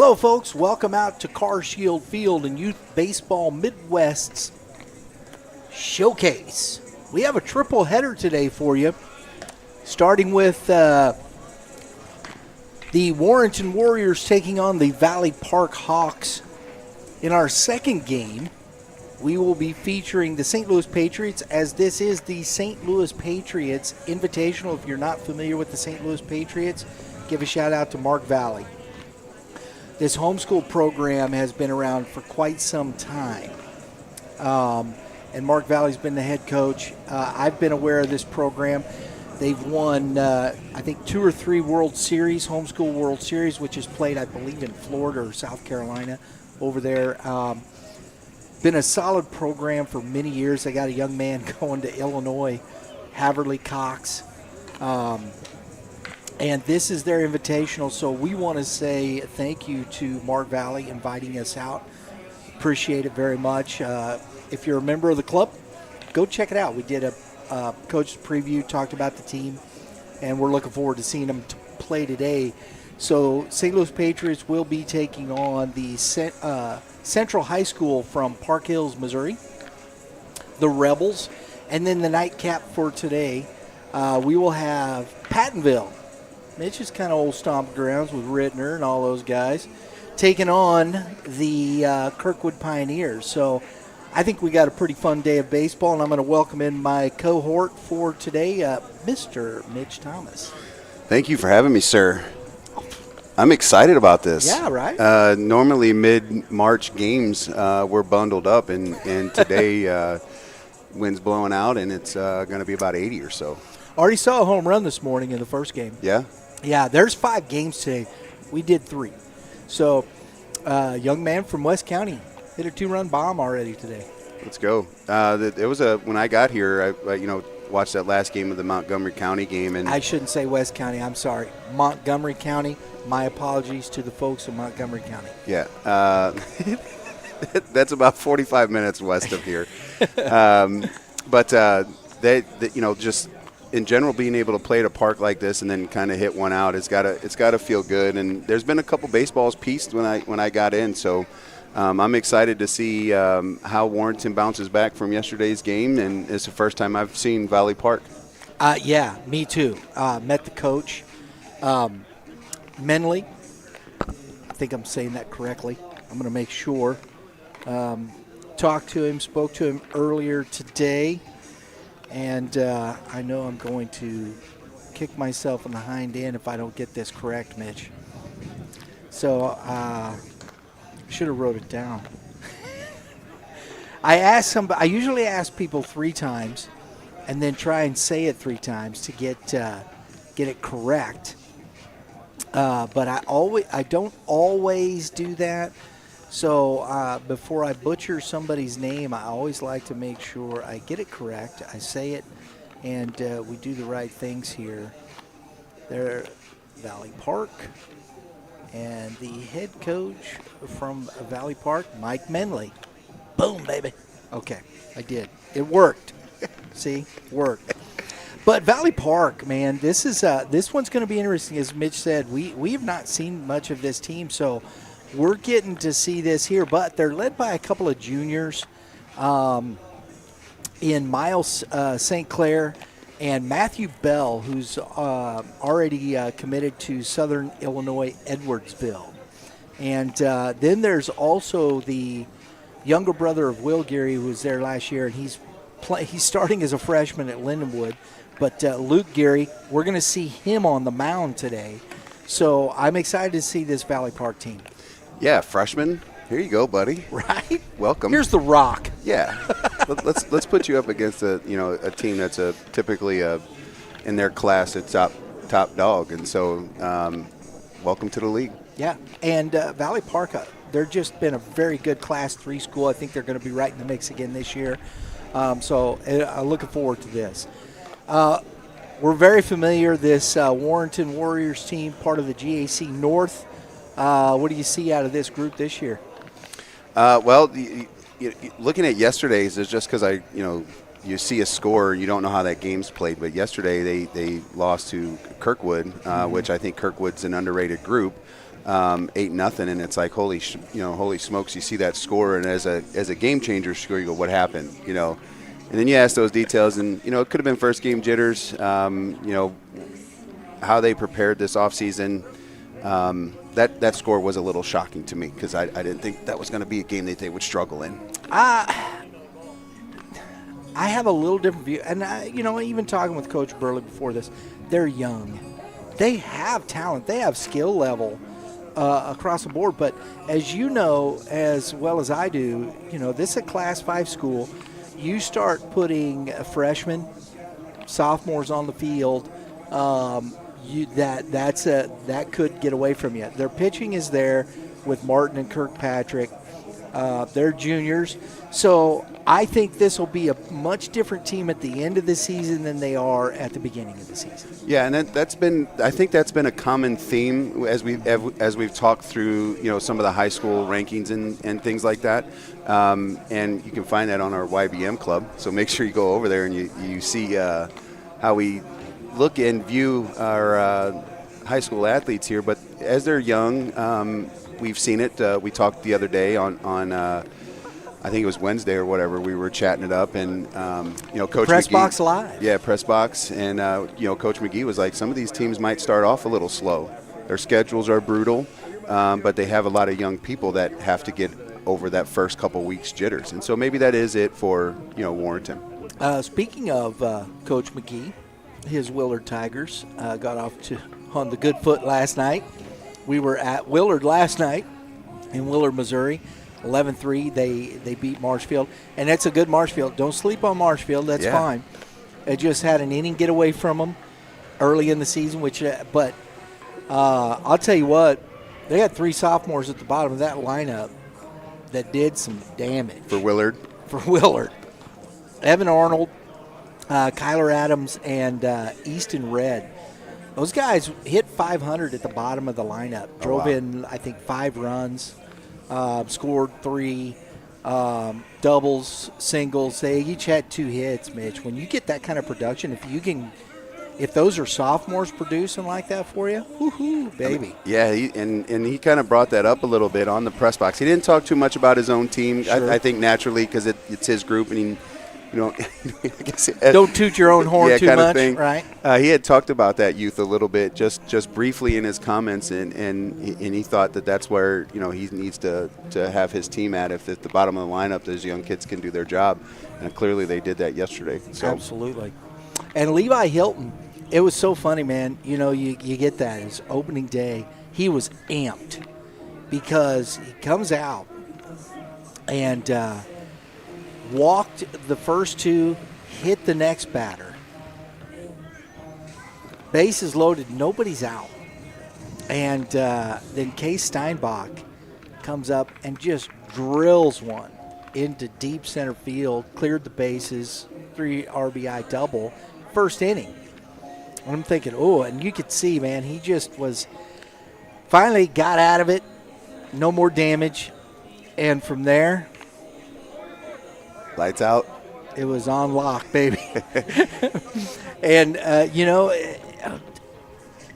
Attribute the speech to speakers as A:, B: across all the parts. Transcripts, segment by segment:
A: Hello, folks. Welcome out to CarShield Field and Youth Baseball Midwest's Showcase. We have a triple header today for you, starting with the Warrenton Warriors taking on the Valley Park Hawks. In our second game, we will be featuring the St. Louis Patriots, as this is the St. Louis Patriots Invitational. If you're not familiar with the St. Louis Patriots, give a shout out to Mark Valley. This homeschool program has been around for quite some time, and Mark Valley's been the head coach. I've been aware of this program. They've won, I think, 2 or 3 World Series, homeschool World Series, which is played, I believe, in Florida or South Carolina over there. Been a solid program for many years. They got a young man going to Illinois, Haverly Cox. And this is their invitational, so we want to say thank you to Mark Valley inviting us out. Appreciate it very much. If you're a member of the club, go check it out. We did a coach's preview, talked about the team, and we're looking forward to seeing them play today. So St. Louis Patriots will be taking on the Central High School from Park Hills, Missouri, the Rebels, and then the nightcap for today, we will have Pattonville. Mitch is kind of old stomping grounds with Rittner and all those guys, taking on the Kirkwood Pioneers. So I think we got a pretty fun day of baseball, and I'm going to welcome in my cohort for today, Mr. Mitch Thomas.
B: Thank you for having me, sir. I'm excited about this.
A: Yeah, right?
B: Normally mid-March games, we're bundled up, and today wind's blowing out, and it's going to be about 80 or so.
A: Already saw a home run this morning in the first game.
B: Yeah?
A: Yeah, there's 5 games today. We did 3. So, young man from West County hit a 2-run bomb already today.
B: Let's go. It was when I got here, I watched that last game of the Montgomery County game, and
A: I shouldn't say West County. I'm sorry, Montgomery County. My apologies to the folks in Montgomery County.
B: Yeah, that's about 45 minutes west of here. But just in general, being able to play at a park like this and then kind of hit one out, it's got to feel good. And there's been a couple baseballs pieced when I got in, so I'm excited to see how Warrenton bounces back from yesterday's game, and it's the first time I've seen Valley Park.
A: Yeah, me too. Met the coach, Menley. I think I'm saying that correctly. I'm going to make sure. Talked to him, spoke to him earlier today. And I know I'm going to kick myself in the hind end if I don't get this correct, Mitch. So should have wrote it down. I usually ask people 3 times, and then try and say it 3 times to get it correct. But I don't always do that. So before I butcher somebody's name, I always like to make sure I get it correct. I say it, and we do the right things here. They're Valley Park, and the head coach from Valley Park, Mike Menley. Boom, baby. Okay, I did. It worked. See, worked. But Valley Park, man, this one's going to be interesting. As Mitch said, we have not seen much of this team, so we're getting to see this here, but they're led by a couple of juniors in Miles St. Clair and Matthew Bell, who's already committed to Southern Illinois Edwardsville. And then there's also the younger brother of Will Geary, who was there last year, and he's starting as a freshman at Lindenwood. But Luke Geary, we're going to see him on the mound today. So I'm excited to see this Valley Park team.
B: Yeah, freshman. Here you go, buddy.
A: Right?
B: Welcome.
A: Here's the rock.
B: Yeah. let's put you up against a team that's typically in their class a top dog, and so welcome to the league.
A: Yeah, and Valley Park, they're just been a very good Class 3 school. I think they're going to be right in the mix again this year. So I'm looking forward to this. We're very familiar, this Warrenton Warriors team, part of the GAC North. What do you see out of this group this year?
B: Looking at yesterday's, it's just because you see a score, you don't know how that game's played. But yesterday they lost to Kirkwood, which I think Kirkwood's an underrated group. 8-0, and it's like holy smokes, you see that score, and as a game changer score, you go, what happened, and then you ask those details, and it could have been first game jitters, how they prepared this offseason. That score was a little shocking to me because I didn't think that was going to be a game that they would struggle in.
A: I have a little different view, and even talking with Coach Burley before this, they're young, they have talent, they have skill level across the board. But as you know as well as I do, this is a Class 5 school. You start putting freshmen, sophomores on the field, that could get away from you. Their pitching is there with Martin and Kirkpatrick. They're juniors. So I think this will be a much different team at the end of the season than they are at the beginning of the season.
B: Yeah, and I think that's been a common theme as we've talked through some of the high school rankings and things like that. And you can find that on our Y.B.M club. So make sure you go over there and you see how we look and view our high school athletes here. But as they're young, we've seen it. We talked the other day on I think it was Wednesday or whatever. We were chatting it up, and Coach
A: Press
B: McGee,
A: Box Live.
B: Yeah, Press Box, and Coach McGee was like, some of these teams might start off a little slow. Their schedules are brutal, but they have a lot of young people that have to get over that first couple weeks jitters, and so maybe that is it for Warrenton.
A: Speaking of Coach McGee, his Willard Tigers got off on the good foot last night. We were at Willard last night in Willard, Missouri. 11-3, they beat Marshfield, and that's a good Marshfield. Don't sleep on Marshfield. That's fine. It just had an inning get away from them early in the season, but I'll tell you what, they had 3 sophomores at the bottom of that lineup that did some damage.
B: For Willard?
A: For Willard. Evan Arnold, Kyler Adams, and Easton Red. Those guys hit 500 at the bottom of the lineup. Drove in, I think, 5 runs. Scored 3 doubles, singles. They each had 2 hits, Mitch. When you get that kind of production, if those are sophomores producing like that for you, woohoo, baby.
B: He kind of brought that up a little bit on the press box. He didn't talk too much about his own team. Sure. I think naturally because it's his group, and I guess
A: don't toot your own horn too
B: kind
A: much,
B: of thing.
A: Right?
B: He had talked about that youth a little bit, just briefly in his comments, and he thought that's where he needs to have his team at. If at the bottom of the lineup, those young kids can do their job, and clearly they did that yesterday. So.
A: Absolutely. And Levi Hilton, it was so funny, man. You get that his opening day, he was amped because he comes out and. Walked the first 2, hit the next batter. Bases loaded, nobody's out. And then Case Steinbach comes up and just drills one into deep center field, cleared the bases, 3 RBI double, first inning. And I'm thinking, and you could see, man, he just was finally got out of it, no more damage. And from there,
B: lights out.
A: It was on lock, baby. And,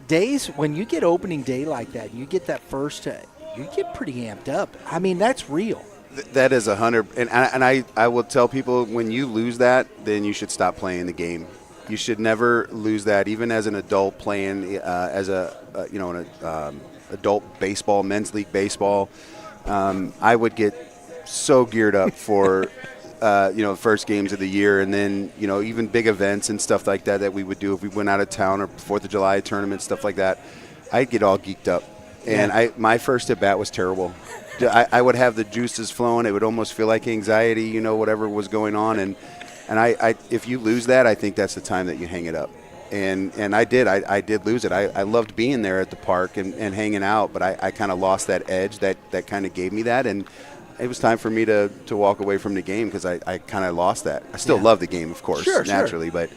A: days when you get opening day like that, you get that first, you get pretty amped up. I mean, that's real.
B: That is 100. And I will tell people, when you lose that, then you should stop playing the game. You should never lose that, even as an adult playing as an adult baseball, men's league baseball. I would get so geared up for first games of the year, and then even big events and stuff like that we would do if we went out of town, or 4th of July tournament, stuff like that. I'd get all geeked up, and my first at bat was terrible. I would have the juices flowing. It would almost feel like anxiety, whatever was going on, and I if you lose that, I think that's the time that you hang it up. And I did lose it. I loved being there at the park and hanging out, but I kind of lost that edge that kind of gave me that, and it was time for me to walk away from the game because I kind of lost that. I still love the game, of course, naturally, but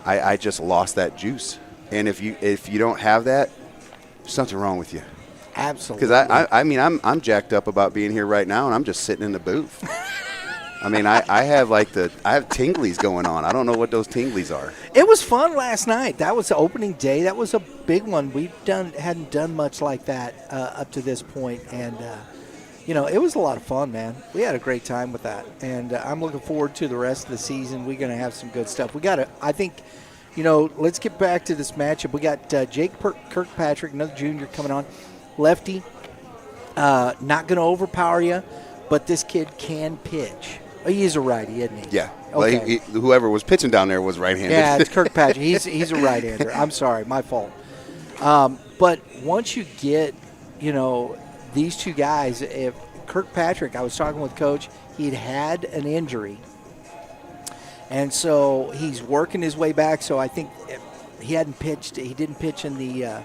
B: I just lost that juice. And if you don't have that, there's something wrong with you.
A: Absolutely.
B: Because I'm jacked up about being here right now, and I'm just sitting in the booth. I mean, I have I have tinglies going on. I don't know what those tinglies are.
A: It was fun last night. That was the opening day. That was a big one. Hadn't done much like that up to this point, and it was a lot of fun, man. We had a great time with that, and I'm looking forward to the rest of the season. We're going to have some good stuff. I think, let's get back to this matchup. We got Jake Kirkpatrick, another junior coming on, lefty. Not going to overpower you, but this kid can pitch. Oh, he's a righty, isn't he?
B: Yeah.
A: Okay.
B: Well, whoever was pitching down there was right-handed.
A: Yeah, it's Kirkpatrick. He's a right-hander. I'm sorry, my fault. But once you get, these two guys, if Kirkpatrick, I was talking with Coach, he'd had an injury, and so he's working his way back. So I think he didn't pitch in the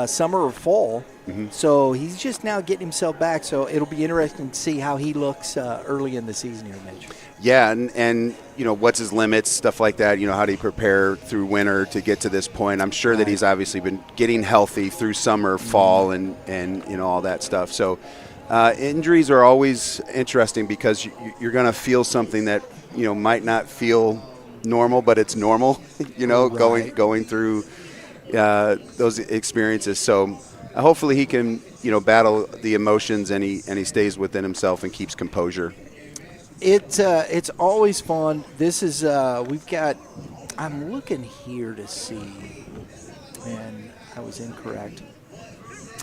A: summer or fall. Mm-hmm. So he's just now getting himself back. So it'll be interesting to see how he looks early in the season here, Mitch.
B: Yeah, and what's his limits, stuff like that. How do you prepare through winter to get to this point? I'm sure that he's obviously been getting healthy through summer, fall, and all that stuff. So injuries are always interesting because you're going to feel something that might not feel normal, but it's normal.
A: Right.
B: going through those experiences. So hopefully he can battle the emotions and he stays within himself and keeps composure.
A: It's always fun. This is we've got. I'm looking here to see, and I was incorrect.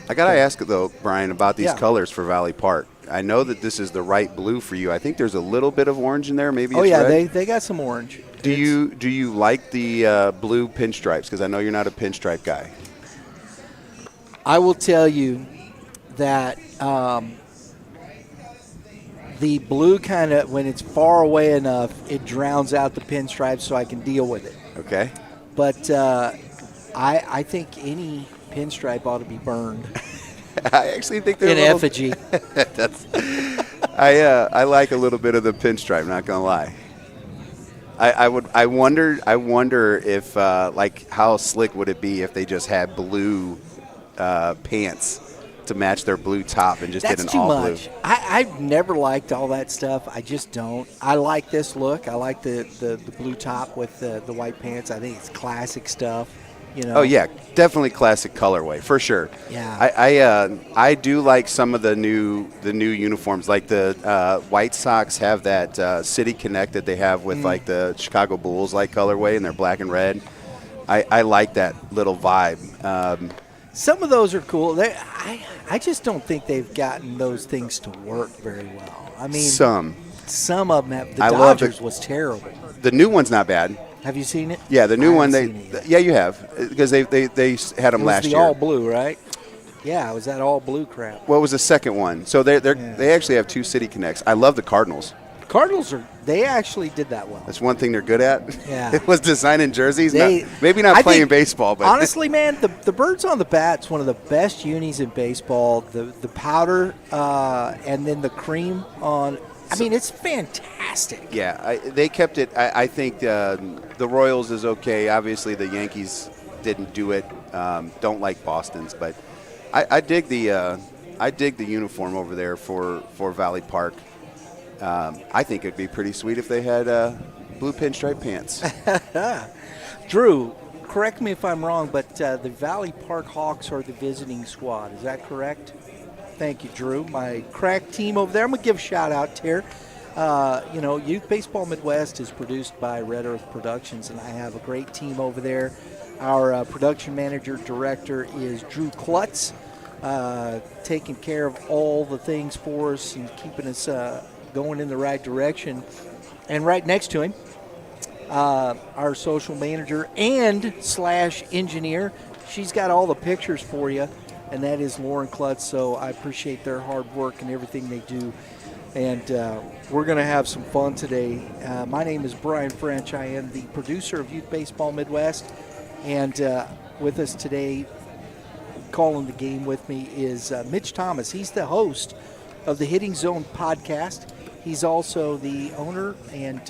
B: I gotta ask though, Brian, about these
A: Yeah.
B: colors for Valley Park. I know that this is the right blue for you. I think there's a little bit of orange in there. Maybe.
A: Oh
B: it's
A: yeah,
B: red.
A: they got some orange.
B: Do you like the blue pinstripes? Because I know you're not a pinstripe guy.
A: I will tell you that the blue kind of, when it's far away enough, it drowns out the pinstripes, so I can deal with it.
B: Okay.
A: But I think any pinstripe ought to be burned
B: I actually think they're
A: in effigy.
B: I like a little bit of the pinstripe. Not gonna lie. I wonder if how slick would it be if they just had blue pants to match their blue top and just
A: That's
B: did an
A: too
B: all
A: much.
B: blue.
A: I've never liked all that stuff. I just don't. I like this look. I like the blue top with the white pants. I think it's classic stuff.
B: Oh yeah, definitely classic colorway for sure.
A: Yeah.
B: I do like some of the new uniforms. Like the White Sox have that City Connect that they have with like the Chicago Bulls like colorway, and they're black and red. I like that little vibe.
A: Some of those are cool. I just don't think they've gotten those things to work very well. I mean,
B: some
A: of them have. The
B: I love
A: Dodgers was terrible.
B: The new one's not bad.
A: Have you seen it?
B: Yeah, the new one.
A: Yeah,
B: you have, because they had them last
A: the
B: year.
A: all blue, right? Yeah, it was that all blue crap.
B: What was the second one? So they actually have two City Connects. I love the Cardinals.
A: Cardinals they actually did that well.
B: That's one thing they're good at.
A: Yeah.
B: It was designing jerseys. Maybe
A: I
B: not playing
A: think,
B: baseball, but
A: honestly, man, the birds on the bat's one of the best unis in baseball. The powder and then the cream on. I mean, it's fantastic.
B: Yeah, they kept it. I think the Royals is okay. Obviously, the Yankees didn't do it. Don't like Boston's, but I dig the uniform over there for Valley Park. I think it'd be pretty sweet if they had blue pinstripe pants.
A: Drew, correct me if I'm wrong, but the Valley Park Hawks are the visiting squad. Is that correct? Thank you, Drew. My crack team over there. I'm going to give a shout-out here. Youth Baseball Midwest is produced by Red Earth Productions, and I have a great team over there. Our production manager, director is Drew Klutz, taking care of all the things for us and keeping us going in the right direction. And right next to him, our social manager and / engineer. She's got all the pictures for you, and that is Lauren Klutz. So I appreciate their hard work and everything they do. And we're going to have some fun today. My name is Brian French. I am the producer of Youth Baseball Midwest. And with us today, calling the game with me, is Mitch Thomas. He's the host of the Hitting Zone podcast. He's also the owner and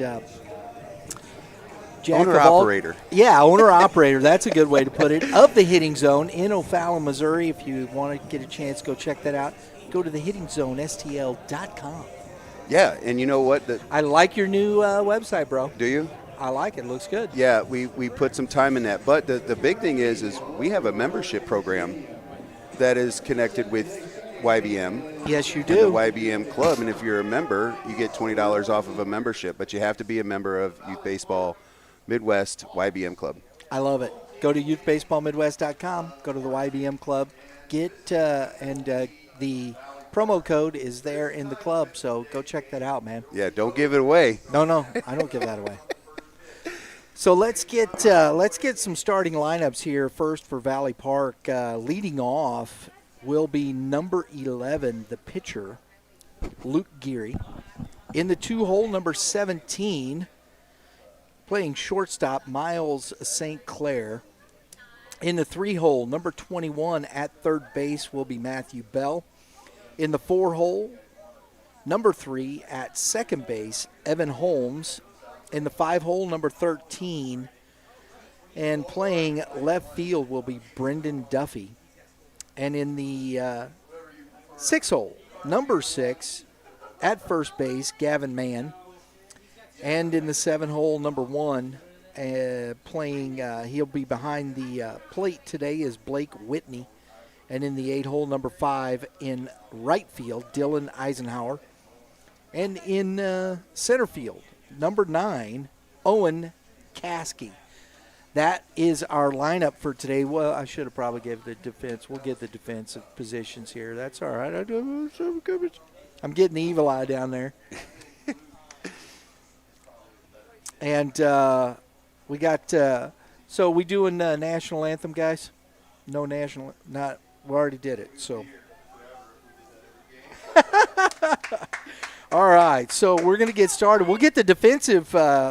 B: Owner-operator.
A: Owner-operator. That's a good way to put it. Of the Hitting Zone in O'Fallon, Missouri. If you want to get a chance, go check that out. Go to thehittingzone, STL.com.
B: Yeah, and you know what?
A: I like your new website, bro.
B: Do you?
A: I like it. Looks good.
B: Yeah, we put some time in that. But the big thing is we have a membership program that is connected with Y.B.M.
A: Yes, you
B: and the
A: do.
B: Y.B.M. Club. And if you're a member, you get $20 off of a membership. But you have to be a member of Youth Baseball Midwest Y.B.M. Club.
A: I love it. Go to youthbaseballmidwest.com. Go to the Y.B.M. Club. The promo code is there in the club, so go check that out, man.
B: Yeah, don't give it away.
A: No, I don't give that away. So let's get some starting lineups here. First for Valley Park, leading off will be number 11, the pitcher, Luke Geary. In the 2-hole, number 17, playing shortstop, Miles St. Clair. In the 3-hole, number 21 at third base will be Matthew Bell. In the 4-hole, number 3 at second base, Evan Holmes. In the 5-hole, number 13, and playing left field will be Brendan Duffy. And in the 6-hole, number 6 at first base, Gavin Mann. And in the 7-hole, number 1, he'll be behind the plate today, is Blake Whitney. And in the 8-hole, number 5 in right field, Dylan Eisenhower. And in center field, number 9, Owen Caskey. That is our lineup for today. Well, I should have probably given the defense. We'll get the defensive positions here. That's all right. I'm getting the evil eye down there. And we got so we doing national anthem, guys? No national, not. We already did it, so. All right, so we're going to get started. We'll get the defensive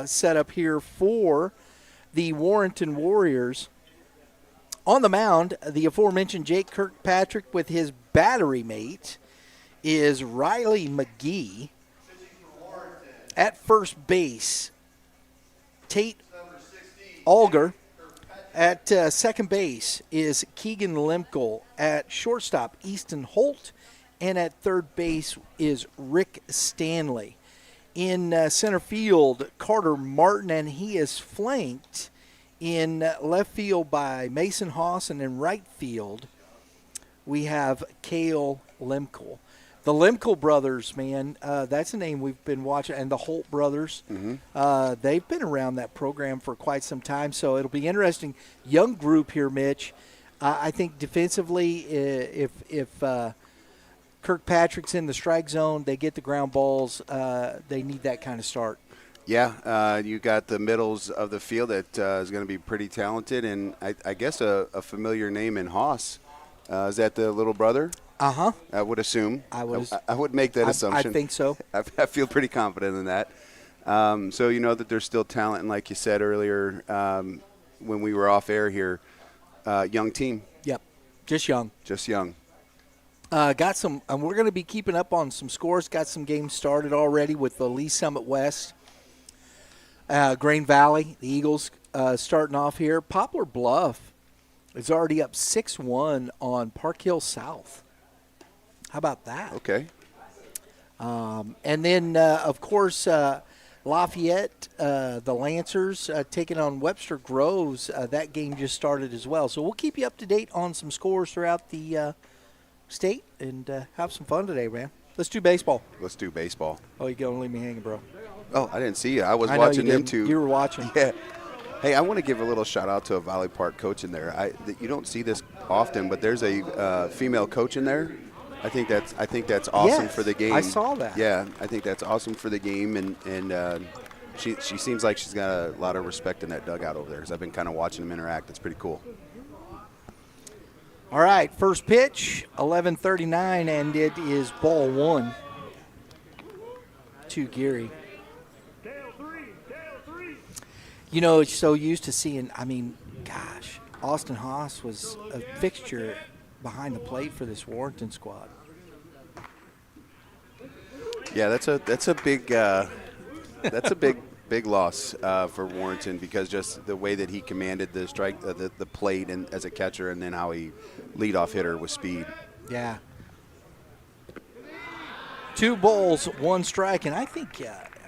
A: setup here for the Warrenton Warriors. On the mound, the aforementioned Jake Kirkpatrick with his battery mate is Riley McGee. At first base, Tate Alger. At second base is Keegan Lemkel. At shortstop, Easton Holt. And at third base is Rick Stanley. In center field, Carter Martin, and he is flanked in left field by Mason Haas, and in right field we have Cale Lemkel. The Lemkel brothers, man, that's a name we've been watching, and the Holt brothers. Mm-hmm. They've been around that program for quite some time, so it'll be interesting. Young group here, Mitch. I think defensively, if Kirkpatrick's in the strike zone, they get the ground balls. They need that kind of start.
B: Yeah, you got the middles of the field that is going to be pretty talented, and I guess a familiar name in Haas. Is that the little brother?
A: Uh-huh.
B: I would assume.
A: I
B: would make that assumption.
A: I think so.
B: I feel pretty confident in that. So you know that there's still talent, and like you said earlier when we were off air here, young team.
A: Yep, just young.
B: Just young.
A: Got some. We're going to be keeping up on some scores. Got some games started already with the Lee Summit West, Grain Valley, the Eagles starting off here. Poplar Bluff is already up 6-1 on Park Hill South. How about that?
B: Okay.
A: And then, of course, Lafayette, the Lancers, taking on Webster Groves. That game just started as well. So we'll keep you up to date on some scores throughout the state and have some fun today, man. Let's do baseball.
B: Let's do baseball.
A: Oh, you're going to leave me hanging, bro.
B: Oh, I didn't see you. I was watching them too.
A: You were watching.
B: Yeah. Hey, I want to give a little shout-out to a Valley Park coach in there. You don't see this often, but there's a female coach in there. I think that's awesome for the game.
A: I saw that.
B: Yeah, I think that's awesome for the game, and she seems like she's got a lot of respect in that dugout over there because I've been kind of watching them interact. It's pretty cool.
A: All right, first pitch, 11:39, and it is ball one to Geary. You know, it's so used to seeing, gosh, Austin Haas was a fixture behind the plate for this Warrenton squad.
B: Yeah, that's a big loss for Warrenton because just the way that he commanded the strike, the plate, and as a catcher, and then how he leadoff hitter with speed.
A: Yeah. 2 balls, 1 strike, and I think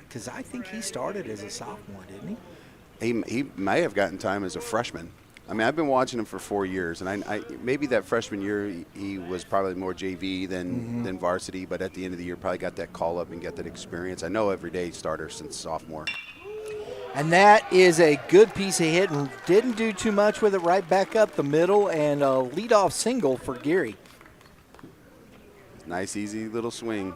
A: because I think he started as a sophomore, didn't he?
B: He may have gotten time as a freshman. I mean, I've been watching him for 4 years, and I maybe that freshman year he was probably more JV than varsity, but at the end of the year probably got that call up and got that experience. I know everyday starter since sophomore.
A: And that is a good piece of hitting. Didn't do too much with it, right back up the middle, and a leadoff single for Geary.
B: Nice, easy little swing.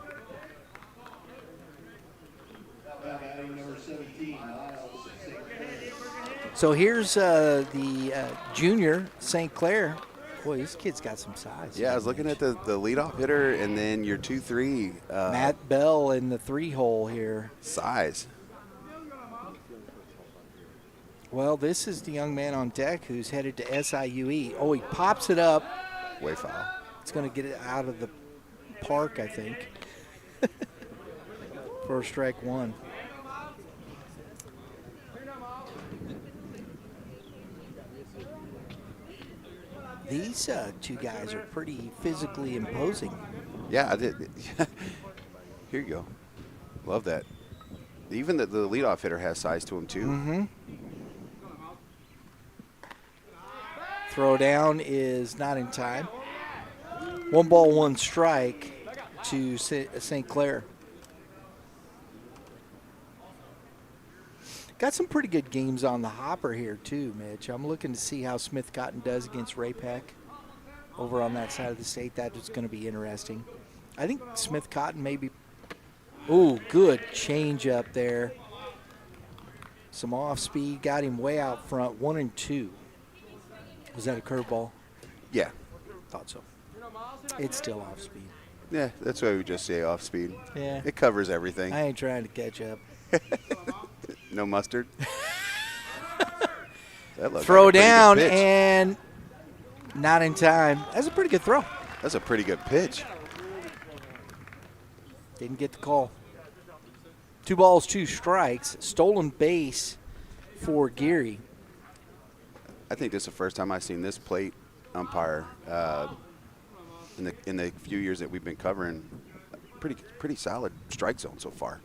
A: So here's the junior, St. Clair. Boy, this kid's got some size.
B: Yeah, I was looking at the leadoff hitter, and then your 2-3.
A: Matt Bell in the 3-hole here.
B: Size.
A: Well, this is the young man on deck who's headed to SIUE. Oh, he pops it up.
B: Way foul.
A: It's going to get it out of the park, I think. For strike 1. These 2 guys are pretty physically imposing.
B: Yeah, I did. Here you go. Love that. Even the leadoff hitter has size to him, too.
A: Mm-hmm. Throw down is not in time. 1 ball, 1 strike to St. Clair. Got some pretty good games on the hopper here, too, Mitch. I'm looking to see how Smith Cotton does against Ray-Pac over on that side of the state. That is going to be interesting. I think Smith Cotton maybe. Ooh, good change up there. Some off speed. Got him way out front. 1-2. Was that a curveball?
B: Yeah.
A: Thought so. It's still off speed.
B: Yeah, that's why we just say off speed.
A: Yeah.
B: It covers everything.
A: I ain't trying to catch up.
B: No mustard.
A: Throw down and not in time. That's a pretty good throw.
B: That's a pretty good pitch.
A: Didn't get the call. 2 balls, 2 strikes. Stolen base for Geary.
B: I think this is the first time I've seen this plate umpire in the few years that we've been covering. Pretty solid strike zone so far.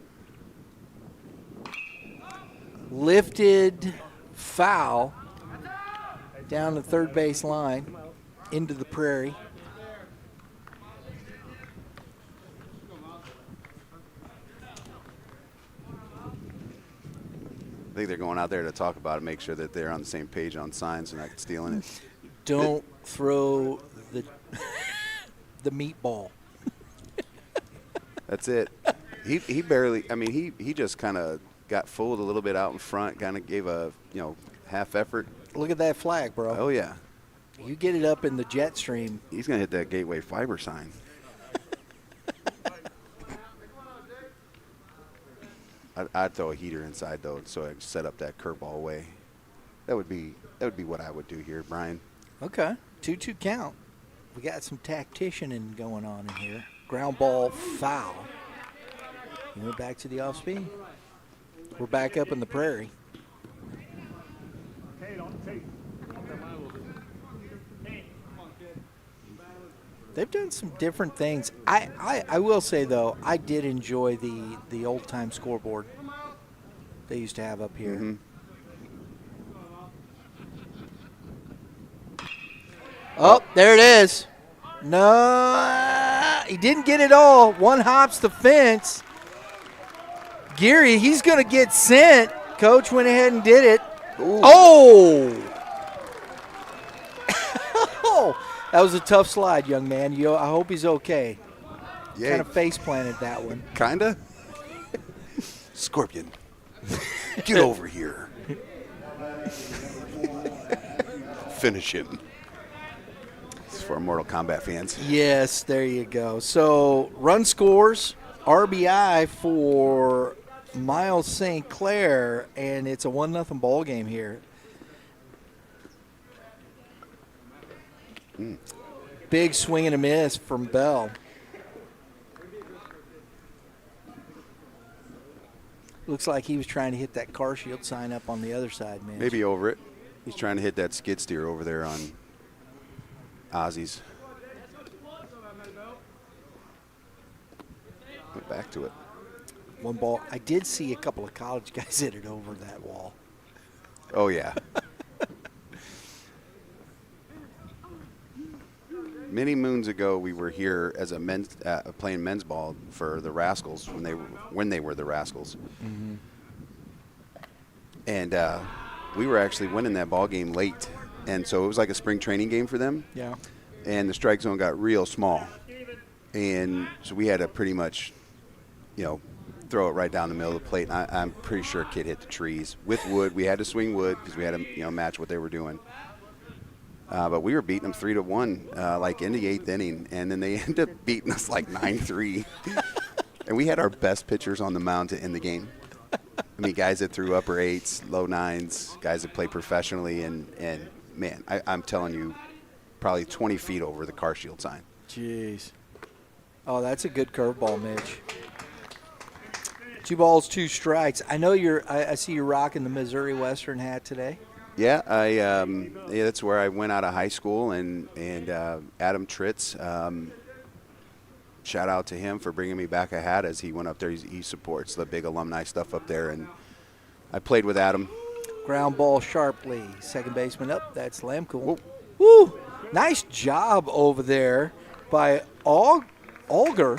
A: Lifted foul down the third base line into the prairie.
B: I think they're going out there to talk about it, make sure that they're on the same page on signs and not stealing it.
A: Don't throw the meatball.
B: That's it. He barely. I mean, he just kind of got fooled a little bit out in front. Kind of gave a half effort.
A: Look at that flag, bro.
B: Oh yeah.
A: You get it up in the jet stream.
B: He's gonna hit that Gateway Fiber sign. I'd throw a heater inside though, so I could set up that curveball away. That would be what I would do here, Brian.
A: Okay, 2-2 count. We got some tacticianing going on in here. Ground ball foul. He went back to the off speed. We're back up in the prairie. They've done some different things. I will say, though, I did enjoy the old-time scoreboard they used to have up here.
B: Mm-hmm.
A: Oh, there it is. No, he didn't get it all. 1 hops the fence. Geary, he's going to get sent. Coach went ahead and did it.
B: Ooh.
A: Oh! That was a tough slide, young man. I hope he's okay.
B: Yeah.
A: Kind of face planted that one.
B: Kinda. Scorpion, get over here. Finish him. It's for Mortal Kombat fans.
A: Yes, there you go. So run scores, RBI for Miles St. Clair, and it's a 1-0 ball game here. Big swing and a miss from Bell. Looks like he was trying to hit that CarShield sign up on the other side, man.
B: Maybe over it. He's trying to hit that skid steer over there on Ozzy's. went back to it.
A: One ball. I did see a couple of college guys hit it over that wall.
B: Oh, yeah. Many moons ago, we were here as a men's playing men's ball for the Rascals when they were the Rascals, and we were actually winning that ball game late, and so it was like a spring training game for them.
A: Yeah.
B: And the strike zone got real small, and so we had to pretty much, throw it right down the middle of the plate. And I'm pretty sure a kid hit the trees with wood. We had to swing wood because we had to match what they were doing. But we were beating them 3-1, like in the 8th inning, and then they ended up beating us like 9-3. And we had our best pitchers on the mound to end the game. I mean, guys that threw upper 8s, low 9s, guys that play professionally, and man, I'm telling you, probably 20 feet over the CarShield sign.
A: Jeez. Oh, that's a good curveball, Mitch. 2 balls, 2 strikes. I know I see you're rocking the Missouri Western hat today.
B: Yeah, that's where I went out of high school, and Adam Tritz, shout out to him for bringing me back a hat as he went up there. He supports the big alumni stuff up there, and I played with Adam.
A: Ground ball sharply, second baseman up. That's Lamcool. Woo! Nice job over there by Alger.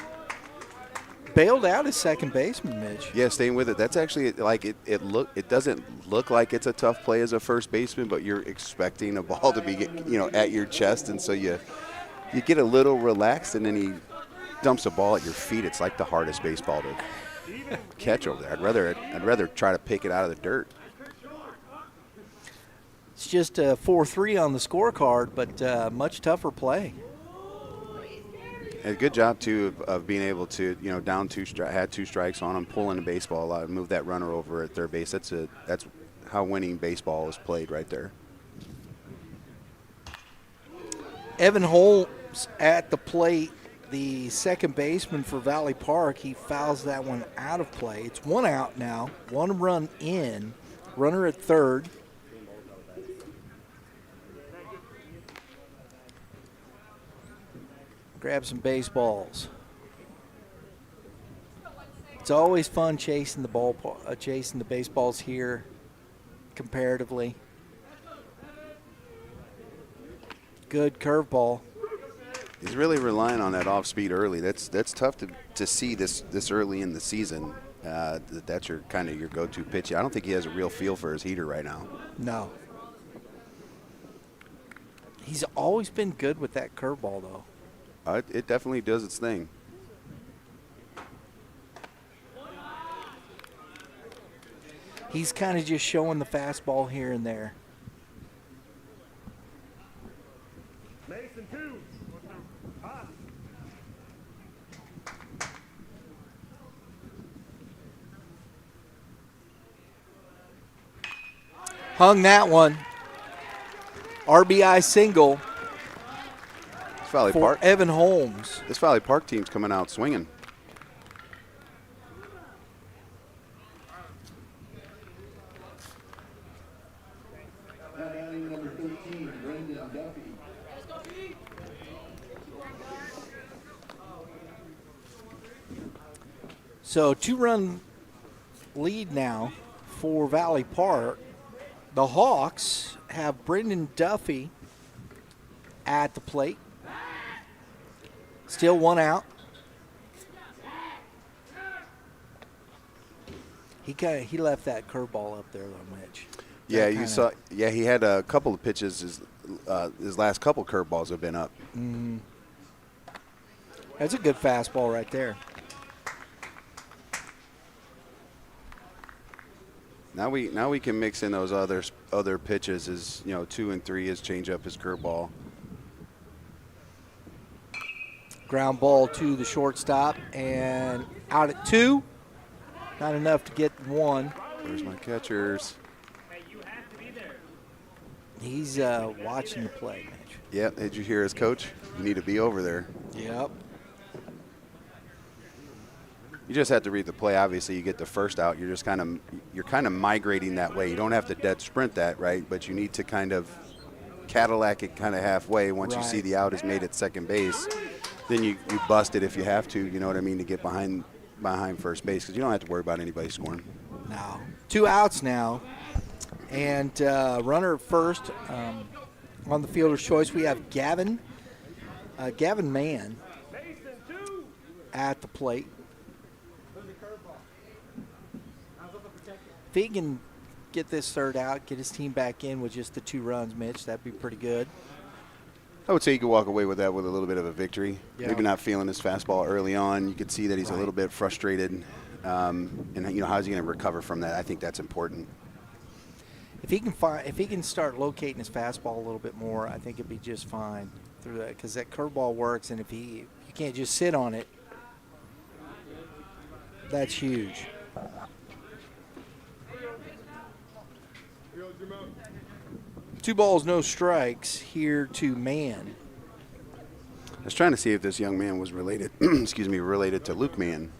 A: Bailed out his second baseman, Mitch.
B: Yeah, staying with it. That's actually like it doesn't look like it's a tough play as a first baseman, but you're expecting a ball to be at your chest, and so you get a little relaxed, and then he dumps a ball at your feet. It's like the hardest baseball to catch over there. I'd rather try to pick it out of the dirt.
A: It's just a 4-3 on the scorecard, but much tougher play.
B: A good job too of being able to down had 2 strikes on him, pulling the baseball out, and move that runner over at third base. That's how winning baseball is played right there.
A: Evan Holmes at the plate, the second baseman for Valley Park. He fouls that one out of play. It's 1 out now, 1 run in, runner at third. Grab some baseballs. It's always fun chasing the baseballs here comparatively. Good curveball.
B: He's really relying on that off speed early. That's tough to see this early in the season. That's your go-to pitch. I don't think he has a real feel for his heater right now.
A: No. He's always been good with that curveball, though.
B: It definitely does its thing.
A: He's kind of just showing the fastball here and there.
C: Mason 2.
A: Hung that one. RBI single
B: Valley
A: for
B: Park.
A: Evan Holmes.
B: This Valley Park team's coming out swinging.
A: So 2-run lead now for Valley Park. The Hawks have Brendan Duffy at the plate. Still 1 out. He left that curveball up there though, Mitch.
B: Yeah, you saw. Yeah, he had a couple of pitches. His last couple curveballs have been up.
A: Mm-hmm. That's a good fastball right there.
B: Now we can mix in those other pitches. As 2 and 3 is change up his curveball.
A: Ground ball to the shortstop and out at 2. Not enough to get 1.
B: Where's my catchers?
A: He's watching the play, Mitch.
B: Yep. Did you hear his coach? You need to be over there.
A: Yep.
B: You just have to read the play. Obviously, you get the first out. You're kind of migrating that way. You don't have to dead sprint that, right? But you need to kind of Cadillac it kind of halfway. Once you see the out is made at second base, then you bust it if you have to. You know what I mean? To get behind behind first base because you don't have to worry about anybody scoring.
A: No. 2 outs now. And runner at first on the fielder's choice, we have Gavin Mann at the plate. If he can get this third out, get his team back in with just the 2 runs, Mitch, that'd be pretty good.
B: I would say you could walk away with that with a little bit of a victory.
A: Yeah.
B: Maybe not feeling his fastball early on. You could see that he's a little bit frustrated. And how's he going to recover from that? I think that's important.
A: If he can start locating his fastball a little bit more, I think it'd be just fine through that, because that curveball works, and if you can't just sit on it, that's huge. Two balls, no strikes here to Mann.
B: I was trying to see if this young man was related, related to Luke Mann,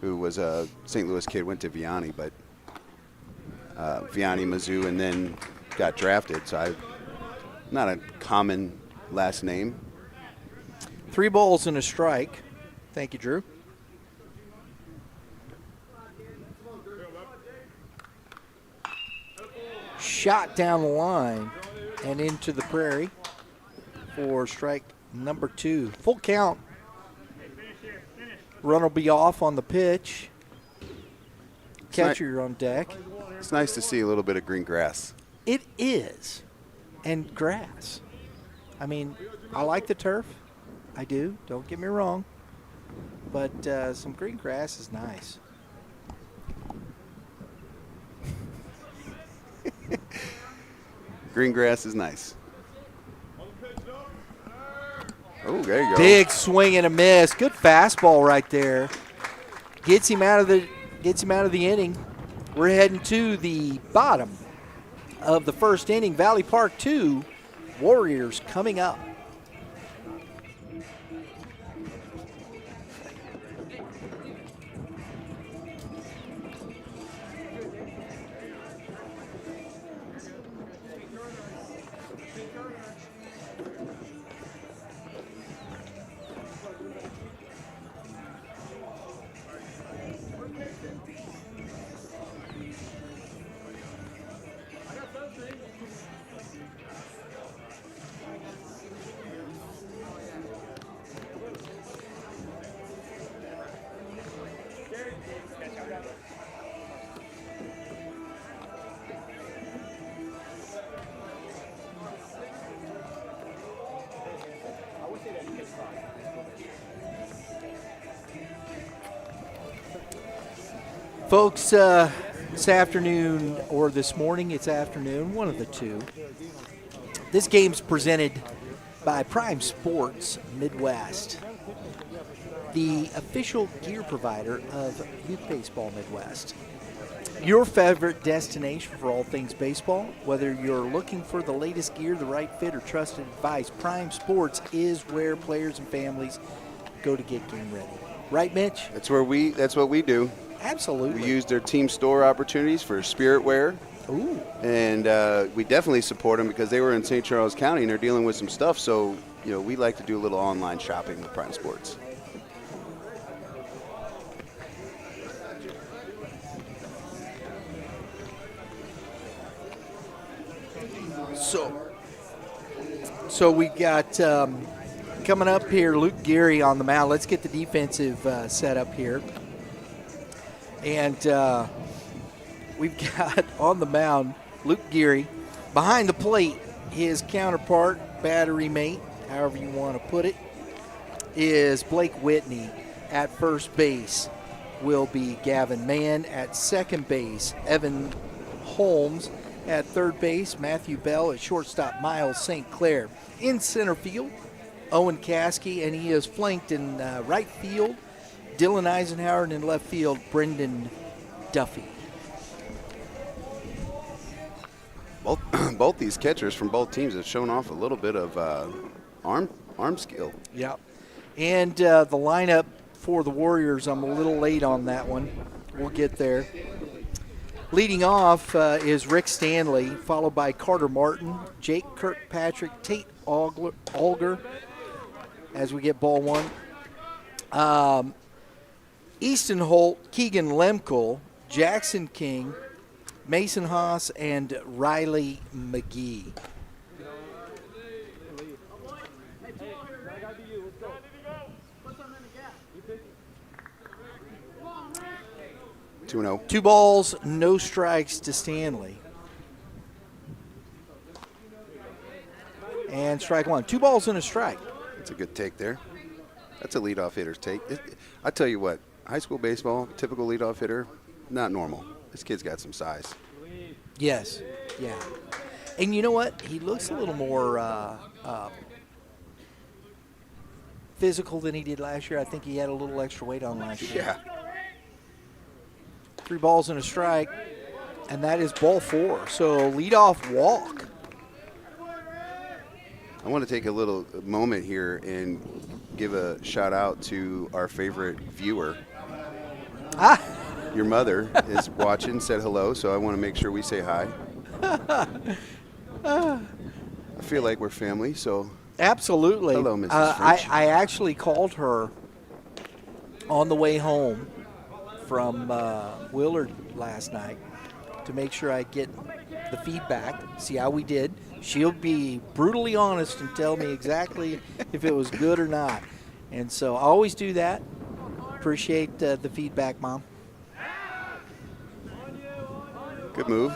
B: who was a St. Louis kid, went to Vianney, but Vianney, Mizzou, and then got drafted. So not a common last name.
A: 3 balls and a strike. Thank you, Drew. Shot down the line and into the prairie for strike number 2. Full count. Run will be off on the pitch. Catcher on deck.
B: It's nice to see a little bit of green grass.
A: It is. And grass. I mean, I like the turf. I do. Don't get me wrong. But some green grass is nice.
B: Green grass is nice. Oh, there you go.
A: Big swing and a miss. Good fastball right there. Gets him out of the inning. We're heading to the bottom of the first inning. Valley Park 2, Warriors coming up. Folks, this afternoon or this morning, it's afternoon, one of the two. This game's presented by Prime Sports Midwest, the official gear provider of Youth Baseball Midwest. Your favorite destination for all things baseball, whether you're looking for the latest gear, the right fit, or trusted advice, Prime Sports is where players and families go to get game ready. Right, Mitch?
B: That's what we do.
A: Absolutely.
B: We use their team store opportunities for spirit wear.
A: Ooh.
B: And we definitely support them because they were in St. Charles County and they're dealing with some stuff. So, we like to do a little online shopping with Prime Sports.
A: So we got coming up here, Luke Geary on the mound. Let's get the defensive setup here. And we've got on the mound Luke Geary. Behind the plate, his counterpart, battery mate, however you want to put it, is Blake Whitney. At first base will be Gavin Mann. At second base, Evan Holmes. At third base, Matthew Bell. At shortstop, Miles St. Clair. In center field, Owen Caskey, and he is flanked in right field, Dylan Eisenhower, and in left field, Brendan Duffy.
B: Both these catchers from both teams have shown off a little bit of arm skill.
A: Yeah. And the lineup for the Warriors, I'm a little late on that one. We'll get there. Leading off is Rick Stanley, followed by Carter Martin, Jake Kirkpatrick, Tate Alger, as we get ball one. Easton Holt, Keegan Lemkel, Jackson King, Mason Haas, and Riley McGee.
B: Two and 0.
A: 2 balls, no strikes to Stanley. And strike 1. 2 balls and a strike.
B: That's a good take there. That's a leadoff hitter's take. I tell you what, high school baseball, typical leadoff hitter, not normal. This kid's got some size.
A: Yes, yeah. And you know what? He looks a little more physical than he did last year. I think he had a little extra weight on last year.
B: Yeah.
A: 3 balls and a strike, and that is ball 4. So leadoff walk.
B: I want to take a little moment here and give a shout out to our favorite viewer.
A: Ah,
B: Your mother is watching, said hello, so I want to make sure we say hi. I feel like we're family, so
A: absolutely.
B: Hello, Mrs. French.
A: I actually called her on the way home from Willard last night to make sure I get the feedback, see how we did. She'll be brutally honest and tell me exactly if it was good or not. And so I always do that. Appreciate the feedback, Mom.
B: Good move.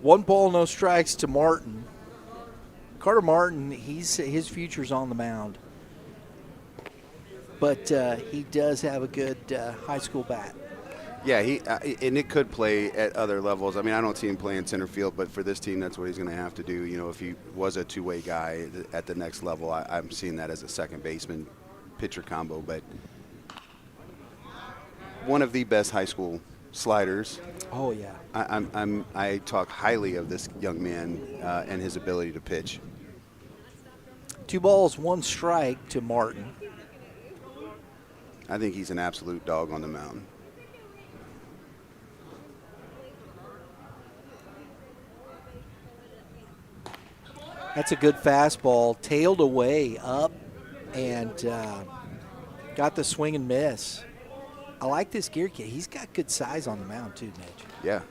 A: One ball, no strikes to Martin. Carter Martin, his future's on the mound. But he does have a good high school bat.
B: Yeah, and it could play at other levels. I mean, I don't see him playing center field, but for this team, that's what he's going to have to do. You know, if he was a two-way guy at the next level, I'm seeing that as a second baseman pitcher combo. But one of the best high school sliders.
A: Oh yeah.
B: I talk highly of this young man and his ability to pitch.
A: 2 balls, 1 strike to Martin.
B: I think he's an absolute dog on the mound.
A: That's a good fastball, tailed away up, and got the swing and miss. I like this gear kid. He's got good size on the mound too, Mitch.
B: Yeah,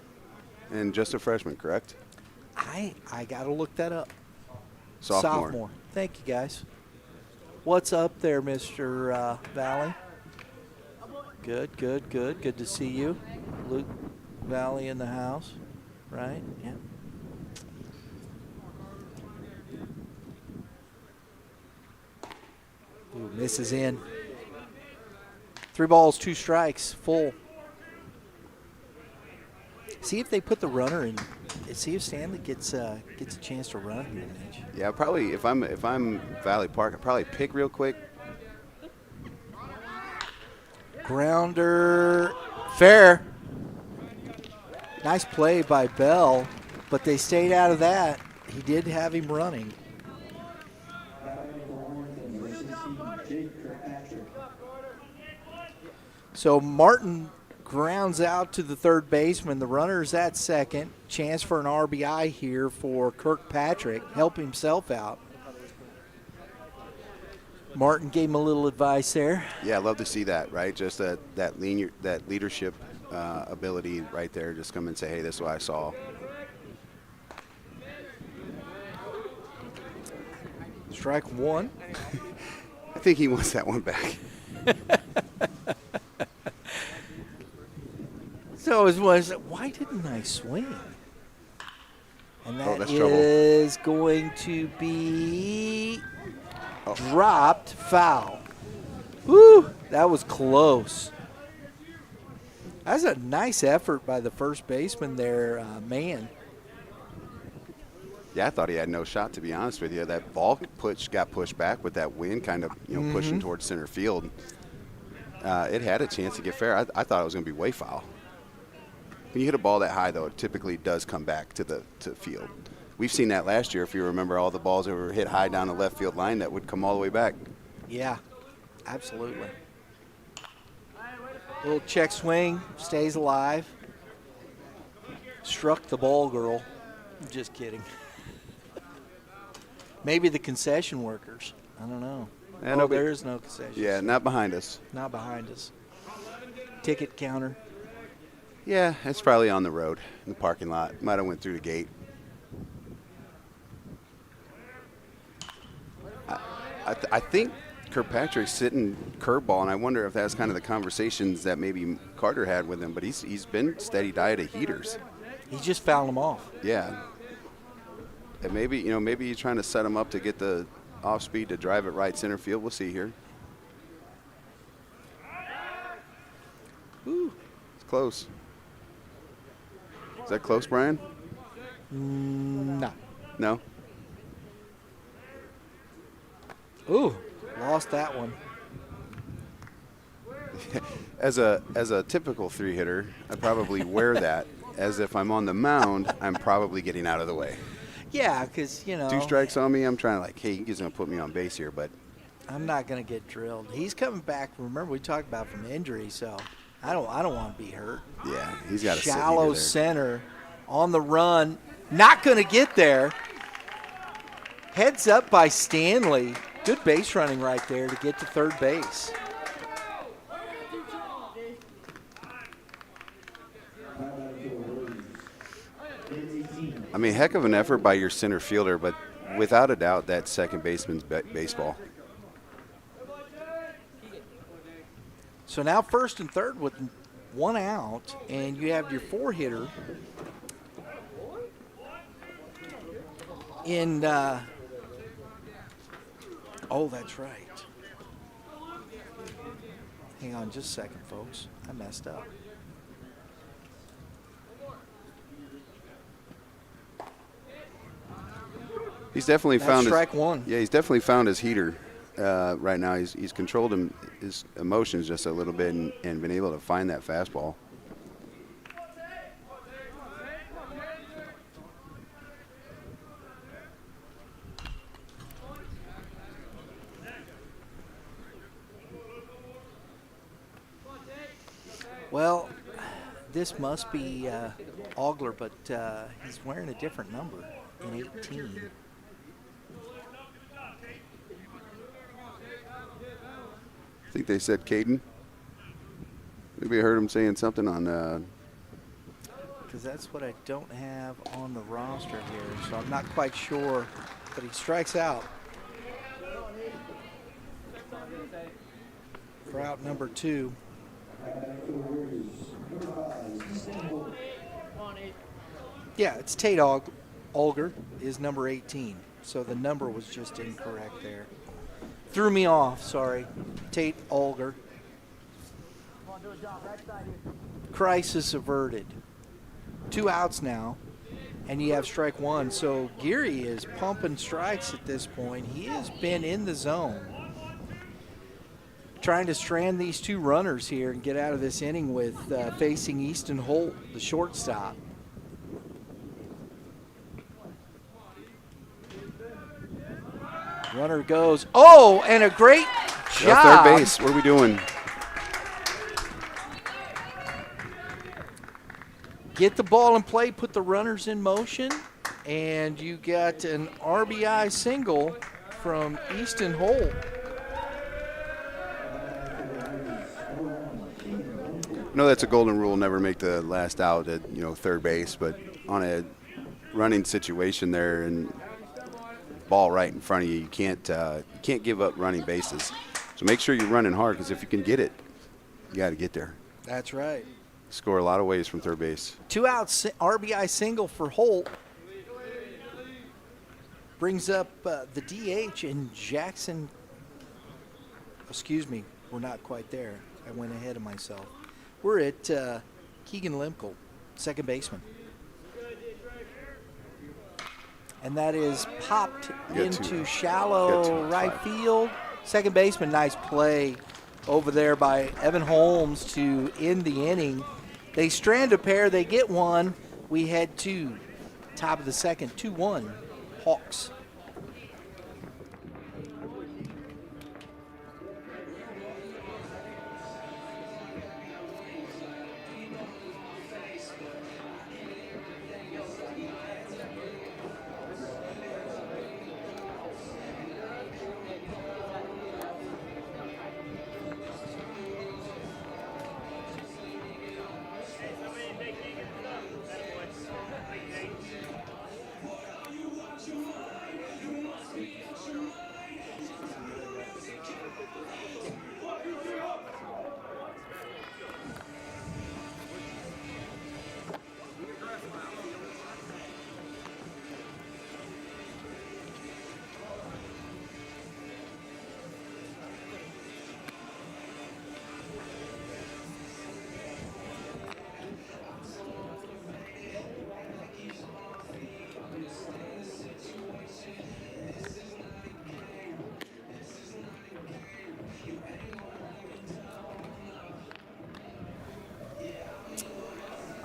B: and just a freshman, correct?
A: I got to look that up.
B: Sophomore.
A: Thank you, guys. What's up there, Mr. Valley? Good. Good to see you. Luke Valley in the house, right? Yeah. Ooh, misses in. 3 balls, 2 strikes, full. See if they put the runner in. See if Stanley gets a chance to run here, Mitch.
B: Yeah, probably. If I'm Valley Park, I'd probably pick real quick.
A: Grounder, fair. Nice play by Bell, but they stayed out of that. He did have him running. So Martin grounds out to the third baseman. The runner's at second. Chance for an RBI here for Kirkpatrick. Help himself out. Martin gave him a little advice there.
B: Yeah, I love to see that, right? Just that leadership ability right there. Just come and say, hey, this is what I saw.
A: Strike 1.
B: I think he wants that one back.
A: So it was, why didn't I swing? And that
B: that's
A: is going to be dropped foul. Woo, that was close. That was a nice effort by the first baseman there, man.
B: Yeah, I thought he had no shot, to be honest with you. That ball got pushed back with that wind kind of pushing towards center field. It had a chance to get fair. I thought it was going to be way foul. When you hit a ball that high, though, it typically does come back to the field. We've seen that last year, if you remember, all the balls that were hit high down the left field line that would come all the way back.
A: Yeah, absolutely. Little check swing, stays alive. Struck the ball girl. Just kidding. Maybe the concession workers. I don't know.
B: And
A: There is no concessions.
B: Yeah, not behind us.
A: Not behind us. Ticket counter.
B: Yeah, it's probably on the road in the parking lot. Might have went through the gate. I think Kirkpatrick's sitting curveball, and I wonder if that's kind of the conversations that maybe Carter had with him. But he's been steady diet of heaters.
A: He just fouled them off.
B: Yeah. And maybe he's trying to set him up to get the off speed to drive it right center field. We'll see here.
A: Ooh.
B: It's close. Is that close, Brian?
A: No.
B: No.
A: Ooh, lost that one.
B: As a typical 3-hitter, I probably wear that as if I'm on the mound. I'm probably getting out of the way.
A: Yeah, because,
B: 2 strikes on me. I'm trying to hey, he's going to put me on base here, but
A: I'm not going to get drilled. He's coming back. Remember, we talked about from injury, so I don't want to be hurt.
B: yeah, he's got a
A: Shallow center on the run. Not going to get there. Heads up by Stanley. Good base running right there to get to third base.
B: I mean, heck of an effort by your center fielder, but without a doubt, that second baseman's baseball.
A: So now first and third with 1 out, and you have your 4-hitter in oh, that's right. Hang on just a second, folks. I messed up.
B: He's definitely found
A: strike one.
B: Yeah, he's definitely found his heater right now. He's controlled his emotions just a little bit and been able to find that fastball.
A: Well, this must be Ogler, but he's wearing a different number in 18.
B: I think they said Caden. Maybe I heard him saying something on.
A: Because that's what I don't have on the roster here, so I'm not quite sure. But he strikes out for out number 2. Yeah, it's Tate Olger is number 18. So the number was just incorrect there. Threw me off, sorry. Tate Olger. Crisis averted. 2 outs now, and you have strike 1. So Geary is pumping strikes at this point. He has been in the zone, trying to strand these 2 runners here and get out of this inning with facing Easton Holt, the shortstop. Runner goes, oh, and a great job.
B: Third base, what are we doing?
A: Get the ball in play, put the runners in motion, and you got an RBI single from Easton Holt.
B: I know that's a golden rule, never make the last out at third base, but on a running situation there and ball right in front of you, you can't give up running bases. So make sure you're running hard, because if you can get it, you got to get there.
A: That's right.
B: Score a lot of ways from third base.
A: 2 out RBI single for Holt. Brings up the DH and Jackson. Excuse me, we're not quite there. I went ahead of myself. We're at Keegan Lemkel, second baseman. And that is popped into shallow right field. Second baseman, nice play over there by Evan Holmes to end the inning. They strand a pair, they get one. We head to top of the second, 2-1, Hawks.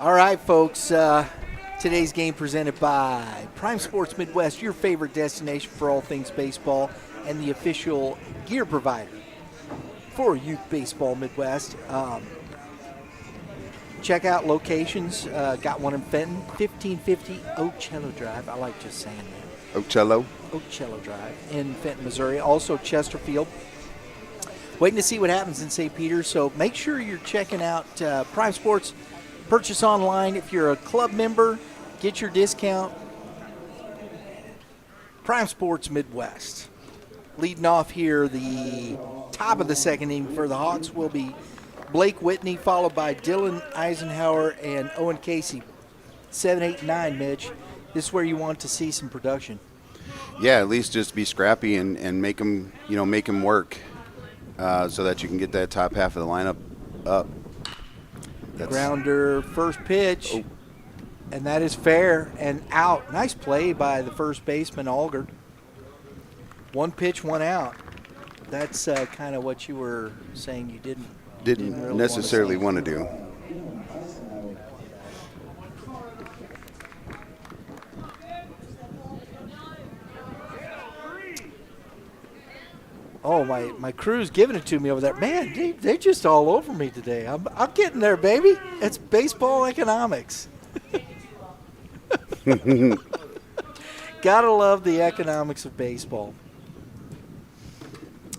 A: All right, folks. Today's game presented by Prime Sports Midwest, your favorite destination for all things baseball and the official gear provider for Youth Baseball Midwest. Check out locations. Got one in Fenton, 1550 Ocello Drive. I like just saying that.
B: Ocello
A: Drive in Fenton, Missouri. Also Chesterfield. Waiting to see what happens in St. Peter, so make sure you're checking out Prime Sports. Purchase online. If you're a club member, get your discount. Prime Sports Midwest. Leading off here, the top of the second inning for the Hawks will be Blake Whitney, followed by Dylan Eisenhower and Owen Casey. 7, 8, 9, Mitch. This is where you want to see some production.
B: Yeah, at least just be scrappy and make them, make them work so that you can get that top half of the lineup up.
A: Grounder, first pitch, and that is fair and out. Nice play by the first baseman, Algard. One pitch, one out. That's kind of what you were saying you didn't really
B: necessarily want to do.
A: Oh, my crew's giving it to me over there. Man, they're just all over me today. I'm getting there, baby. It's baseball economics. Gotta love the economics of baseball.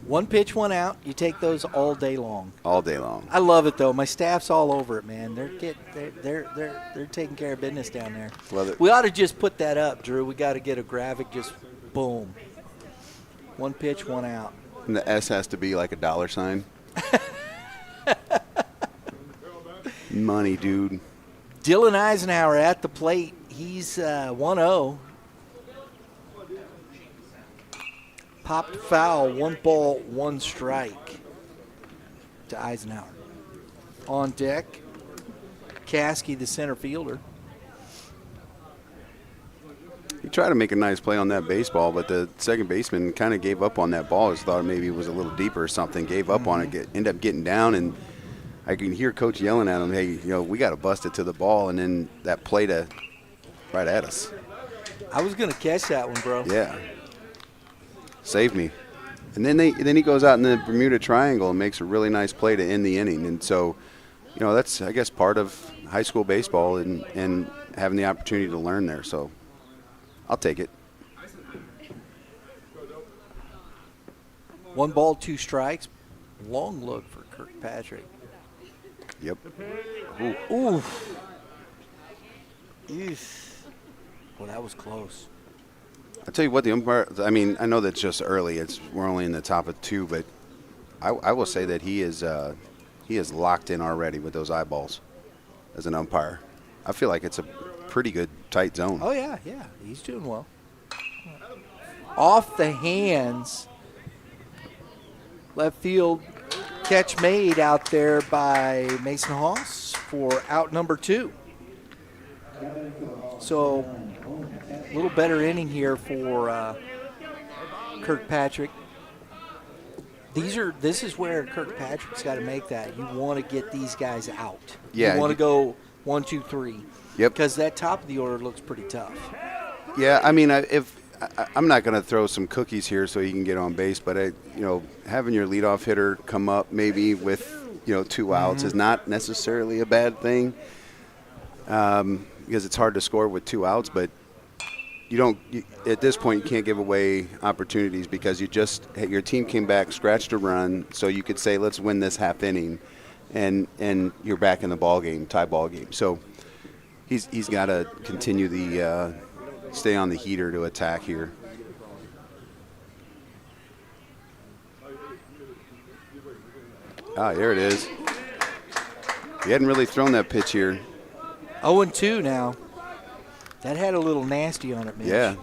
A: One pitch, one out. You take those all day long.
B: All day long.
A: I love it though. My staff's all over it, man. They're taking care of business down there.
B: Love it.
A: We ought to just put that up, Drew. We got to get a graphic. Just boom. One pitch, one out.
B: And the S has to be like a dollar sign. Money, dude.
A: Dylan Eisenhower at the plate. He's 1-0. Popped foul, 1 ball, 1 strike to Eisenhower. On deck, Caskey, the center fielder.
B: He tried to make a nice play on that baseball, but the second baseman kind of gave up on that ball. Just thought maybe it was a little deeper or something. Gave up on it, ended up getting down, and I can hear Coach yelling at him, hey, we got to bust it to the ball, and then that play to right at us.
A: I was going to catch that one, bro.
B: Yeah. Save me. And then he goes out in the Bermuda Triangle and makes a really nice play to end the inning. And so, that's, I guess, part of high school baseball and having the opportunity to learn there. So I'll take it.
A: 1 ball, 2 strikes. Long look for Kirkpatrick.
B: Yep.
A: Ooh. Oof. Well, that was close.
B: I'll tell you what, the umpire, I know that's just early. We're only in the top of 2, but I will say that he is locked in already with those eyeballs as an umpire. I feel like it's a pretty good tight zone.
A: Oh, yeah. He's doing well. Off the hands. Left field catch made out there by Mason Hoss for out number 2. So a little better inning here for Kirkpatrick. This is where Kirkpatrick's got to make that. You want to get these guys out.
B: Yeah.
A: You want to go 1, 2, 3.
B: Yep.
A: Because that top of the order looks pretty tough.
B: Yeah, if I'm not going to throw some cookies here so he can get on base, but having your leadoff hitter come up maybe with 2 outs is not necessarily a bad thing, because it's hard to score with 2 outs. But at this point you can't give away opportunities because your team came back, scratched a run, so you could say let's win this half inning, and you're back in the ball game, tie ball game. So he's got to continue the stay on the heater to attack here. There it is. He hadn't really thrown that pitch here.
A: 0-2 now. That had a little nasty on it, Mitch.
B: Yeah.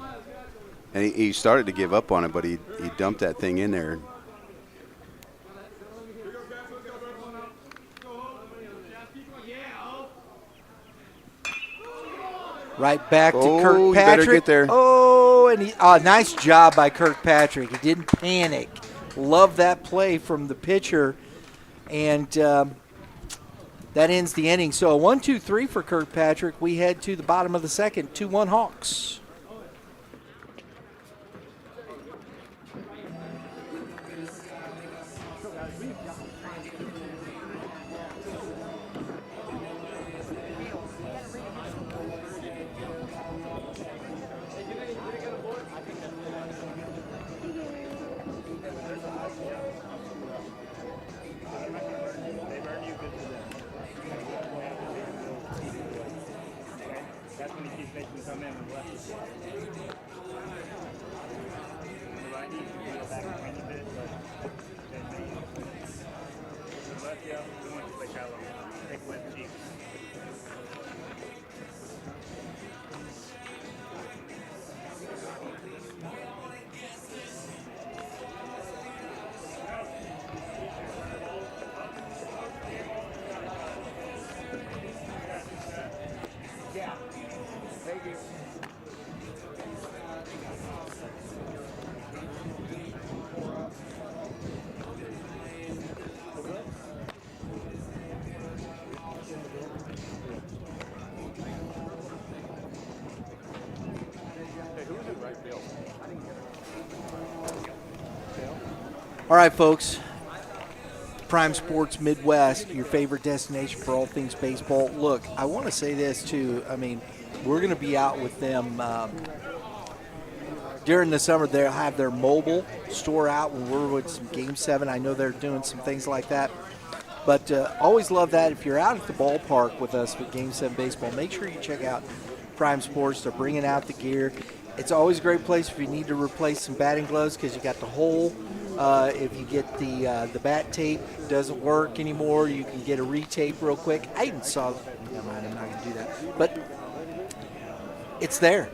B: And he started to give up on it, but he dumped that thing in there.
A: Right back to
B: Kirkpatrick.
A: Kirkpatrick.
B: Better get there.
A: And nice job by Kirkpatrick. He didn't panic. Love that play from the pitcher. And That ends the inning. So a 1-2-3 for Kirkpatrick. We head to the bottom of the second, 2-1 Hawks.
C: That's when he keeps making them come in with left. The righty, you can go back a tiny bit, but then the left, yeah, we want to play shallow. Take left cheek.
A: All right, folks. Prime Sports Midwest, your favorite destination for all things baseball. Look, I want to say this, too. I mean, we're going to be out with them during the summer. They'll have their mobile store out when we're with some Game 7. I know they're doing some things like that. But always love that. If you're out at the ballpark with us with Game 7 baseball, make sure you check out Prime Sports. They're bringing out the gear. It's always a great place if you need to replace some batting gloves because you got the hole. If you get the bat tape doesn't work anymore, you can get a retape real quick. I even saw. Never mind, I'm not going to do that. But it's there.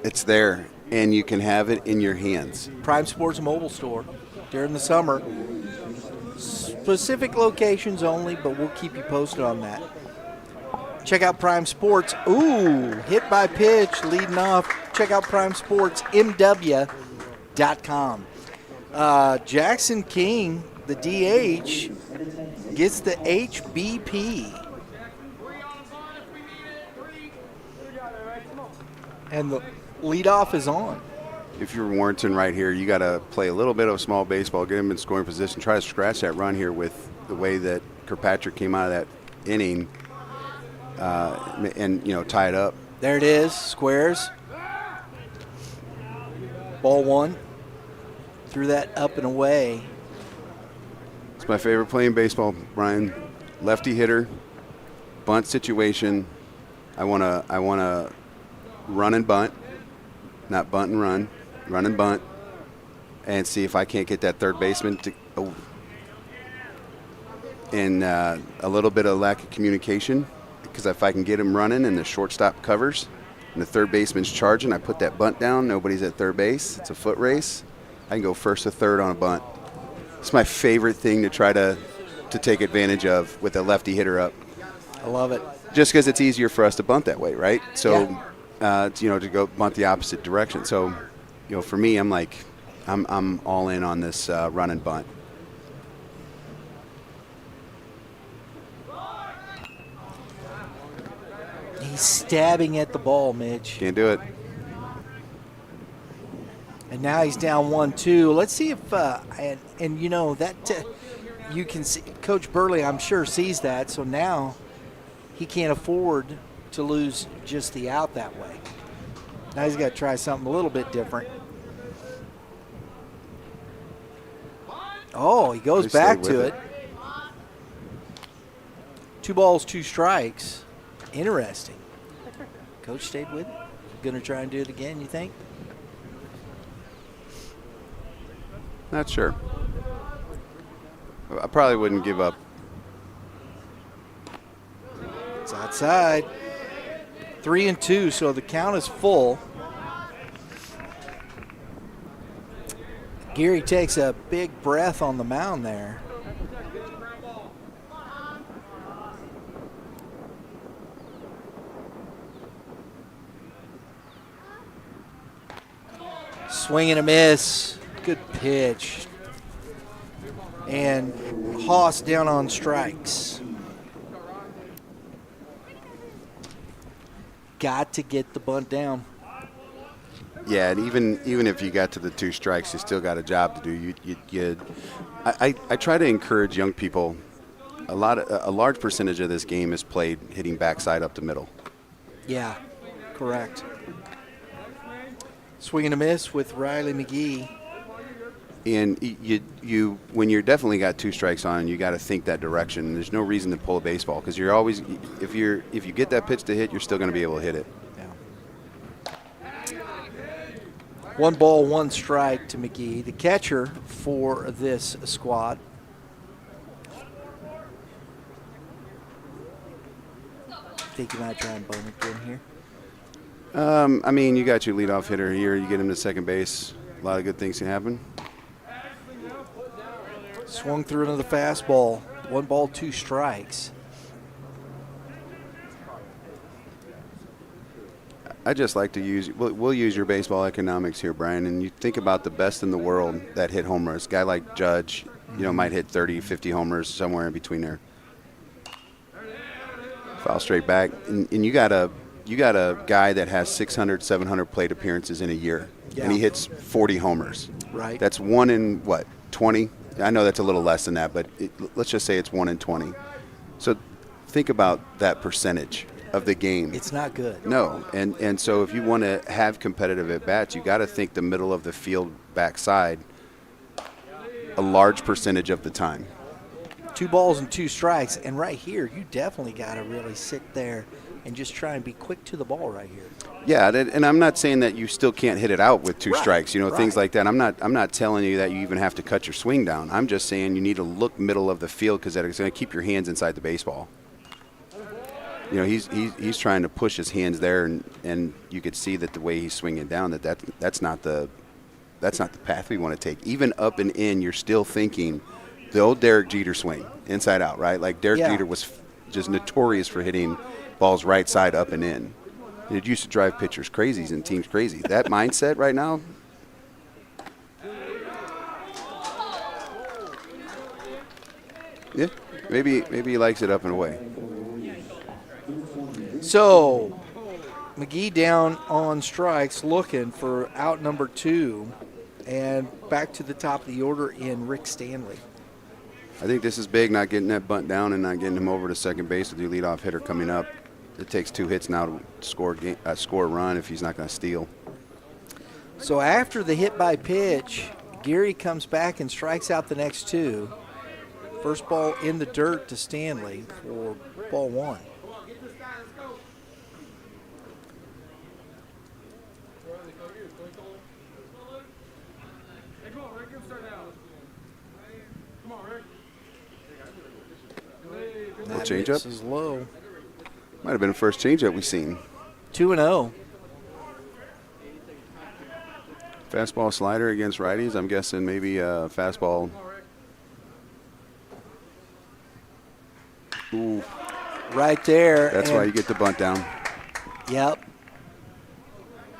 B: It's there, and you can have it in your hands.
A: Prime Sports Mobile Store during the summer. Specific locations only, but we'll keep you posted on that. Check out Prime Sports. Ooh, hit by pitch, leading off. Check out primesportsmw.com. Jackson King, the DH, gets the HBP. And the leadoff is on.
B: If you're Warrenton right here, you got to play a little bit of small baseball, get him in scoring position, try to scratch that run here with the way that Kirkpatrick came out of that inning, and tie it up.
A: There it is, squares. Ball one. Threw that up and away.
B: It's my favorite play in baseball, Brian. Lefty hitter, bunt situation. I want to run and bunt, not bunt and run and bunt, and see if I can't get that third baseman to. Oh. And a little bit of lack of communication, because if I can get him running and the shortstop covers and the third baseman's charging, I put that bunt down. Nobody's at third base. It's a foot race. I can go first to third on a bunt. It's my favorite thing to try to take advantage of with a lefty hitter up.
A: I love it.
B: Just because it's easier for us to bunt that way, right? So, to go bunt the opposite direction. So, for me, I'm like, I'm all in on this run and bunt.
A: He's stabbing at the ball, Mitch.
B: Can't do it.
A: And now he's down 1-2. Let's see if you can see Coach Burley, I'm sure, sees that. So now he can't afford to lose just the out that way. Now he's got to try something a little bit different. Oh, he goes back to it. 2 balls, 2 strikes. Interesting. Coach stayed with it. Going to try and do it again, you think?
B: Not sure. I probably wouldn't give up.
A: It's outside. 3-2, so the count is full. Gary takes a big breath on the mound there. Swing and a miss. Good pitch. And Haas down on strikes. got to get the bunt down.
B: Yeah, and even if you got to the 2 strikes, you still got a job to do. I try to encourage young people. A large percentage of this game is played hitting backside up the middle.
A: Yeah, correct. Swing and a miss with Riley McGee.
B: And you when you're definitely got 2 strikes on, you got to think that direction. There's no reason to pull a baseball because you're always if you get that pitch to hit, you're still going to be able to hit it.
A: 1 ball, 1 strike to McGee, the catcher for this squad. Think you might try and bone again here.
B: I mean, you got your leadoff hitter here. You get him to second base. A lot of good things can happen.
A: Swung through another fastball. 1 ball, 2 strikes.
B: I just like to use. We'll use your baseball economics here, Brian. And you think about the best in the world that hit homers. A guy like Judge, might hit 30, 50 homers somewhere in between there. Foul straight back, and you got a guy that has 600, 700 plate appearances in a year, and he hits 40 homers.
A: Right.
B: That's 1 in 20. I know that's a little less than that, but let's just say it's 1 in 20. So think about that percentage of the game.
A: It's not good.
B: No, and so if you want to have competitive at bats, you got to think the middle of the field backside a large percentage of the time.
A: 2 balls and 2 strikes, and right here, you definitely got to really sit there and just try and be quick to the ball right here.
B: Yeah, and I'm not saying that you still can't hit it out with 2 strikes, things like that. I'm not telling you that you even have to cut your swing down. I'm just saying you need to look middle of the field because that's going to keep your hands inside the baseball. He's trying to push his hands there, and you could see that the way he's swinging down that's not the path we want to take. Even up and in, you're still thinking the old Derek Jeter swing, inside out, right? Like Derek Jeter was just notorious for hitting balls right side up and in. It used to drive pitchers crazy and teams crazy. That mindset right now. Yeah, maybe he likes it up and away.
A: So McGee down on strikes, looking for out number 2, and back to the top of the order in Rick Stanley.
B: I think this is big, not getting that bunt down and not getting him over to second base with your leadoff hitter coming up. It takes 2 hits now to score a run if he's not going to steal.
A: So after the hit by pitch, Geary comes back and strikes out the next 2. First ball in the dirt to Stanley for ball 1.
B: Little changeup.
A: This is low.
B: Might have been the first changeup we've seen.
A: 2-0.
B: Fastball slider against righties. I'm guessing maybe a fastball. Ooh.
A: Right there.
B: That's why you get the bunt down.
A: Yep.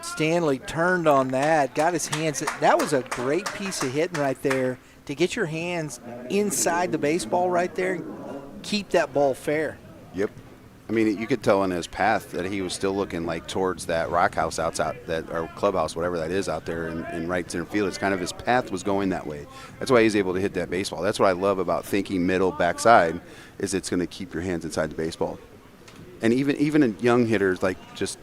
A: Stanley turned on that, got his hands. That was a great piece of hitting right there to get your hands inside the baseball right there. Keep that ball fair.
B: Yep. I mean, you could tell in his path that he was still looking like towards that rock house outside, or clubhouse, whatever that is out there in right center field. It's kind of his path was going that way. That's why he's able to hit that baseball. That's what I love about thinking middle, backside, is it's going to keep your hands inside the baseball. And even in young hitters, like just.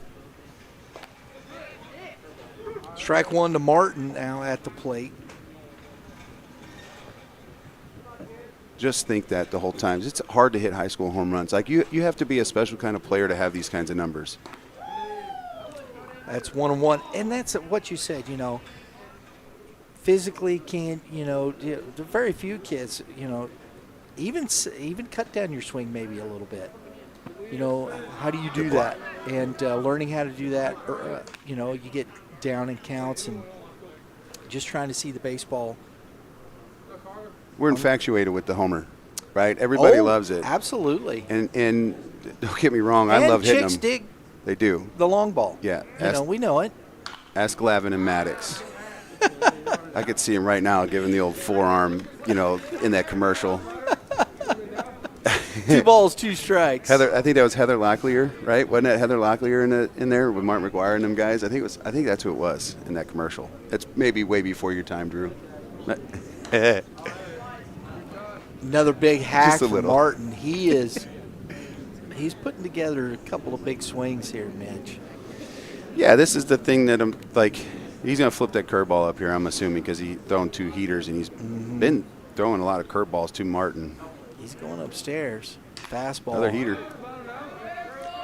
A: Strike 1 to Martin now at the plate.
B: Just think that the whole time. It's hard to hit high school home runs. Like you have to be a special kind of player to have these kinds of numbers.
A: That's 1-1, and that's what you said. Physically can't. There are very few kids. Even cut down your swing maybe a little bit. How do you do that? And learning how to do that. You get down in counts and just trying to see the baseball.
B: We're infatuated with the homer, right? Everybody loves it.
A: Absolutely.
B: And don't get me wrong, I love hitting them.
A: Chicks dig
B: They do.
A: the long ball.
B: Yeah.
A: We know it.
B: Ask Glavin and Maddox. I could see him right now giving the old forearm, in that commercial.
A: 2 balls, 2 strikes.
B: I think that was Heather Locklear, right? Wasn't that Heather Locklear in there with Martin McGuire and them guys? I think that's who it was in that commercial. It's maybe way before your time, Drew.
A: Another big hack
B: Just a
A: for
B: little.
A: Martin. He's putting together a couple of big swings here, Mitch.
B: Yeah, this is the thing that I'm like. He's going to flip that curveball up here, I'm assuming, because he's throwing 2 heaters, and he's been throwing a lot of curveballs to Martin.
A: He's going upstairs. Fastball.
B: Another heater.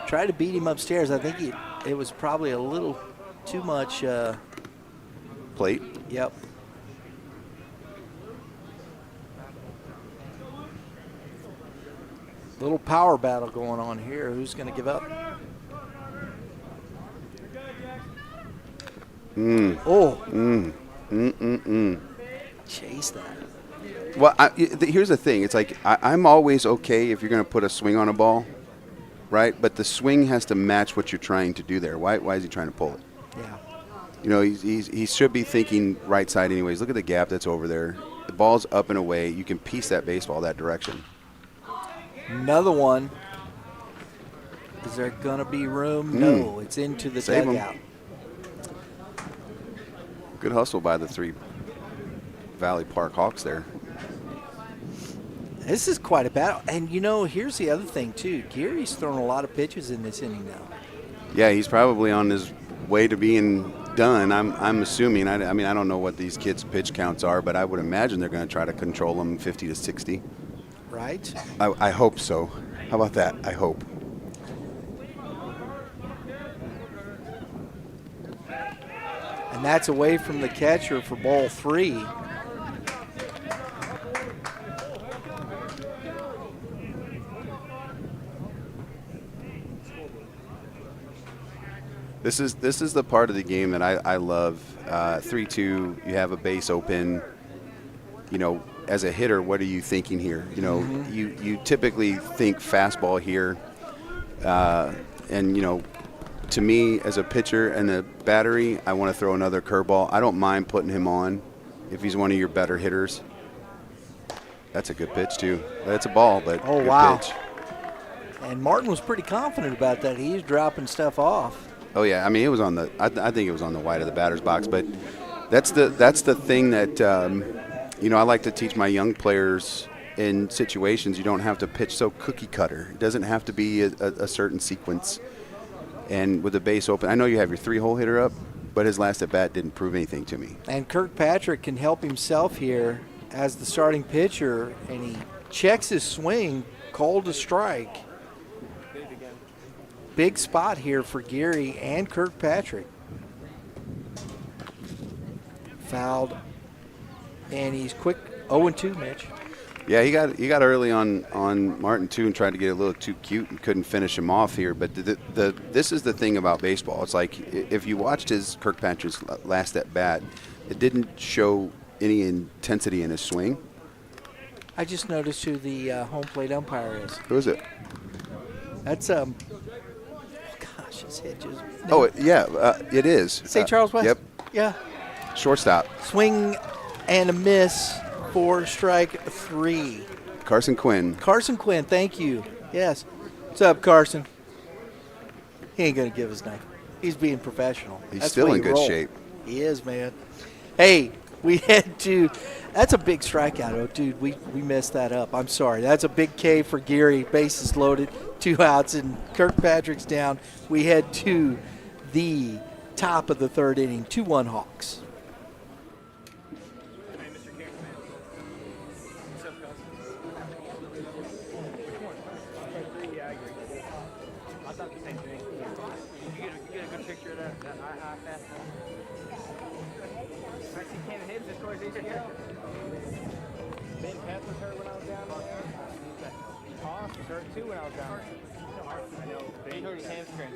A: Tried to beat him upstairs. I think it was probably a little too much.
B: Plate.
A: Yep. Little power battle going on here. Who's going to give up? Chase that.
B: Well, here's the thing. It's like I'm always okay if you're going to put a swing on a ball, right? But the swing has to match what you're trying to do there. Why is he trying to pull it?
A: Yeah.
B: You know, he should be thinking right side anyways. Look at the gap that's over there. The ball's up and away. You can piece that baseball that direction.
A: Another one. Is there going to be room? No, it's into the
B: Save 'em.
A: dugout.
B: Good hustle by the 3 Valley Park Hawks there.
A: This is quite a battle. And, you know, here's the other thing, too. Gary's thrown a lot of pitches in this inning now.
B: Yeah, he's probably on his way to being done. I'm assuming. I mean, I don't know what these kids' pitch counts are, but I would imagine they're going to try to control them 50 to 60.
A: Right?
B: I hope so. How about that? I hope.
A: And that's away from the catcher for ball 3.
B: This is the part of the game that I love. 3-2, you have a base open. You know, as a hitter, what are you thinking here? You know, you typically think fastball here. And, you know, to me, as a pitcher and a battery, I want to throw another curveball. I don't mind putting him on if he's one of your better hitters. That's a good pitch, too. That's a ball, but good pitch.
A: And Martin was pretty confident about that. He was dropping stuff off.
B: Oh, yeah. I mean, it was on the – I think it was on the white of the batter's box. But that's the thing that, you know, I like to teach my young players in situations. You don't have to pitch so cookie cutter. It doesn't have to be a certain sequence. And with the base open, I know you have your 3-hole hitter up, but his last at-bat didn't prove anything to me.
A: And Kirkpatrick can help himself here as the starting pitcher, and he checks his swing, called a strike. Big spot here for Gary and Kirkpatrick. Fouled, and he's quick. 0-2, Mitch.
B: Yeah, he got early on Martin too, and tried to get a little too cute and couldn't finish him off here. But this is the thing about baseball. It's like if you watched Kirkpatrick's last at bat, it didn't show any intensity in his swing.
A: I just noticed who the home plate umpire is.
B: Who is it?
A: That's oh gosh, his head just.
B: Oh yeah, it is.
A: St. Charles West.
B: Yep.
A: Yeah.
B: Shortstop.
A: Swing and a miss for strike 3.
B: Carson Quinn.
A: Carson Quinn, thank you. Yes. What's up, Carson? He ain't gonna give us nothing. He's being professional.
B: He's
A: That's
B: still
A: the way
B: in
A: you
B: good
A: roll.
B: shape.
A: He is, man. Hey, we had to. That's a big strikeout. Oh, dude, we messed that up. I'm sorry. That's a big K for Gary. Bases loaded, 2 outs, and Kirkpatrick's down. We head to the top of the 3rd inning. 2-1 Hawks.
C: Too when I was down there. I know. He hurt his hamstring.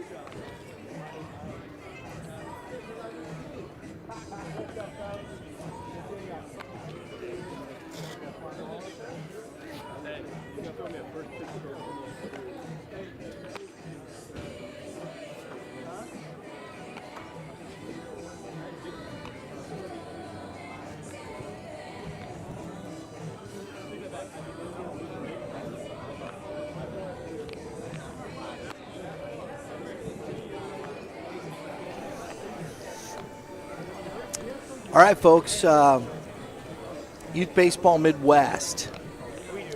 A: All right, folks. Youth Baseball Midwest.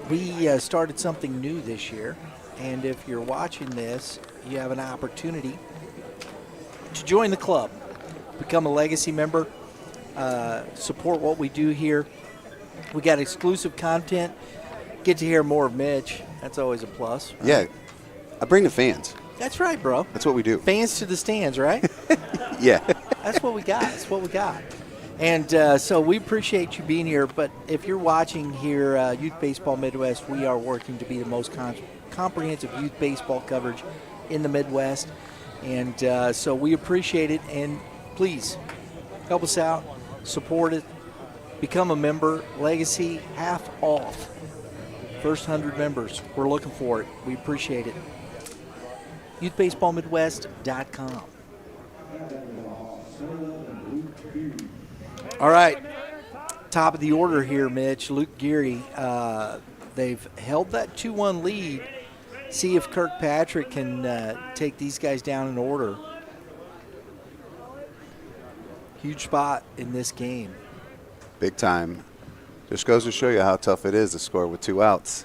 A: We started something new this year, and if you're watching this, you have an opportunity to join the club, become a legacy member, support what we do here. We got exclusive content, get to hear more of Mitch. That's always a plus. Right?
B: Yeah, I bring the fans.
A: That's right, bro.
B: That's what we do.
A: Fans to the stands, right?
B: Yeah.
A: That's what we got. That's what we got. And so we appreciate you being here. But if you're watching here, Youth Baseball Midwest, we are working to be the most comprehensive youth baseball coverage in the Midwest. And so we appreciate it. And please help us out, support it, become a member. Legacy, half off. First 100 members. We're looking for it. We appreciate it. YouthBaseballMidwest.com. All right, top of the order here, Mitch. Luke Geary, they've held that 2-1 lead. See if Kirkpatrick can take these guys down in order. Huge spot in this game.
B: Big time. Just goes to show you how tough it is to score with 2 outs.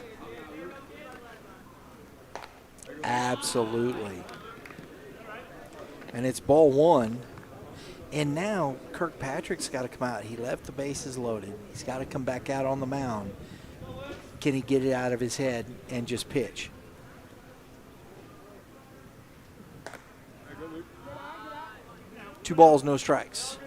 A: Absolutely. And it's ball 1. And now Kirkpatrick's got to come out. He left the bases loaded. He's got to come back out on the mound. Can he get it out of his head and just pitch? Two balls, no strikes.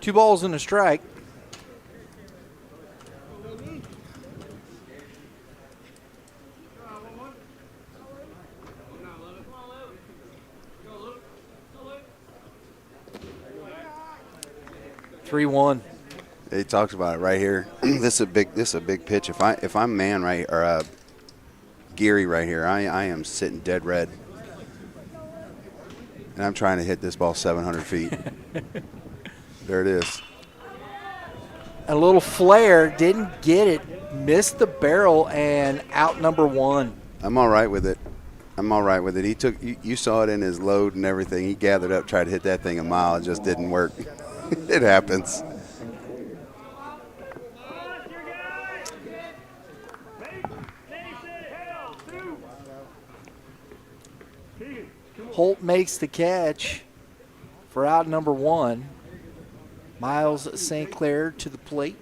A: Two balls and a strike. Three one.
B: He talks about it right here. This is a big pitch. If I'm man right or Geary right here, I am sitting dead red, and I'm trying to hit this ball 700 feet. There it is.
A: A little flare, didn't get it, missed the barrel, and out number 1.
B: I'm all right with it. He took you saw it in his load and everything. He gathered up, tried to hit that thing a mile. It just didn't work. It happens.
A: Holt makes the catch for out number 1. Miles St. Clair to the plate.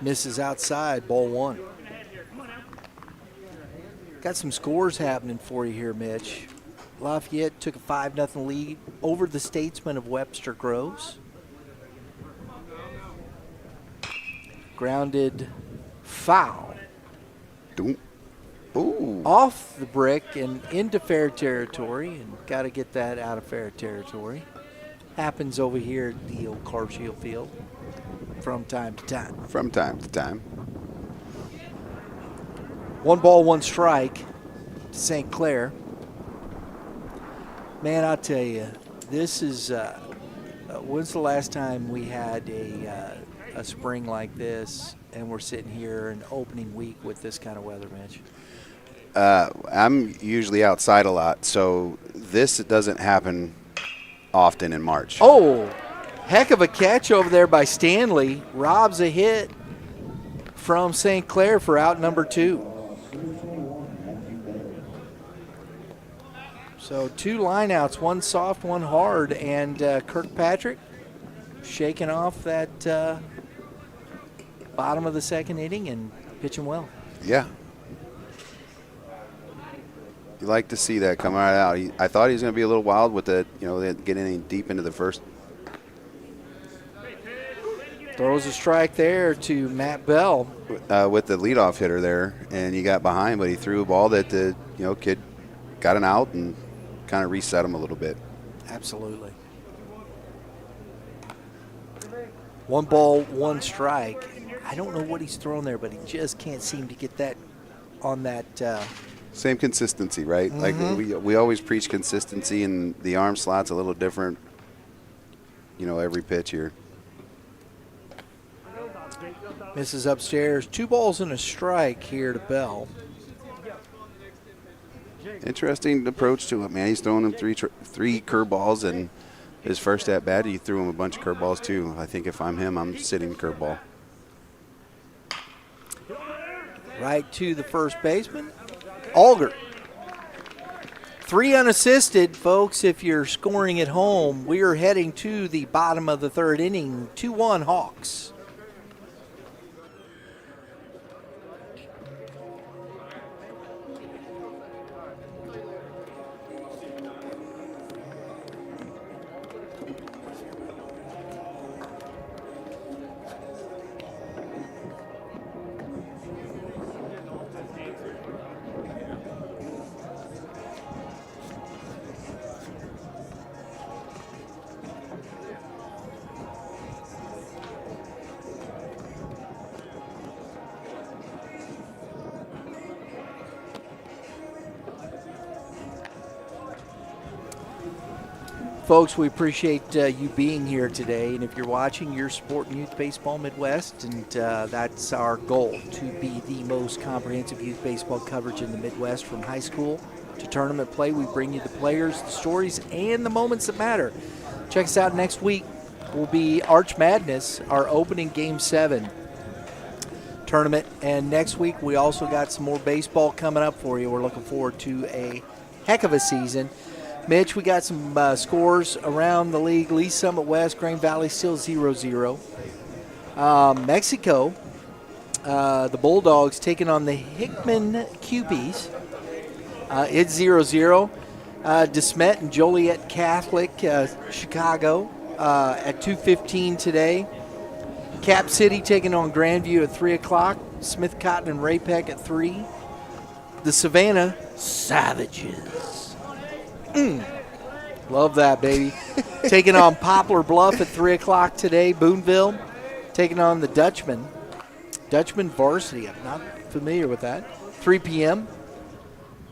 A: Misses outside, ball 1. Got some scores happening for you here, Mitch. Lafayette took a 5-0 lead over the Statesmen of Webster Groves. Grounded foul.
B: Ooh.
A: Off the brick and into fair territory, and got to get that out of fair territory. Happens over here at the old CarShield Field from time to time.
B: From time to time.
A: 1 ball, 1 strike to St. Clair. Man, I'll tell you, this is when's the last time we had a spring like this and we're sitting here in opening week with this kind of weather, Mitch?
B: I'm usually outside a lot, so this doesn't happen often in March.
A: Oh, heck of a catch over there by Stanley. Robs a hit from St. Clair for out number 2. So 2 lineouts, 1 soft, 1 hard, and Kirkpatrick shaking off that bottom of the 2nd inning and pitching well.
B: Yeah. You like to see that come right out. I thought he was going to be a little wild with the, getting deep into the first.
A: Throws a strike there to Matt Bell.
B: With the leadoff hitter there, and he got behind, but he threw a ball that the kid got an out and kind of reset him a little bit.
A: Absolutely. 1 ball, 1 strike. I don't know what he's throwing there, but he just can't seem to get that on that.
B: Same consistency, right? Like we always preach consistency, and the arm slot's a little different, every pitch here.
A: Misses upstairs. 2 balls and a strike here to Bell.
B: Interesting approach to it, man. He's throwing him three curveballs, and his first at bat, he threw him a bunch of curveballs too. I think if I'm him, I'm sitting curveball.
A: Right to the first baseman, Alger. 3 unassisted, folks. If you're scoring at home, we are heading to the bottom of the 3rd inning. 2-1 Hawks. Folks, we appreciate you being here today, and if you're watching, you're supporting Youth Baseball Midwest, and that's our goal, to be the most comprehensive youth baseball coverage in the Midwest. From high school to tournament play, we bring you the players, the stories, and the moments that matter. Check us out next week. Will be Arch Madness, our opening Game 7 tournament, and next week we also got some more baseball coming up for you. We're looking forward to a heck of a season. Mitch, we got some scores around the league. Lee Summit West, Green Valley still 0-0. Mexico, the Bulldogs taking on the Hickman Cupies. It's 0-0. DeSmet and Joliet Catholic, Chicago, at 2:15 today. Cap City taking on Grandview at 3 o'clock. Smith Cotton and Raypeck at 3. The Savannah Savages. Love that, baby. Taking on Poplar Bluff at 3 o'clock today. Boonville taking on the Dutchman. Dutchman Varsity. I'm not familiar with that. 3 p.m.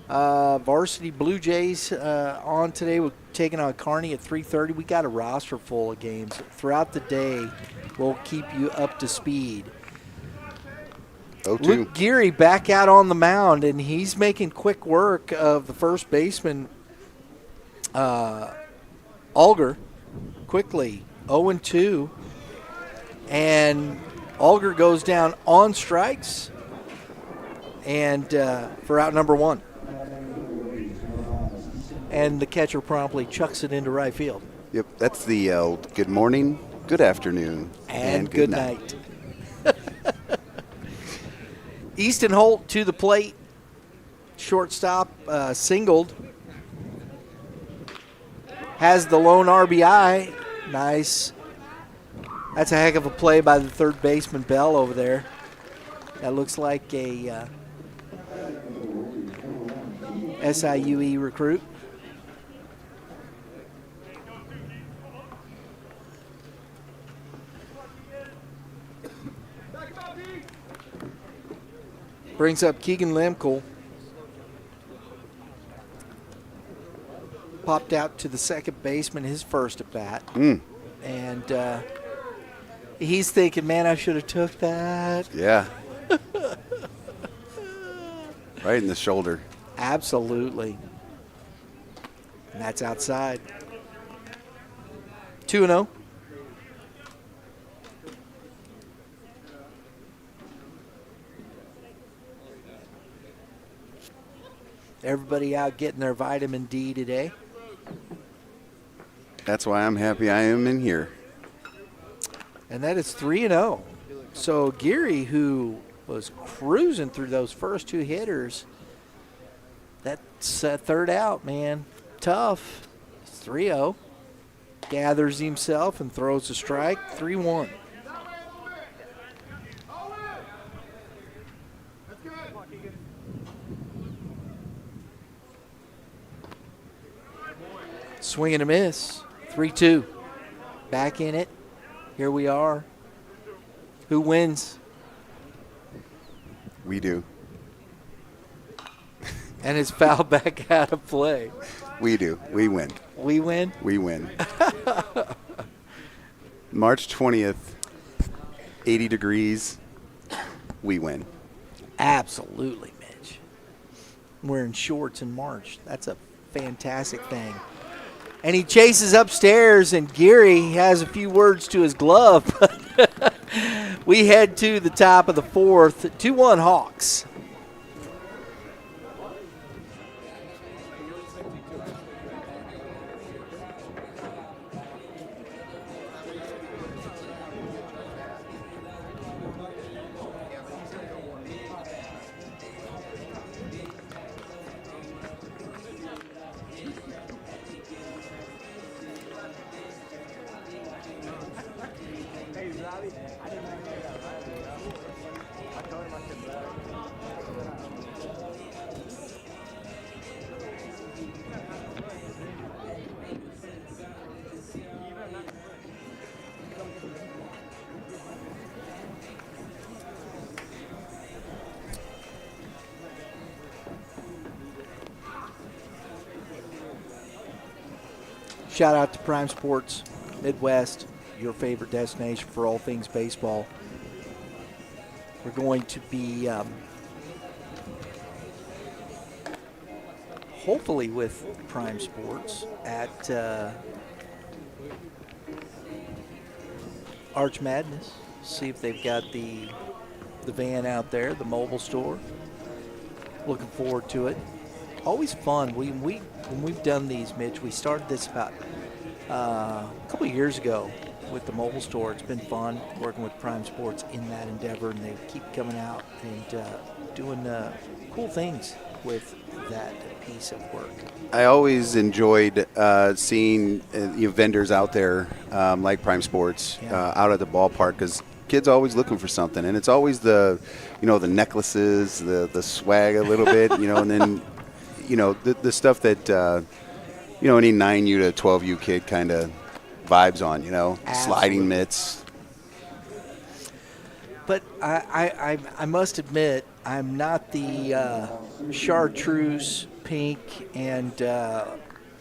A: Varsity Blue Jays on today. We're taking on Kearney at 3:30. We got a roster full of games. Throughout the day, we'll keep you up to speed. Luke Geary back out on the mound, and he's making quick work of the first baseman, Alger, quickly 0-2, and Alger goes down on strikes and for out number 1, and the catcher promptly chucks it into right field.
B: Yep, that's the good morning, good afternoon,
A: and good night. Easton Holt to the plate, shortstop, singled. Has the lone RBI. Nice. That's a heck of a play by the third baseman, Bell, over there. That looks like a SIUE recruit. Brings up Keegan Lemkel. Popped out to the second baseman, his first at bat. And he's thinking, man, I should have took that.
B: Yeah. Right in the shoulder.
A: Absolutely. And that's outside. 2-0. Everybody out getting their vitamin D today.
B: That's why I'm happy I am in here.
A: And that is 3-0. So Geary, who was cruising through those first 2 hitters, that's third out, man. Tough. It's 3-0. Gathers himself and throws a strike. 3-1. Swing and a miss. 3-2. Back in it. Here we are. Who wins?
B: We do.
A: And it's fouled back out of play.
B: We do. We win.
A: We win?
B: We win. March 20th, 80 degrees. We win.
A: Absolutely, Mitch. Wearing shorts in March. That's a fantastic thing. And he chases upstairs, and Geary has a few words to his glove. We head to the top of the fourth. 2-1 Hawks. Shout out to Prime Sports Midwest, your favorite destination for all things baseball. We're going to be hopefully with Prime Sports at Arch Madness. See if they've got the van out there, the mobile store. Looking forward to it. Always fun. When we've done these, Mitch, we started this about a couple of years ago with the mobile store. It's been fun working with Prime Sports in that endeavor, and they keep coming out and doing cool things with that piece of work.
B: I always enjoyed seeing vendors out there like Prime Sports out at the ballpark, because kids are always looking for something, and it's always the necklaces, the swag a little bit, and then the stuff that any 9U to 12U kid kind of vibes on, sliding mitts.
A: But I must admit, I'm not the chartreuse pink and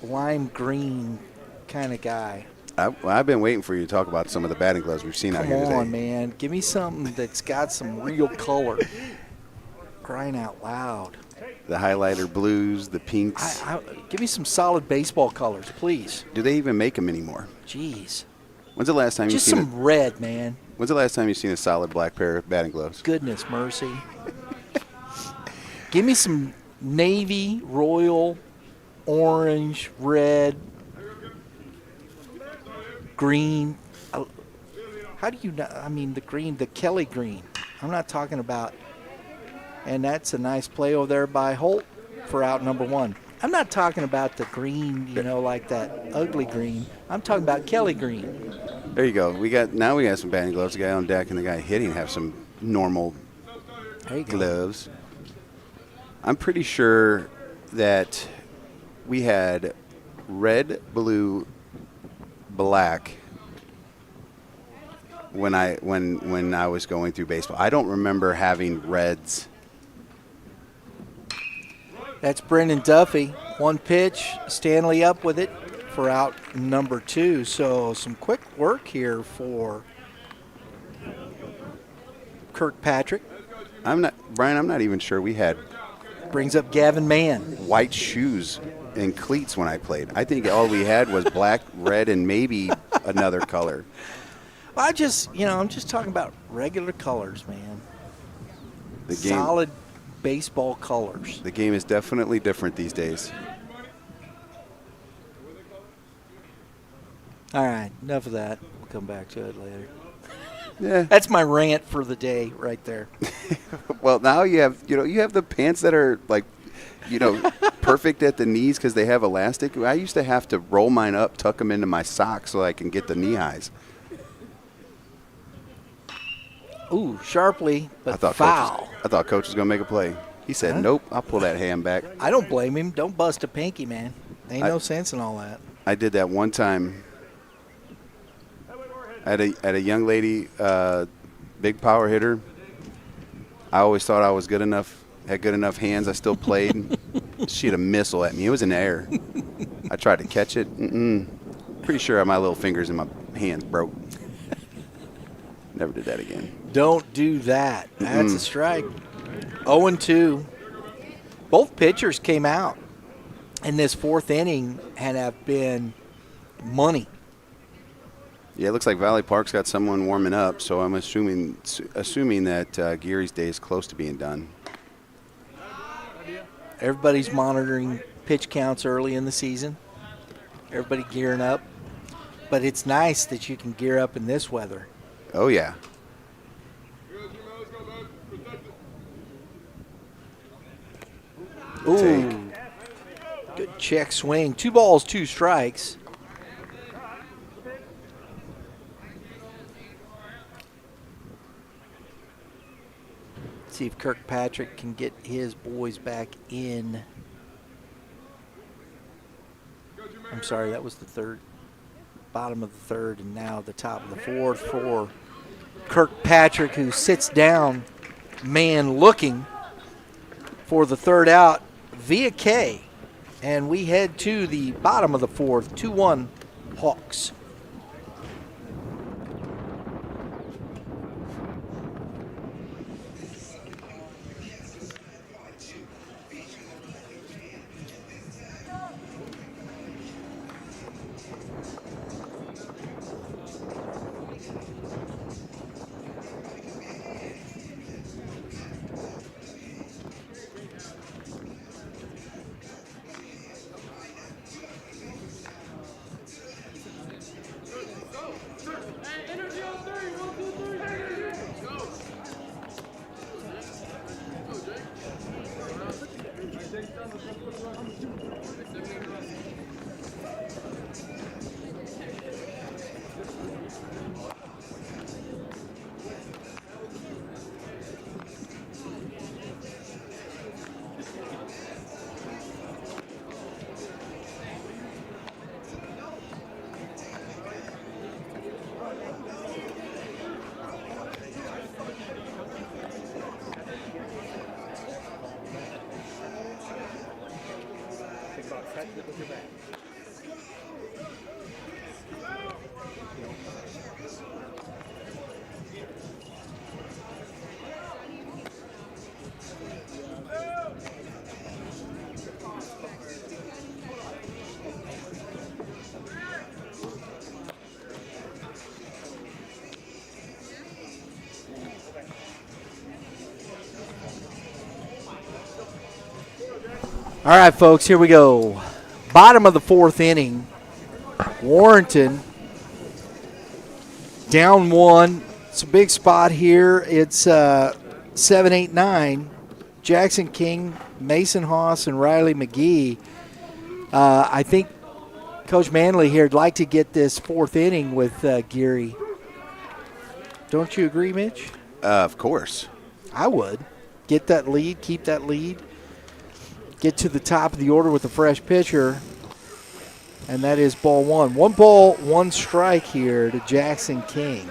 A: lime green kind of guy.
B: I've been waiting for you to talk about some of the batting gloves we've seen out here today.
A: Come on, man. Give me something that's got some real color. Crying out loud.
B: The highlighter blues, the pinks.
A: Give me some solid baseball colors, please.
B: Do they even make them anymore?
A: Jeez.
B: When's the last time you've seen
A: some red, man.
B: When's the last time you've seen a solid black pair of batting gloves?
A: Goodness mercy. Give me some navy, royal, orange, red, green. How do you know? I mean, the green, the Kelly green. I'm not talking about. And that's a nice play over there by Holt for out number one. I'm not talking about the green, like that ugly green. I'm talking about Kelly green.
B: There you go. We got some batting gloves. The guy on deck and the guy hitting have some normal gloves. I'm pretty sure that we had red, blue, black when I was going through baseball. I don't remember having reds.
A: That's Brendan Duffy. One pitch, Stanley up with it for out number two. So some quick work here for Kirkpatrick.
B: I'm not even sure we had.
A: Brings up Gavin Mann.
B: White shoes and cleats when I played. I think all we had was black, red, and maybe another color.
A: Well, I'm just talking about regular colors, man.
B: The game,
A: solid baseball colors.
B: The game is definitely different these days.
A: All right, enough of that. We'll come back to it later.
B: Yeah,
A: that's my rant for the day right there.
B: Well, now you have the pants that are like, perfect at the knees because they have elastic. I used to have to roll mine up, tuck them into my socks so I can get the knee highs.
A: Ooh, sharply, but
B: I
A: foul.
B: I thought coach was going to make a play. He said, Nope, I'll pull that hand back.
A: I don't blame him. Don't bust a pinky, man. Ain't no sense in all that.
B: I did that one time. I had a young lady, big power hitter. I always thought I was good enough, had good enough hands. I still played. She had a missile at me. It was in the air. I tried to catch it. Pretty sure my little fingers in my hands broke. Never did that again.
A: Don't do that. That's a strike. 0-2. Both pitchers came out in this fourth inning and have been money.
B: Yeah, it looks like Valley Park's got someone warming up, so I'm assuming that Geary's day is close to being done.
A: Everybody's monitoring pitch counts early in the season. Everybody gearing up. But it's nice that you can gear up in this weather.
B: Oh, yeah.
A: Ooh. Good check swing. 2 balls, 2 strikes. See if Kirkpatrick can get his boys back in. I'm sorry, that was the third, bottom of the third, and now the top of the fourth for Kirkpatrick, who sits down, man looking for the third out via K. And we head to the bottom of the fourth, 2-1 Hawks. All right, folks, here we go. Bottom of the fourth inning. Warrenton down 1. It's a big spot here. It's 7-8-9. Jackson King, Mason Haas, and Riley McGee. I think Coach Manley here would like to get this fourth inning with Geary. Don't you agree, Mitch?
B: Of course.
A: I would. Get that lead, keep that lead. Get to the top of the order with a fresh pitcher, and that is ball 1. 1 ball, 1 strike here to Jackson King.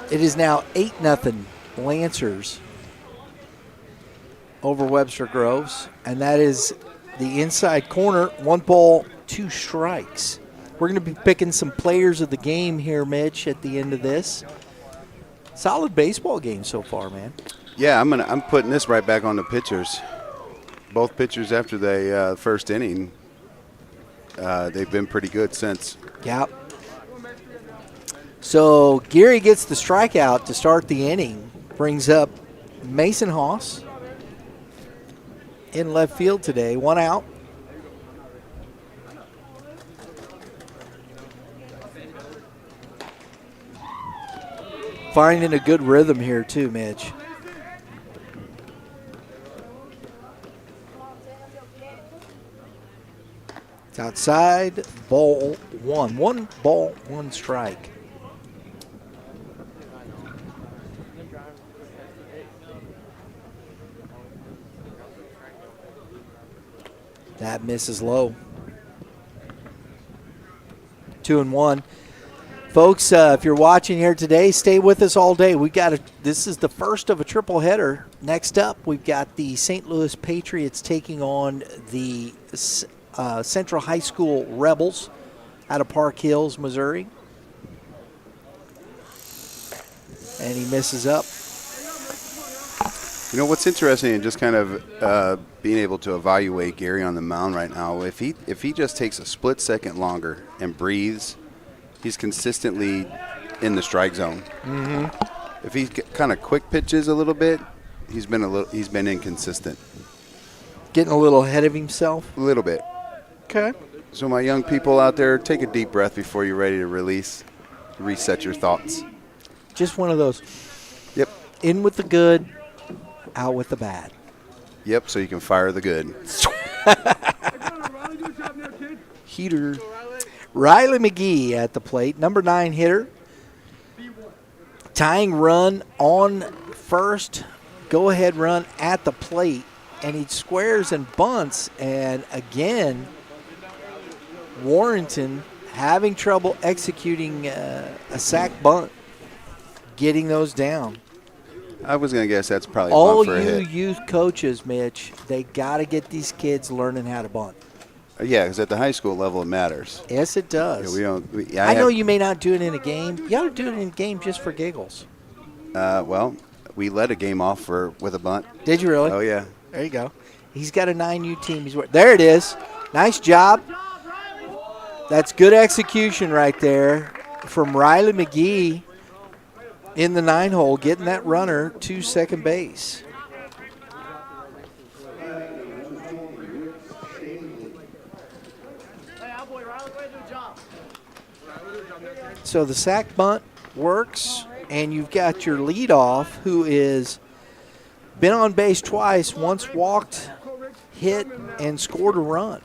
A: It is now 8-0 Lancers over Webster Groves, and that is the inside corner. 1 ball, 2 strikes. We're going to be picking some players of the game here, Mitch, at the end of this. Solid baseball game so far, man.
B: Yeah, I'm putting this right back on the pitchers. Both pitchers after the first inning, they've been pretty good since.
A: Yep. So Geary gets the strikeout to start the inning. Brings up Mason Haas in left field today. 1 out. Finding a good rhythm here too, Mitch. It's outside, ball 1. 1 ball, 1 strike. That misses low. 2-1. Folks, if you're watching here today, stay with us all day. This is the first of a triple header. Next up, we've got the St. Louis Patriots taking on the Central High School Rebels out of Park Hills, Missouri. And he misses up.
B: You know what's interesting, and just kind of being able to evaluate Gary on the mound right now. If he just takes a split second longer and breathes, he's consistently in the strike zone. Mm-hmm. If he kind of quick pitches a little bit, he's been inconsistent.
A: Getting a little ahead of himself.
B: A little bit.
A: Okay.
B: So my young people out there, take a deep breath before you're ready to release. Reset your thoughts.
A: Just one of those.
B: Yep.
A: In with the good, out with the bad.
B: Yep, so you can fire the good.
A: Heater. Riley McGee at the plate, number 9 hitter. Tying run on first. Go-ahead run at the plate. And he squares and bunts. And again, Warrenton having trouble executing a sac bunt. Getting those down.
B: I was going to guess that's probably
A: all
B: bunt for a
A: you
B: hit.
A: youth coaches, Mitch, they got to get these kids learning how to bunt.
B: Yeah, because at the high school level it matters.
A: Yes, it does.
B: Yeah,
A: I know you may not do it in a game. You got to do it in a game just for giggles.
B: Well, we led a game off with a bunt.
A: Did you really?
B: Oh, yeah.
A: There you go. He's got a 9U team. There it is. Nice job. That's good execution right there from Riley McGee in the 9-hole, getting that runner to second base. So the sac bunt works, and you've got your leadoff, who is been on base twice, once walked, hit, and scored a run.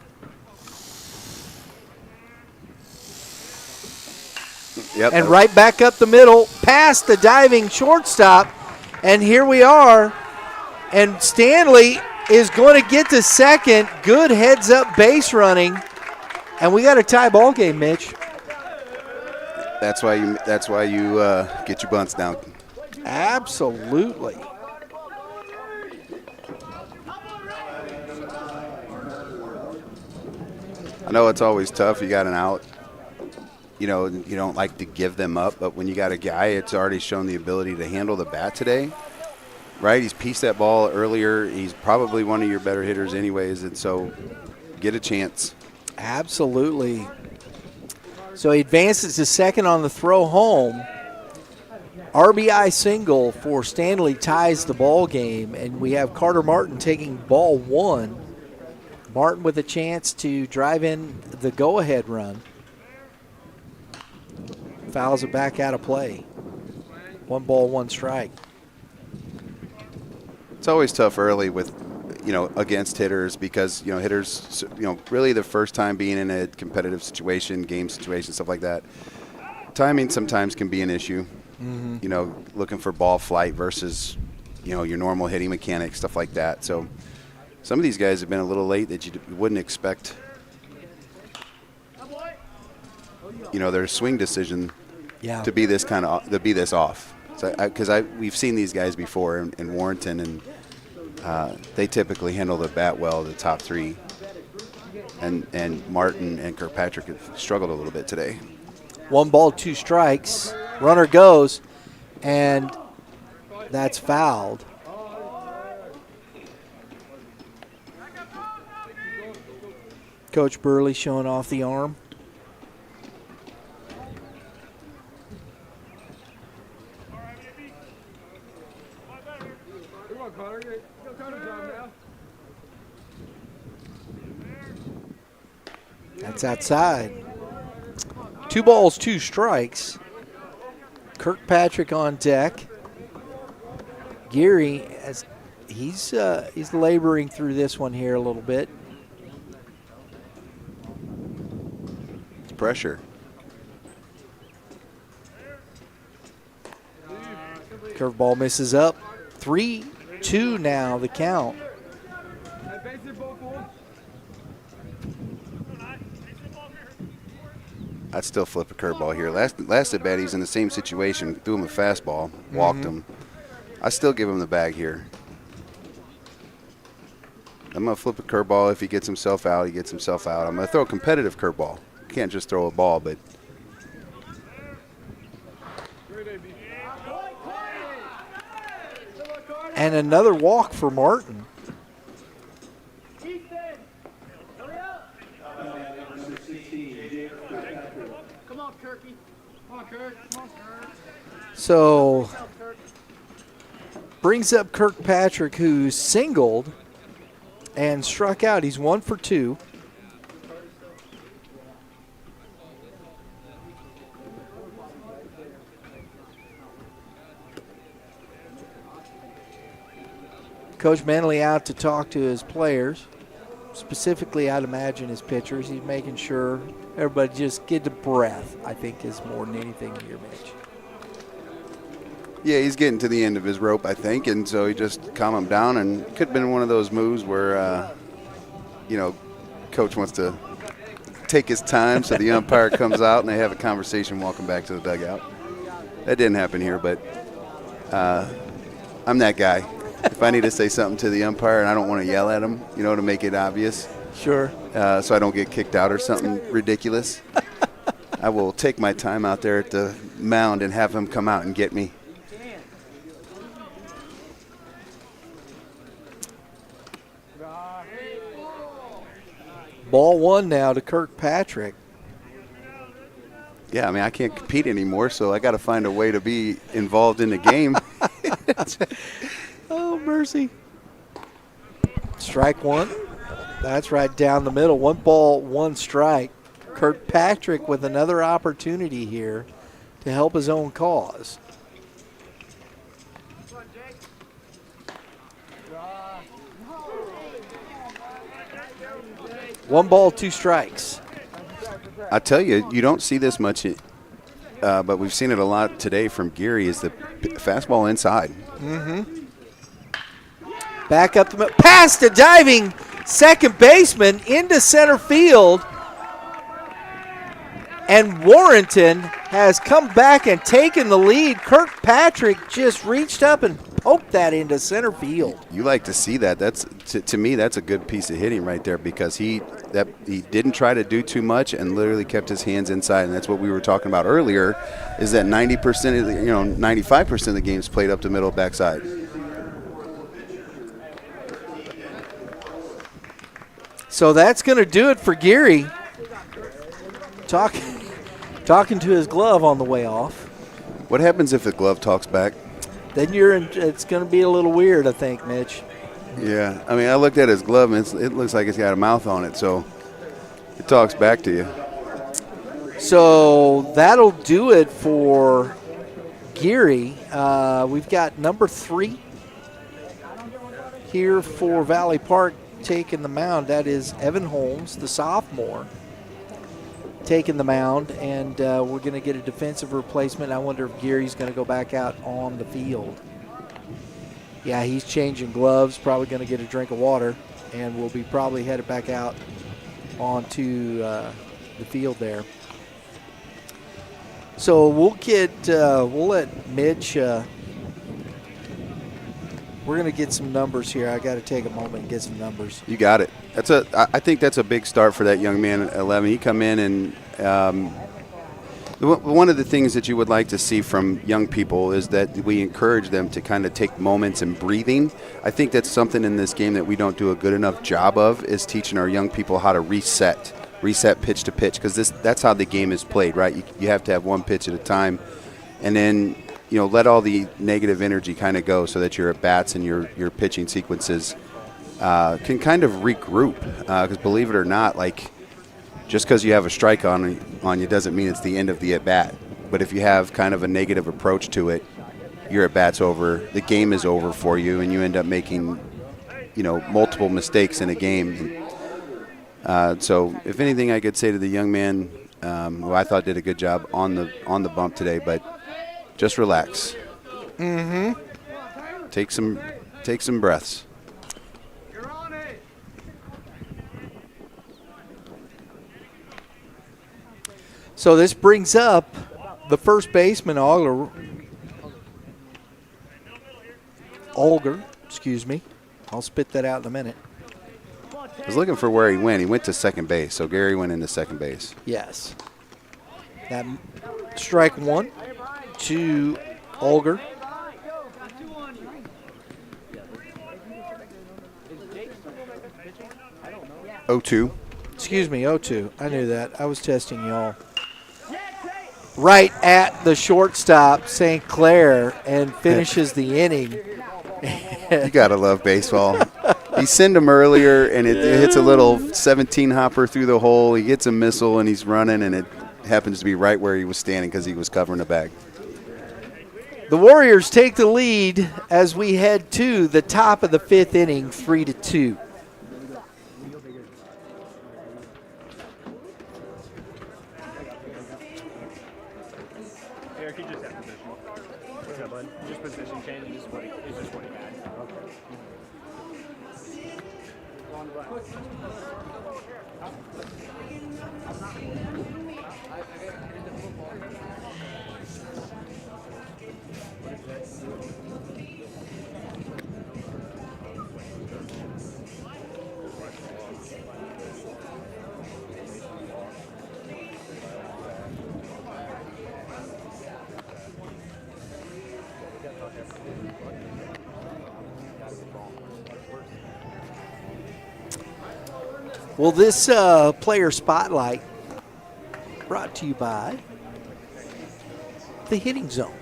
B: Yep.
A: And right back up the middle, past the diving shortstop, and here we are. And Stanley is going to get to second. Good heads-up base running, and we got a tie ball game, Mitch.
B: That's why you get your bunts down.
A: Absolutely.
B: I know it's always tough. You got an out. You know, you don't like to give them up, but when you got a guy that's already shown the ability to handle the bat today, right? He's pieced that ball earlier. He's probably one of your better hitters anyways, and so get a chance.
A: Absolutely. So he advances to second on the throw home. RBI single for Stanley ties the ball game, and we have Carter Martin taking ball 1. Martin with a chance to drive in the go-ahead run. Fouls it back out of play. 1 ball, 1 strike.
B: It's always tough early with, against hitters because, hitters, really the first time being in a competitive situation, game situation, stuff like that. Timing sometimes can be an issue. Mm-hmm. Looking for ball flight versus, your normal hitting mechanics, stuff like that. So some of these guys have been a little late that you wouldn't expect, their swing decision to be this off. So because we've seen these guys before in Warrenton, and they typically handle the bat well, the top 3. And Martin and Kirkpatrick have struggled a little bit today.
A: 1 ball, 2 strikes. Runner goes, and that's fouled. Coach Burley showing off the arm. That's outside. 2 balls, 2 strikes. Kirkpatrick on deck. Geary, he's laboring through this one here a little bit.
B: It's pressure.
A: Curveball misses up. 3-2 now, the count.
B: I'd still flip a curveball here. Last at bat, he's in the same situation. Threw him a fastball, walked him. I still give him the bag here. I'm going to flip a curveball. If he gets himself out, he gets himself out. I'm going to throw a competitive curveball. Can't just throw a ball, but
A: and another walk for Martin. So brings up Kirkpatrick, who's singled and struck out. He's 1 for 2. Coach Manley out to talk to his players. Specifically, I'd imagine his pitchers. He's making sure everybody just get a breath, I think, is more than anything here, Mitch.
B: yeah, he's getting to the end of his rope, I think, and so he just calm him down. And it could have been one of those moves where, coach wants to take his time so the umpire comes out and they have a conversation walking back to the dugout. That didn't happen here, but I'm that guy. If I need to say something to the umpire and I don't want to yell at him, to make it obvious.
A: Sure.
B: So I don't get kicked out or something ridiculous, I will take my time out there at the mound and have him come out and get me.
A: Ball 1 now to Kirkpatrick.
B: Yeah, I can't compete anymore, so I got to find a way to be involved in the game.
A: Oh, mercy. Strike 1. That's right down the middle. 1 ball, 1 strike. Kirkpatrick with another opportunity here to help his own cause. One ball, 2 strikes.
B: I tell you, you don't see this much, but we've seen it a lot today from Geary, is the fastball inside.
A: Mm-hmm. Back up the middle. Past a diving second baseman into center field. And Warrenton has come back and taken the lead. Kirkpatrick just reached up and poked that into center field.
B: You like to see that. That's to me, that's a good piece of hitting right there, because he didn't try to do too much and literally kept his hands inside. And that's what we were talking about earlier, is that 90% of the, 95% of the games played up the middle backside.
A: So that's going to do it for Geary. Talking to his glove on the way off.
B: What happens if the glove talks back?
A: Then it's going to be a little weird, I think, Mitch.
B: Yeah, I looked at his glove, and it looks like it's got a mouth on it, so it talks back to you.
A: So that'll do it for Geary. We've got number 3 here for Valley Park taking the mound. That is Evan Holmes, the sophomore, taking the mound, and we're going to get a defensive replacement. I wonder if Geary's going to go back out on the field. Yeah, he's changing gloves, probably going to get a drink of water, and will be probably headed back out onto the field there. So we'll let Mitch, we're going to get some numbers here. I got to take a moment and get some numbers.
B: You got it. I think that's a big start for that young man at 11. He come in and one of the things that you would like to see from young people is that we encourage them to kind of take moments and breathing. I think that's something in this game that we don't do a good enough job of, is teaching our young people how to reset pitch to pitch, because that's how the game is played, right? You have to have one pitch at a time, and then let all the negative energy kind of go, so that your at-bats and your pitching sequences can kind of regroup. Because believe it or not, just because you have a strike on you doesn't mean it's the end of the at-bat. But if you have kind of a negative approach to it, your at-bat's over, the game is over for you, and you end up making multiple mistakes in a game. So if anything I could say to the young man, who I thought did a good job on the bump today, but just relax.
A: Mm-hmm.
B: Take some breaths.
A: So this brings up the first baseman, Olger, excuse me. I'll spit that out in a minute.
B: I was looking for where he went. He went to second base, so Gary went into second base.
A: Yes. That strike 1 to Olger.
B: Oh, 2.
A: Excuse me, 0-2. I knew that. I was testing y'all. Right at the shortstop, St. Clair, and finishes the inning.
B: You got to love baseball. He sent him earlier, and it hits a little 17-hopper through the hole. He gets a missile, and he's running, and it happens to be right where he was standing because he was covering the bag.
A: The Warriors take the lead as we head to the top of the 5th inning, 3-2.
C: Eric, you just have position. What's up, bud? Just position change. It's just what he had.
A: Well, this player spotlight brought to you by the Hitting Zone.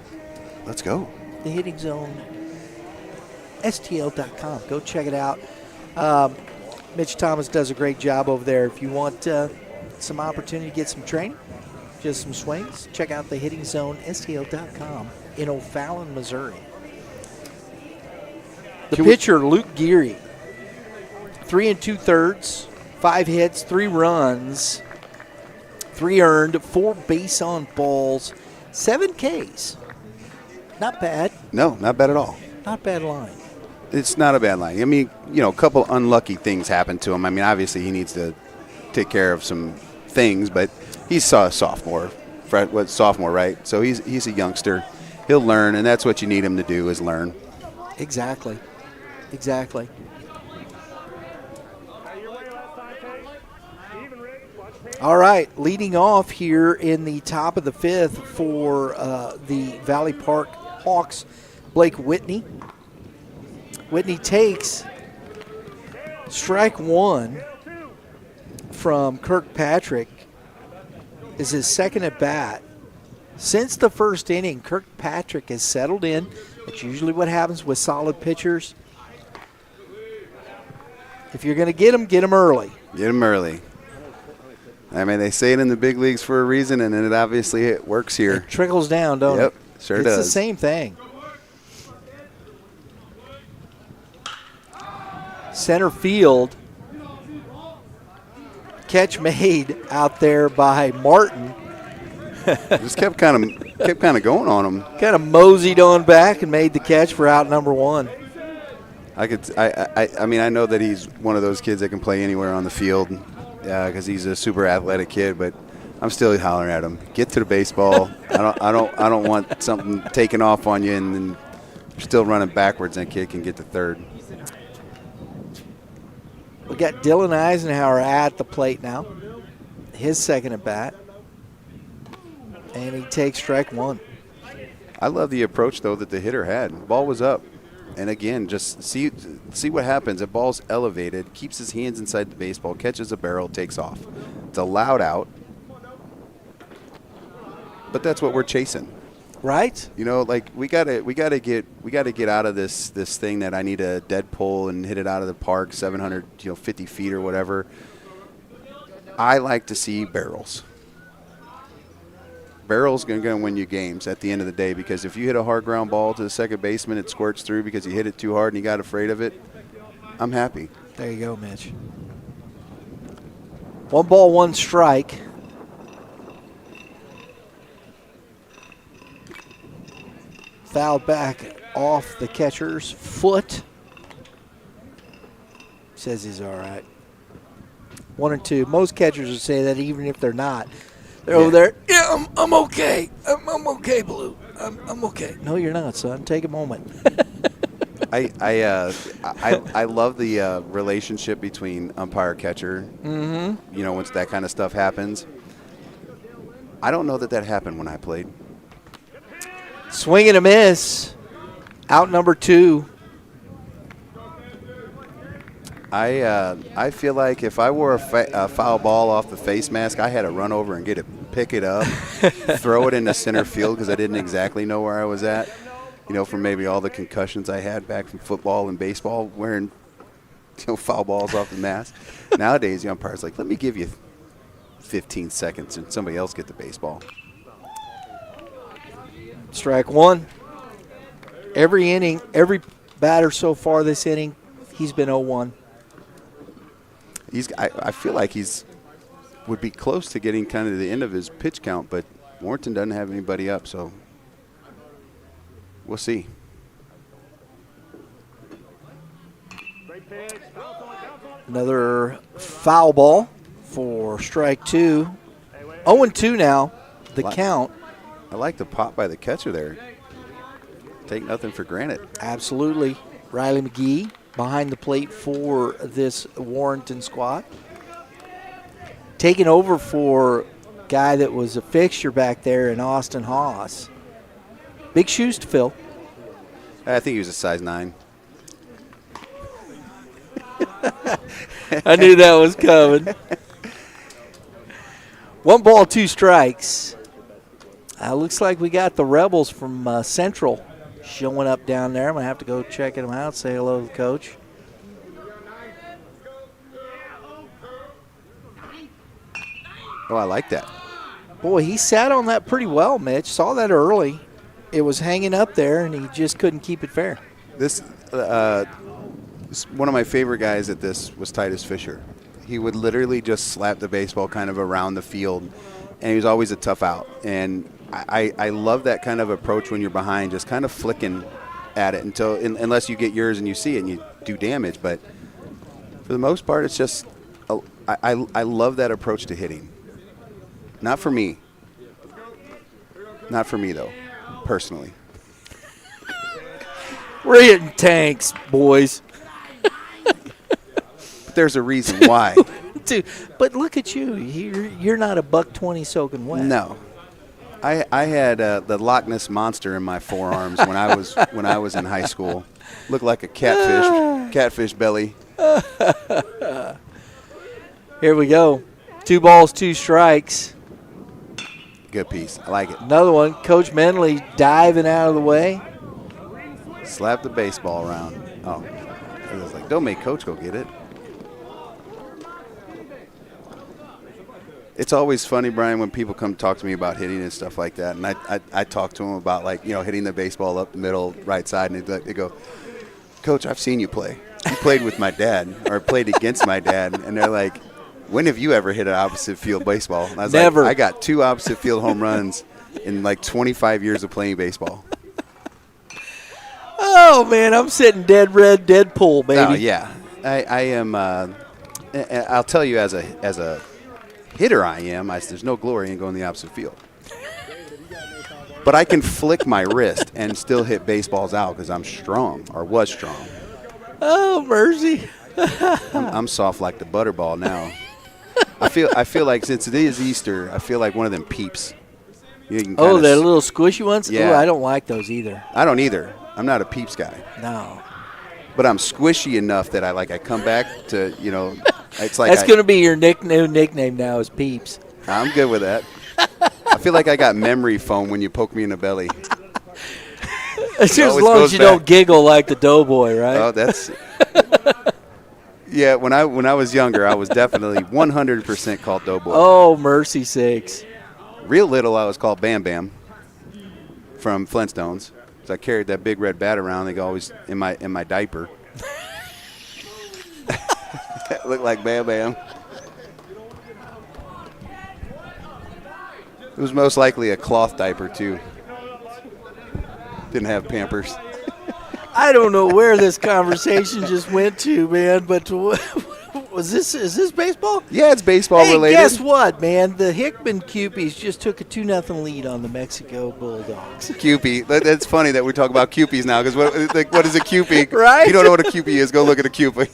B: Let's go.
A: The Hitting Zone, STL.com. Go check it out. Mitch Thomas does a great job over there. If you want some opportunity to get some training, just some swings, check out the Hitting Zone, STL.com in O'Fallon, Missouri. The pitcher, Luke Geary, 3 2/3, 5 hits, 3 runs, 3 earned, 4 base on balls, 7 Ks. Not bad.
B: No, not bad at all.
A: Not bad line.
B: It's not a bad line. I mean, a couple unlucky things happened to him. I mean, obviously he needs to take care of some things, but he's a sophomore, right? So he's a youngster. He'll learn, and that's what you need him to do is learn.
A: Exactly. All right, leading off here in the top of the 5th for the Valley Park Hawks, Blake Whitney. Whitney takes strike 1 from Kirkpatrick. Is his second at bat. Since the first inning, Kirkpatrick has settled in. That's usually what happens with solid pitchers. If you're going to get them early.
B: Get him early. I mean, they say it in the big leagues for a reason, and it obviously works here.
A: It trickles down, don't it?
B: Yep, sure does.
A: It's the same thing. Center field. Catch made out there by Martin.
B: Just kept kind of going on him.
A: Kind of moseyed on back and made the catch for out number 1.
B: I mean, I know that he's one of those kids that can play anywhere on the field because he's a super athletic kid, but I'm still hollering at him. Get to the baseball. I don't want something taken off on you and then you're still running backwards and that kid can get to third.
A: We got Dylan Eisenhower at the plate now. His second at bat. And he takes strike 1.
B: I love the approach, though, that the hitter had. The ball was up. And, again, just see what happens. The ball's elevated, keeps his hands inside the baseball, catches a barrel, takes off. It's a loud out. But that's what we're chasing.
A: Right?
B: Like we gotta get out of this thing that I need a dead pull and hit it out of the park 750 feet or whatever. I like to see barrels. Barrel's going to win you games at the end of the day because if you hit a hard ground ball to the second baseman, it squirts through because you hit it too hard and you got afraid of it. I'm happy.
A: There you go, Mitch. 1 ball, 1 strike. Fouled back off the catcher's foot. Says he's all right. 1 and 2. Most catchers would say that even if they're not. They're over there. Yeah, I'm okay. I'm okay, Blue. I'm okay. No, you're not, son. Take a moment.
B: I love the relationship between umpire catcher. Mm-hmm. Once that kind of stuff happens. I don't know that happened when I played.
A: Swing and a miss. Out number 2.
B: I feel like if I wore a foul ball off the face mask, I had to run over and pick it up, throw it into center field because I didn't exactly know where I was at. From maybe all the concussions I had back from football and baseball, wearing foul balls off the mask. Nowadays, the umpire's like, let me give you 15 seconds and somebody else get the baseball.
A: Strike 1. Every inning, every batter so far this inning, he's been 0-1.
B: I feel like would be close to getting kind of the end of his pitch count, but Warrenton doesn't have anybody up, so we'll see.
A: Another foul ball for strike 2. 0-2 now, the count.
B: I like the pop by the catcher there. Take nothing for granted.
A: Absolutely. Riley McGee behind the plate for this Warrenton squad. Taking over for guy that was a fixture back there in Austin Haas. Big shoes to fill.
B: I think he was a size 9.
A: I knew that was coming. 1 ball, 2 strikes. Looks like we got the Rebels from Central showing up down there. I'm going to have to go check them out, say hello to the coach.
B: Oh, I like that.
A: Boy, he sat on that pretty well, Mitch. Saw that early. It was hanging up there, and he just couldn't keep it fair.
B: This one of my favorite guys at this was Titus Fisher. He would literally just slap the baseball kind of around the field, and he was always a tough out. And I love that kind of approach when you're behind, just kind of flicking at it unless you get yours and you see it and you do damage. But for the most part, it's just I love that approach to hitting. Not for me. Not for me, though, personally.
A: We're hitting tanks, boys.
B: There's a reason why.
A: Dude, but look at you. You're not a $120 soaking wet.
B: No. I had the Loch Ness Monster in my forearms when I was in high school. Looked like a catfish belly.
A: Here we go. 2 balls, 2 strikes.
B: Good piece. I like it.
A: Another one. Coach Menley diving out of the way.
B: Slap the baseball around. Oh, I was like, don't make Coach go get it. It's always funny, Brian, when people come talk to me about hitting and stuff like that, and I talk to them about, like, hitting the baseball up the middle, right side, and they go, Coach, I've seen you play. You played with my dad or played against my dad, and they're like, when have you ever hit an opposite field baseball? And I was
A: Never.
B: like, I got 2 opposite field home runs in like 25 years of playing baseball.
A: Oh, man, I'm sitting dead red, dead pull, baby.
B: Oh, yeah. I am I'll tell you as a hitter I am. There's no glory in going the opposite field. But I can flick my wrist and still hit baseballs out because I'm strong, or was strong.
A: Oh, mercy.
B: I'm soft like the butterball now. I feel like since it is Easter, I feel like one of them peeps. You can
A: the little squishy ones?
B: Yeah.
A: Ooh, I don't like those either.
B: I don't either. I'm not a peeps guy.
A: No.
B: But I'm squishy enough that I come back to, it's like
A: that's going to be your new nickname now is Peeps.
B: I'm good with that. I feel like I got memory foam when you poke me in the belly.
A: As long as you don't giggle like the doughboy, right?
B: Oh, that's yeah. When I was younger, I was definitely 100% called doughboy.
A: Oh, mercy sakes!
B: Real little, I was called Bam Bam from Flintstones. So I carried that big red bat around. They always in my diaper. Looked like Bam Bam. It was most likely a cloth diaper too. Didn't have Pampers.
A: I don't know where this conversation just went to, man, but Is this baseball?
B: Yeah, it's baseball
A: Hey,
B: related.
A: guess what, man? The Hickman Cupies just took a 2-0 lead on the Mexico Bulldogs.
B: Cupie. That's funny that we talk about Cupies now because what is a Cupie?
A: Right?
B: If you don't know what a Cupie is, go look at a Cupie.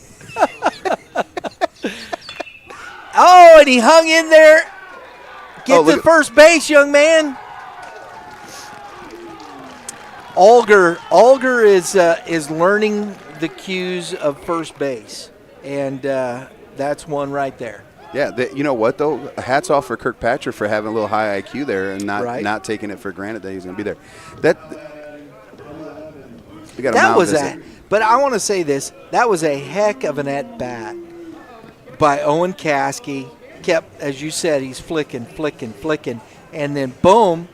A: Oh, and he hung in there. Get
B: Oh, look
A: to
B: at-
A: first base, young man. Alger is learning the cues of first base, and that's one right there.
B: Yeah, you know what though? Hats off for Kirkpatrick for having a little high IQ there and not taking it for granted that he's going to be there. We got a
A: That
B: mound
A: was
B: visit.
A: but I want to say this. That was a heck of an at bat by Owen Caskey. Kept, as you said, he's flicking, and then boom,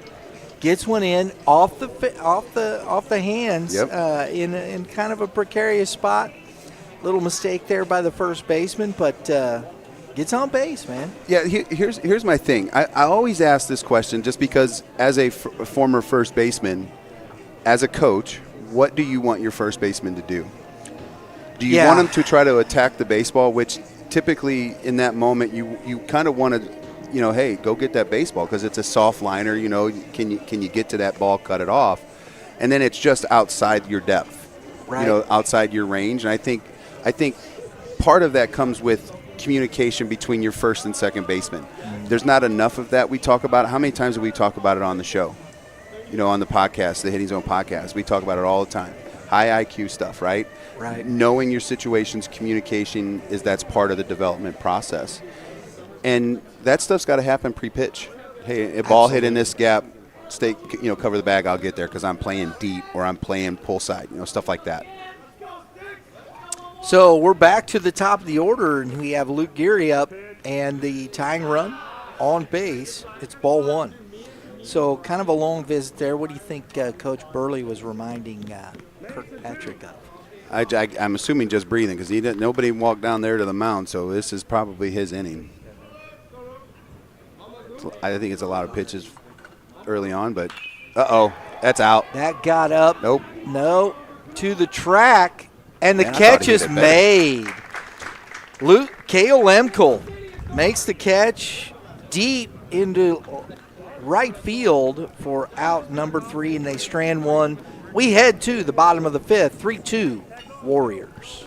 A: gets one in off the hands.
B: Yep.
A: In kind of a precarious spot. Little mistake there by the first baseman, but gets on base, man.
B: Yeah, here's my thing. I always ask this question just because as a former first baseman, as a coach, what do you want your first baseman to do? Do you want him to try to attack the baseball, which typically in that moment you kind of want to, hey, go get that baseball because it's a soft liner, can you get to that ball, cut it off? And then it's just outside your depth,
A: Right.
B: outside your range. And I think part of that comes with communication between your first and second baseman. There's not enough of that. We talk about it. How many times do we talk about it on the show? On the podcast, the Hitting Zone podcast. We talk about it all the time. High IQ stuff, right?
A: Right.
B: Knowing your situations, communication that's part of the development process. And that stuff's got to happen pre-pitch. Hey, a ball hit in this gap, stay, cover the bag, I'll get there because I'm playing deep or I'm playing pull side, stuff like that.
A: So we're back to the top of the order, and we have Luke Geary up and the tying run on base. It's ball one. So kind of a long visit there. What do you think Coach Burley was reminding Kirkpatrick of?
B: I'm assuming just breathing because nobody walked down there to the mound, so this is probably his inning. I think it's a lot of pitches early on, but that's out.
A: That got up.
B: Nope.
A: No, to the track, and the
B: Man, I
A: catch
B: thought he hit
A: is
B: it better.
A: made. Cale Lemkel makes the catch deep into right field for out number 3, and they strand one. We head to the bottom of the 5th, 3-2 Warriors.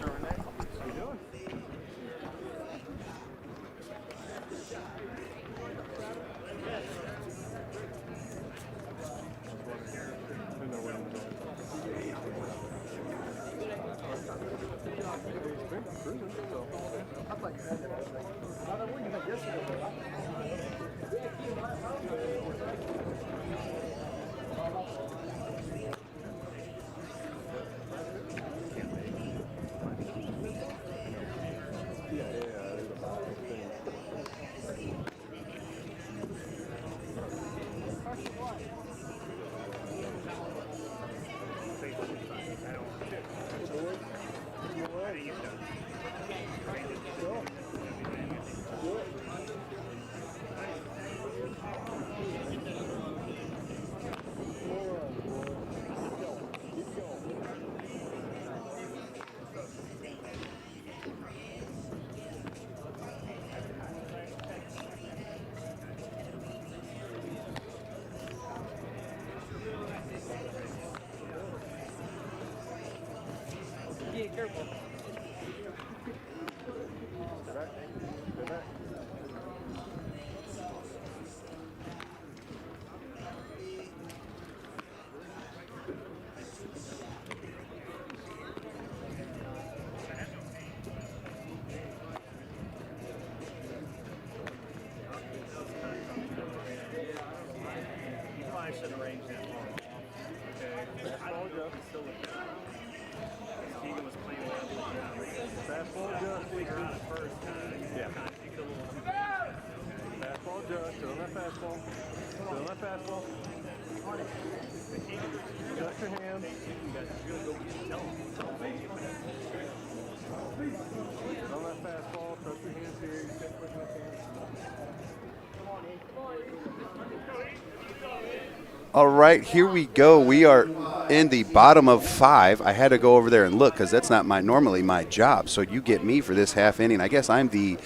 B: All right, here we go. We are in the bottom of 5. I had to go over there and look because that's not normally my job. So you get me for this half inning. I guess I'm the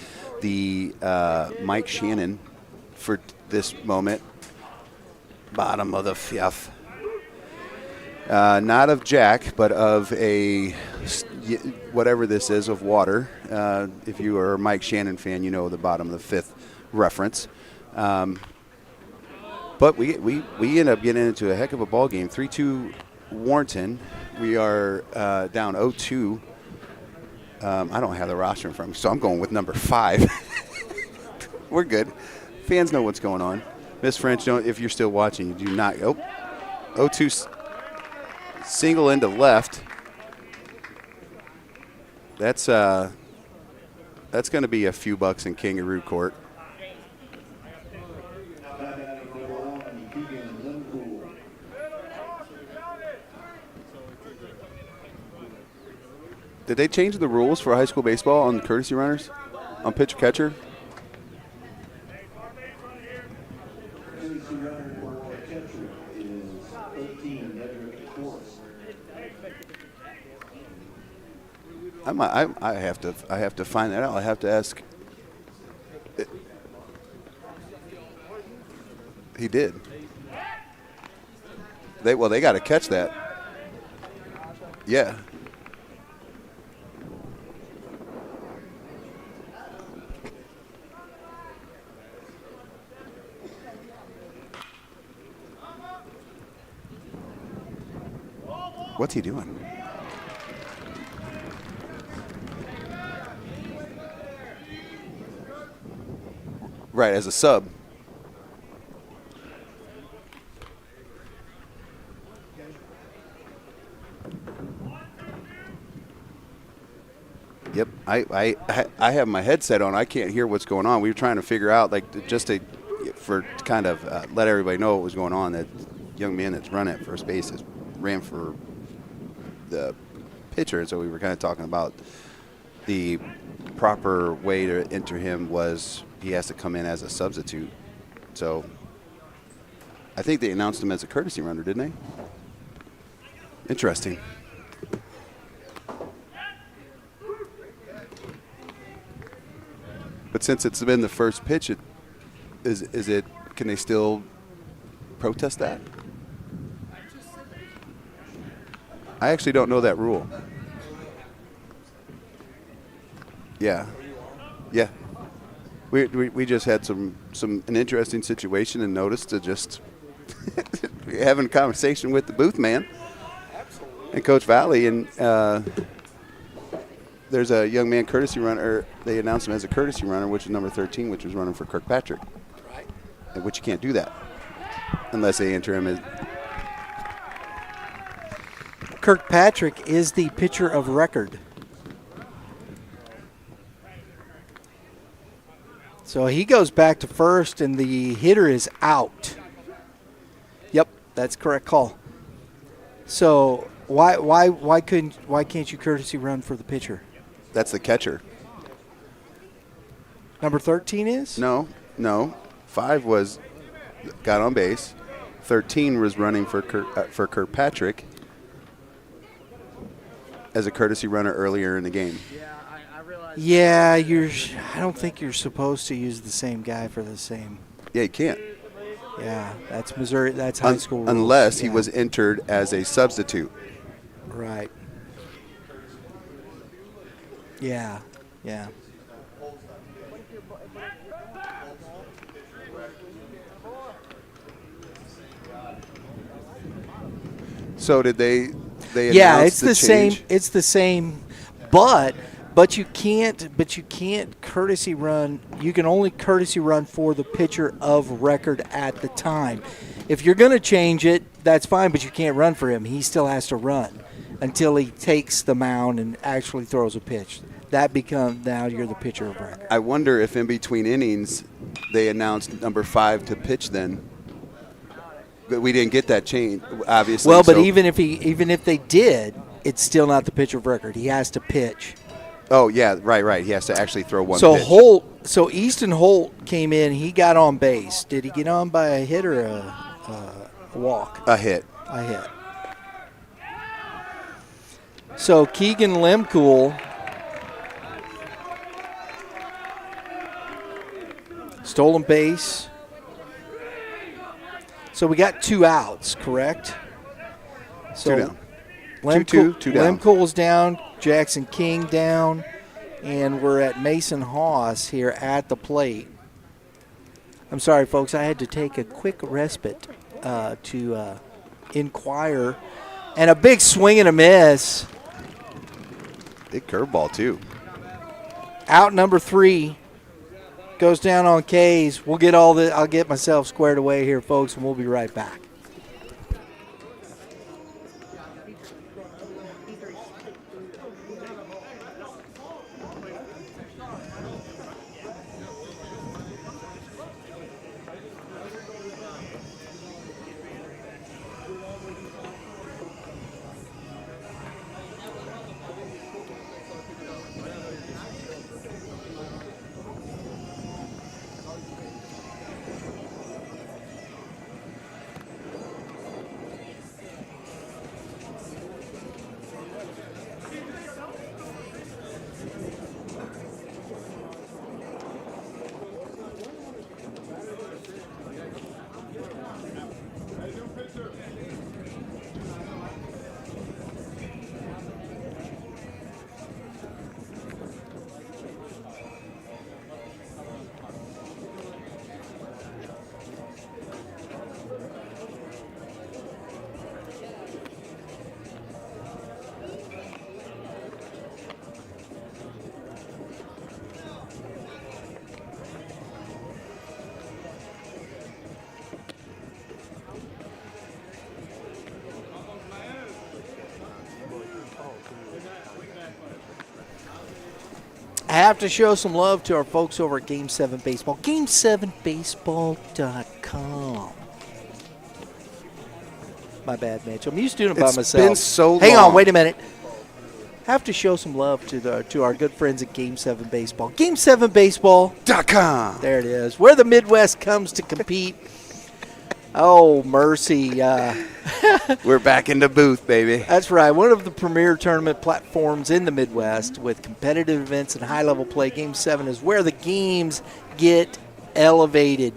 B: Mike Shannon for this moment. Bottom of the 5th. Not of Jack, but of a whatever this is of water. If you are a Mike Shannon fan, you know the bottom of the 5th reference. But we end up getting into a heck of a ball game. 3-2 Warrenton. We are down 0-2. I don't have the roster in front of me, so I'm going with number 5. We're good. Fans know what's going on. Miss French, if you're still watching, you do not. 0-2 single into left. That's going to be a few bucks in Kangaroo Court. Did they change the rules for high school baseball on courtesy runners, on pitcher catcher? I have to find that out. I have to ask. He did. They got to catch that. Yeah. What's he doing? Right, as a sub. Yep, I have my headset on. I can't hear what's going on. We were trying to figure out, like, just to kind of let everybody know what was going on. That young man that's running at first base ran for the pitcher, and so we were kind of talking about the proper way to enter him was he has to come in as a substitute. So I think they announced him as a courtesy runner, didn't they? Interesting. But since it's been the first pitch, can they still protest that? I actually don't know that rule. Yeah. Yeah. We just had an interesting situation and noticed to just having a conversation with the booth man and Coach Valley, and there's a young man courtesy runner. They announced him as a courtesy runner, which is number 13, which was running for Kirkpatrick. Right. Which you can't do that unless they enter him as.
A: Kirkpatrick is the pitcher of record. So he goes back to first, and the hitter is out. Yep, that's correct call. So why can't you courtesy run for the pitcher?
B: That's the catcher.
A: Number 13 is?
B: No. 5 got on base. 13 was running for Kirkpatrick as a courtesy runner earlier in the game.
A: Yeah, I don't think you're supposed to use the same guy for the same.
B: Yeah, you can't.
A: Yeah, that's Missouri. That's high school rules.
B: Unless he was entered as a substitute.
A: Right. Yeah.
B: So did they
A: Yeah,
B: announce
A: it's the same. It's the same, but you can't courtesy run. You can only courtesy run for the pitcher of record at the time. If you're going to change it, that's fine, but you can't run for him. He still has to run until he takes the mound and actually throws a pitch. Now you're the pitcher of record.
B: I wonder if in between innings they announced number 5 to pitch then. But we didn't get that change, obviously.
A: Well, but even if they did, it's still not the pitcher of record. He has to pitch.
B: Oh yeah, right. He has to actually throw one pitch.
A: So Easton Holt came in. He got on base. Did he get on by a hit or a walk?
B: A hit.
A: A hit. So Keegan Lemcool stolen base. So we got 2 outs, correct? So
B: 2 down.
A: Lemcool,
B: 2 down.
A: Lemcool's down, Jackson King down, and we're at Mason Haas here at the plate. I'm sorry, folks. I had to take a quick respite to inquire. And a big swing and a miss.
B: Big curveball, too.
A: Out number 3 goes down on K's. We'll get all the. I'll get myself squared away here, folks, and we'll be right back. I have to show some love to our folks over at Game 7 Baseball. Game7baseball.com. My bad, Mitch. I'm used to doing it by myself.
B: It's been so long.
A: Hang on, wait a minute. Have to show some love to our good friends at Game 7 Baseball. Game7baseball.com. There it is. Where the Midwest comes to compete. Oh, mercy.
B: We're back in the booth, baby.
A: That's right. One of the premier tournament platforms in the Midwest with competitive events and high-level play. Game 7 is where the games get elevated.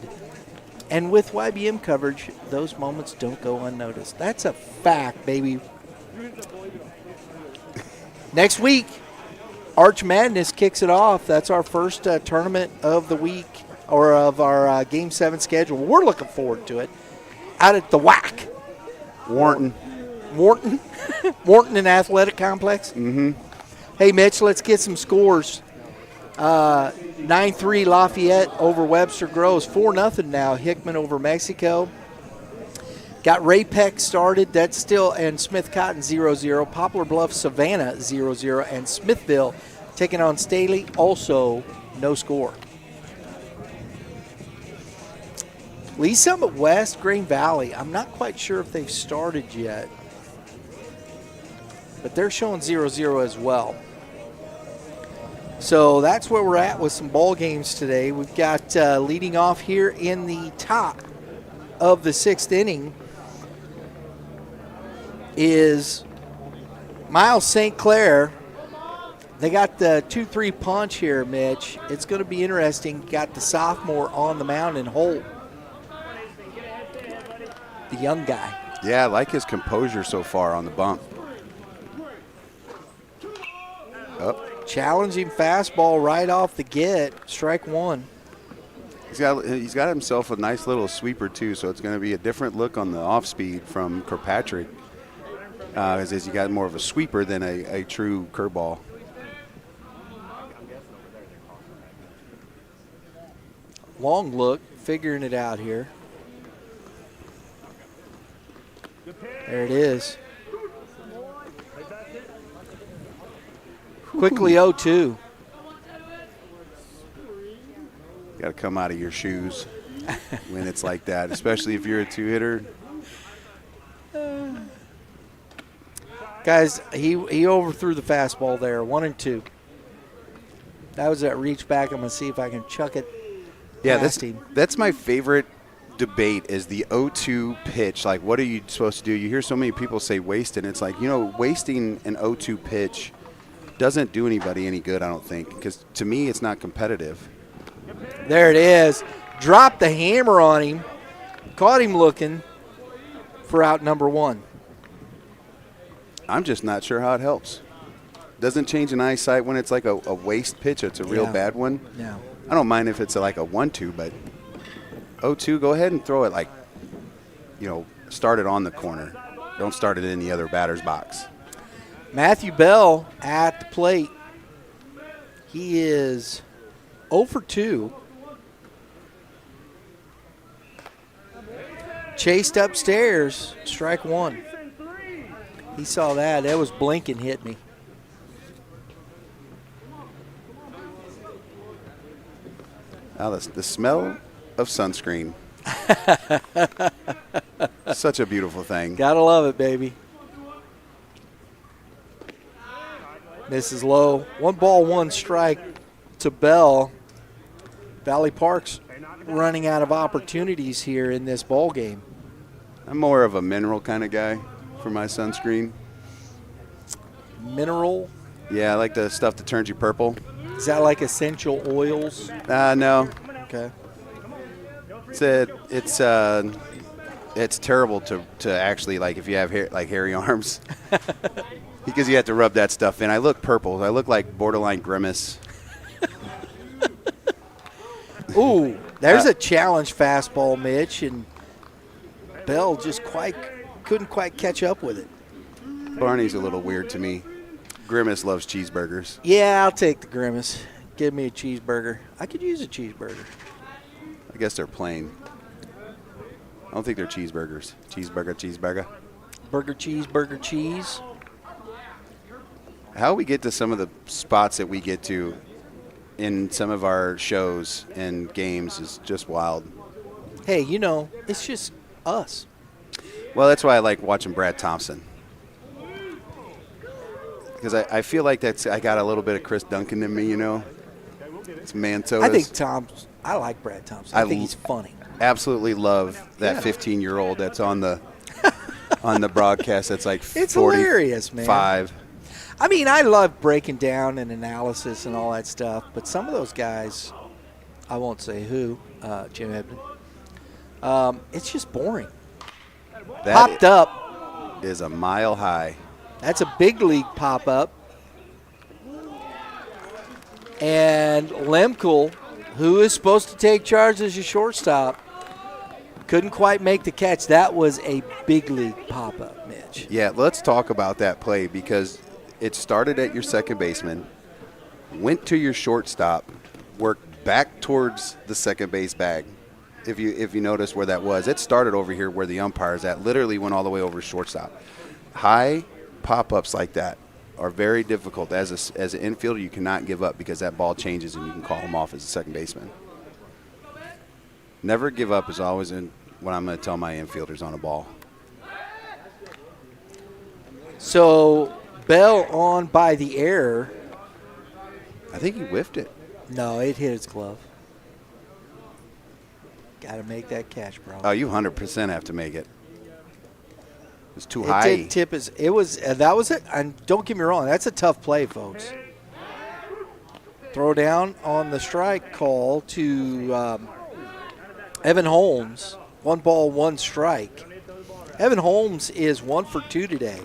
A: And with Y.B.M. coverage, those moments don't go unnoticed. That's a fact, baby. Next week, Arch Madness kicks it off. That's our first tournament of the week, or of our Game 7 schedule. We're looking forward to it. Out at the WAC.
B: Warrenton.
A: Warrenton and Athletic Complex.
B: Mm-hmm.
A: Hey, Mitch, let's get some scores. 9-3 Lafayette over Webster Groves. 4-0 now. Hickman over Mexico. Got Ray Peck started. That's still, and Smith Cotton 0-0. Poplar Bluff Savannah 0-0. And Smithville taking on Staley. Also no score. Lee Summit West, Green Valley. I'm not quite sure if they've started yet, but they're showing 0-0 as well. So that's where we're at with some ball games today. We've got leading off here in the top of the 6th inning is Miles St. Clair. They got the 2-3 punch here, Mitch. It's going to be interesting. Got the sophomore on the mound in Holt. The young guy.
B: Yeah, I like his composure so far on the bump. Up.
A: Challenging fastball right off the get. Strike 1.
B: He's got himself a nice little sweeper, too, so it's going to be a different look on the off-speed from Kirkpatrick. As he got more of a sweeper than a true curveball.
A: Long look, figuring it out here. There it is. Quickly 0-2.
B: Got to come out of your shoes when it's like that, especially if you're a two-hitter.
A: Guys, he overthrew the fastball there, 1-2. That was that reach back. I'm going to see if I can chuck it.
B: Yeah,
A: past him.
B: that's my favorite debate is the 0-2 pitch. Like, what are you supposed to do? You hear so many people say waste, and it's like, wasting an 0-2 pitch doesn't do anybody any good, I don't think, because to me it's not competitive.
A: There it is. Dropped the hammer on him. Caught him looking for out number 1.
B: I'm just not sure how it helps. Doesn't change an eyesight when it's like a waste pitch. It's a real bad one.
A: No.
B: I don't mind if it's like a 1-2, but 0-2, go ahead and throw it like, start it on the corner. Don't start it in the other batter's box.
A: Matthew Bell at the plate. He is 0 for 2. Chased upstairs, strike 1. He saw that. That was blinking, hit me.
B: Now the smell of sunscreen. Such a beautiful thing.
A: Gotta love it, baby. Misses low. 1 ball, 1 strike to Bell. Valley Park's running out of opportunities here in this ball game.
B: I'm more of a mineral kind of guy for my sunscreen.
A: Mineral?
B: Yeah, I like the stuff that turns you purple.
A: Is that like essential oils?
B: No.
A: Okay.
B: It's terrible to actually, like, if you have hair, like hairy arms, because you have to rub that stuff in. I look purple. I look like borderline Grimace.
A: Ooh, there's a challenge fastball, Mitch, and Bell just couldn't quite catch up with it.
B: Barney's a little weird to me. Grimace loves cheeseburgers.
A: Yeah, I'll take the Grimace. Give me a cheeseburger. I could use a cheeseburger.
B: I guess they're plain. I don't think they're cheeseburgers. Cheeseburger.
A: Burger, cheeseburger, cheese.
B: How we get to some of the spots that we get to in some of our shows and games is just wild.
A: Hey, it's just us.
B: Well, that's why I like watching Brad Thompson. Because I feel like I got a little bit of Chris Duncan in me, It's Manto's.
A: I like Brad Thompson. I think he's funny.
B: Absolutely love that 15-year-old that's on the broadcast. That's like
A: it's hilarious, man.
B: 5.
A: I mean, I love breaking down and analysis and all that stuff, but some of those guys, I won't say who, Jim Ebden, it's just boring.
B: That
A: Popped up
B: is a mile high.
A: That's a big league pop-up. And Lemkel, who is supposed to take charge as your shortstop, couldn't quite make the catch. That was a big league pop-up, Mitch.
B: Yeah, let's talk about that play because it started at your second baseman, went to your shortstop, worked back towards the second base bag. If you notice where that was, it started over here where the umpire is at, literally went all the way over shortstop. High pop-ups like that are very difficult. As an infielder, you cannot give up because that ball changes and you can call him off as a second baseman. Never give up is always what I'm going to tell my infielders on a ball.
A: So Bell on by the error.
B: I think he whiffed it.
A: No, it hit his glove. Got to make that catch, bro.
B: Oh, you 100% have to make it. It's too high.
A: It did tip his. It was that was it. And don't get me wrong, that's a tough play, folks. Throw down on the strike call to Evan Holmes. 1 ball, 1 strike. Evan Holmes is 1 for 2 today.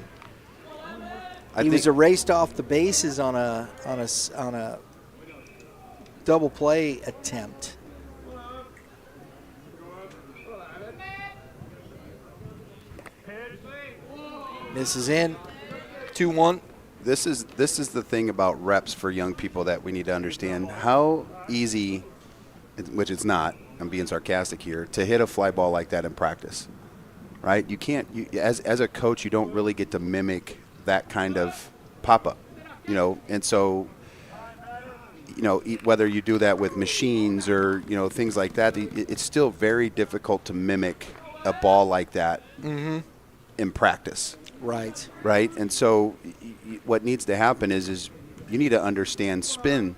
A: He was erased off the bases on a double play attempt. Misses in. 2-1.
B: This is the thing about reps for young people that we need to understand. How easy, which it's not, I'm being sarcastic here, to hit a fly ball like that in practice, right? You can't, as a coach, you don't really get to mimic that kind of pop-up, and so, whether you do that with machines or, things like that, it's still very difficult to mimic a ball like that in practice. Right. And so what needs to happen is you need to understand spin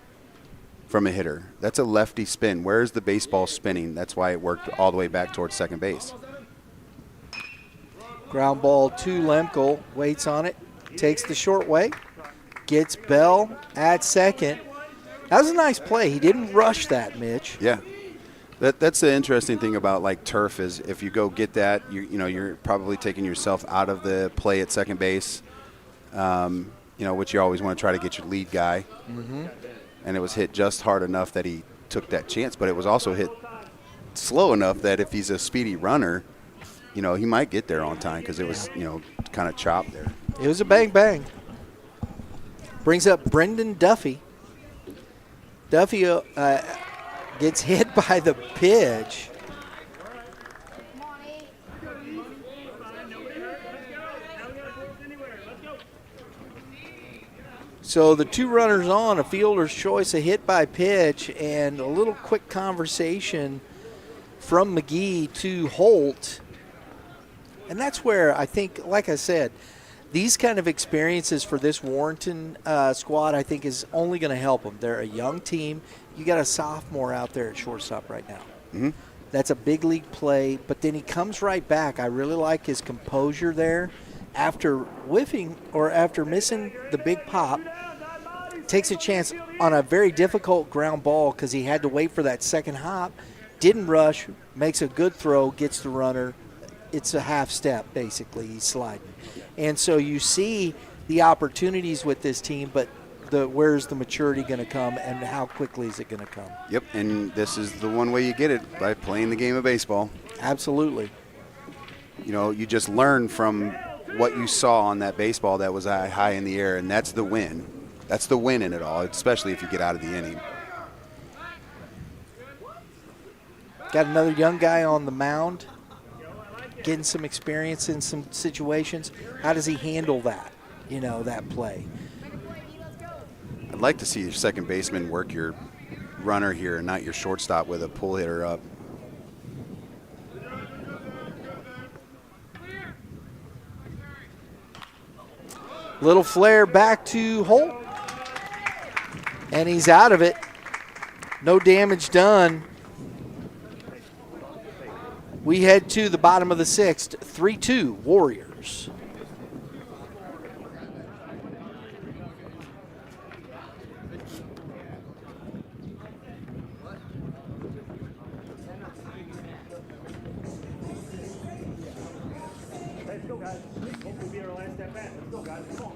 B: from a hitter. That's a lefty spin. Where's the baseball spinning? That's why it worked all the way back towards second base.
A: Ground ball to Lemkel, waits on it, takes the short way, gets Bell at second. That was a nice play. He didn't rush that, Mitch.
B: Yeah. That's the interesting thing about like turf is if you go get that, you're probably taking yourself out of the play at second base, which you always want to try to get your lead guy.
A: Mm-hmm.
B: And it was hit just hard enough that he took that chance, but it was also hit slow enough that if he's a speedy runner, he might get there on time because it was, kind of chopped there.
A: It was a bang-bang. Brings up Brendan Duffy. Duffy gets hit by the pitch. So the two runners on, a fielder's choice, a hit by pitch, and a little quick conversation from McGee to Holt. And that's where I think, like I said, these kind of experiences for this Warrenton squad, I think, is only going to help them. They're a young team. You got a sophomore out there at shortstop right now.
B: Mm-hmm.
A: That's a big league play, but then he comes right back. I really like his composure there. After whiffing or after missing the big pop, takes a chance on a very difficult ground ball because he had to wait for that second hop. Didn't rush, makes a good throw, gets the runner. It's a half step, basically. He's sliding. And so you see the opportunities with this team, but where's the maturity going to come and how quickly is it going to come?
B: Yep, and this is the one way you get it, by playing the game of baseball.
A: Absolutely.
B: You just learn from what you saw on that baseball that was high in the air, and that's the win. That's the win in it all, especially if you get out of the inning.
A: Got another young guy on the mound, getting some experience in some situations. How does he handle that, that play?
B: I'd like to see your second baseman work your runner here and not your shortstop with a pull hitter up.
A: Little flare back to Holt. And he's out of it. No damage done. We head to the bottom of the sixth, 3-2 Warriors.
C: Let's go, guys. Hope will be our last at bat. Let's go, guys. Come on.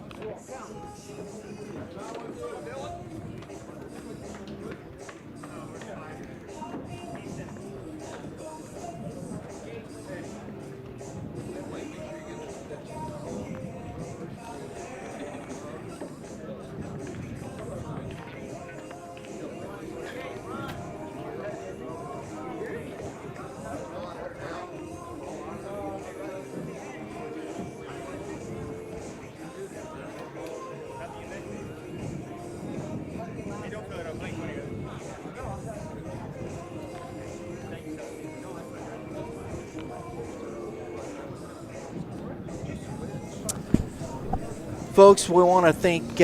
A: Folks, we want to thank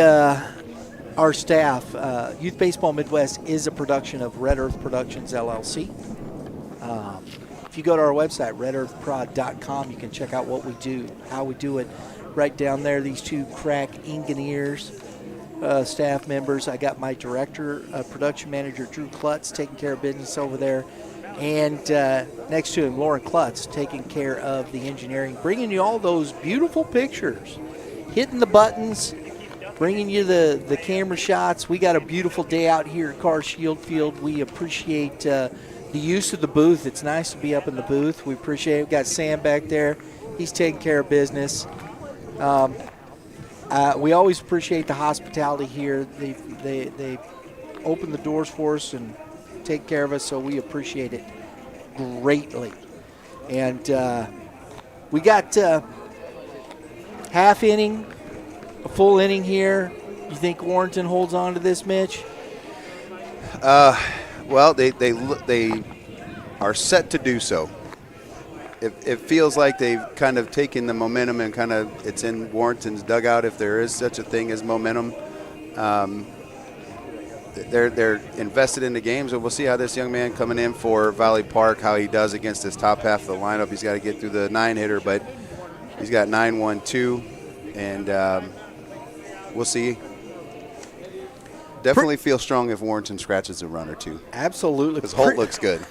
A: our staff. Youth Baseball Midwest is a production of Red Earth Productions, LLC. If you go to our website, redearthprod.com, you can check out what we do, how we do it. Right down there, these two crack engineers, staff members. I got my director, production manager, Drew Klutz, taking care of business over there. And next to him, Lauren Klutz, taking care of the engineering, bringing you all those beautiful pictures. Hitting the buttons, bringing you the camera shots. We got a beautiful day out here at CarShield Field. We appreciate the use of the booth. It's nice to be up in the booth. We appreciate it. We got Sam back there. He's taking care of business. We always appreciate the hospitality here. They open the doors for us and take care of us, so we appreciate it greatly. And we got half inning, a full inning here. You think Warrenton holds on to this, Mitch?
B: Well, they are set to do so. It feels like they've kind of taken the momentum and kind of it's in Warrenton's dugout if there is such a thing as momentum. they're invested in the games, and we'll see how this young man coming in for Valley Park, how he does against this top half of the lineup. He's got to get through the 9-hitter, but he's got 9-1-2, and we'll see. Definitely feel strong if Warrenton scratches a run or two.
A: Absolutely.
B: Because Holt looks good.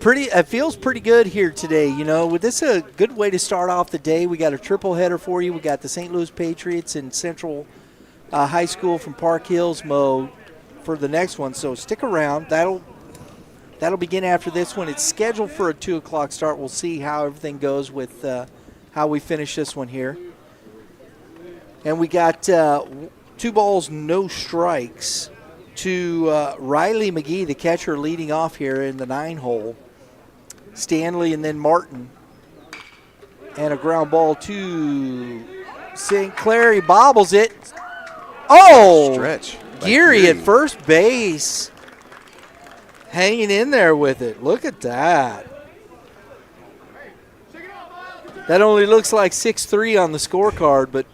A: It feels pretty good here today. You know, with this a good way to start off the day. We got a triple header for you. We got the St. Louis Patriots and Central High School from Park Hills mode for the next one. So stick around. That'll begin after this one. It's scheduled for a 2 o'clock start. We'll see how everything goes with how we finish this one here. And we got 2 balls, no strikes to Riley McGee, the catcher, leading off here in the 9-hole. Stanley and then Martin. And a ground ball to St. Clair. He bobbles it. Oh!
B: Stretch.
A: Geary at first base. Hanging in there with it. Look at that. That only looks like 6-3 on the scorecard, but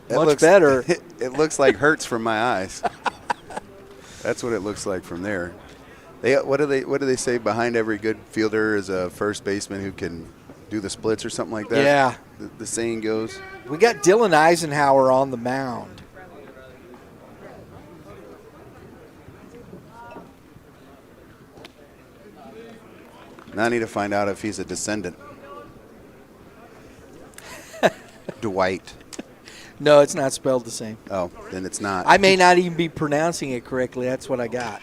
A: much better.
B: It looks like hurts from my eyes. That's what it looks like from there. What do they say? Behind every good fielder is a first baseman who can do the splits or something like that.
A: Yeah.
B: The saying goes.
A: We got Dylan Eisenhower on the mound.
B: Now I need to find out if he's a descendant. Dwight.
A: No, it's not spelled the same.
B: Oh, then it's not.
A: I may not even be pronouncing it correctly. That's what I got.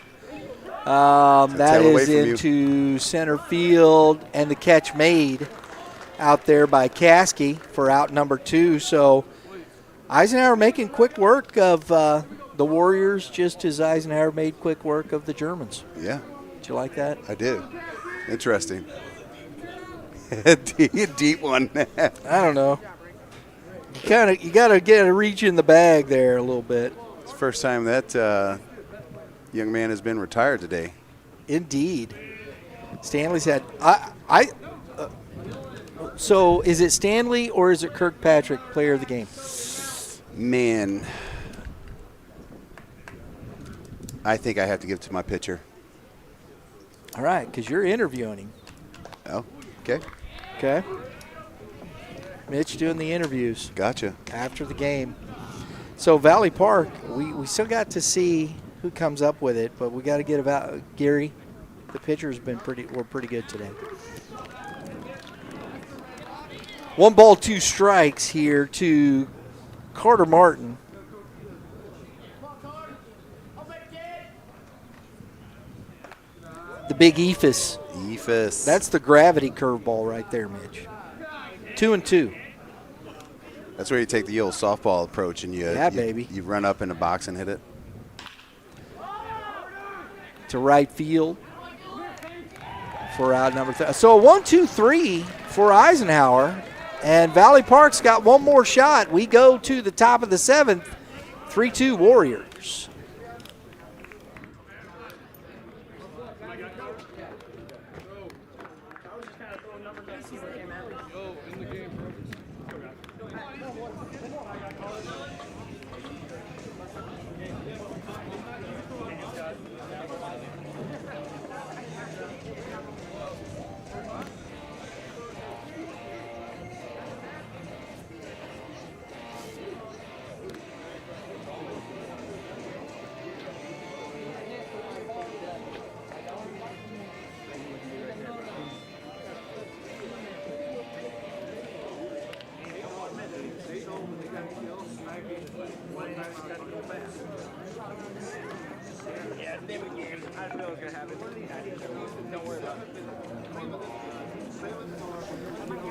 A: That is into center field, and the catch made out there by Caskey for out number 2. So Eisenhower making quick work of the Warriors, just as Eisenhower made quick work of the Germans.
B: Yeah.
A: Did you like that?
B: I did. Interesting. Deep one.
A: I don't know. You gotta get a reach in the bag there a little bit.
B: It's the first time that young man has been retired today.
A: Indeed. Stanley's had so is it Stanley or is it Kirkpatrick player of the game?
B: Man, I think I have to give it to my pitcher.
A: All right, because you're interviewing him.
B: Oh, okay.
A: Okay. Mitch doing the interviews.
B: Gotcha.
A: After the game. So Valley Park, we still got to see who comes up with it, but we got to get about Gary. The pitcher's been pretty good today. 1 ball, 2 strikes here to Carter Martin. The big Ephus.
B: Ephus.
A: That's the gravity curveball right there, Mitch. 2-2.
B: That's where you take the old softball approach and
A: baby.
B: You run up in the box and hit it.
A: To right field for out number 3. So a 1-2-3 for Eisenhower. And Valley Park's got one more shot. We go to the top of the 7th. 3-2 Warriors.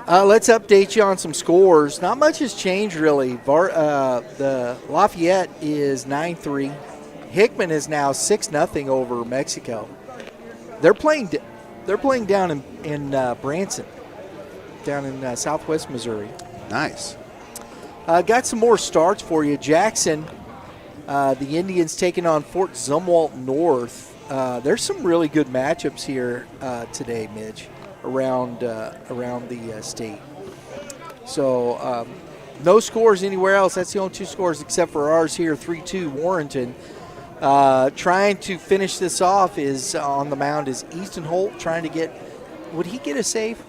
A: Let's update you on some scores. Not much has changed, really. The Lafayette is 9-3. Hickman is now 6-0 over Mexico. They're playing down in Branson, down in southwest Missouri.
B: Nice.
A: Got some more starts for you. Jackson, the Indians taking on Fort Zumwalt North. There's some really good matchups here today, Mitch, around the state. So no scores anywhere else. That's the only 2 scores except for ours here, 3-2 Warrenton Trying to finish this off is on the mound is Easton Holt trying to get – would he get a save?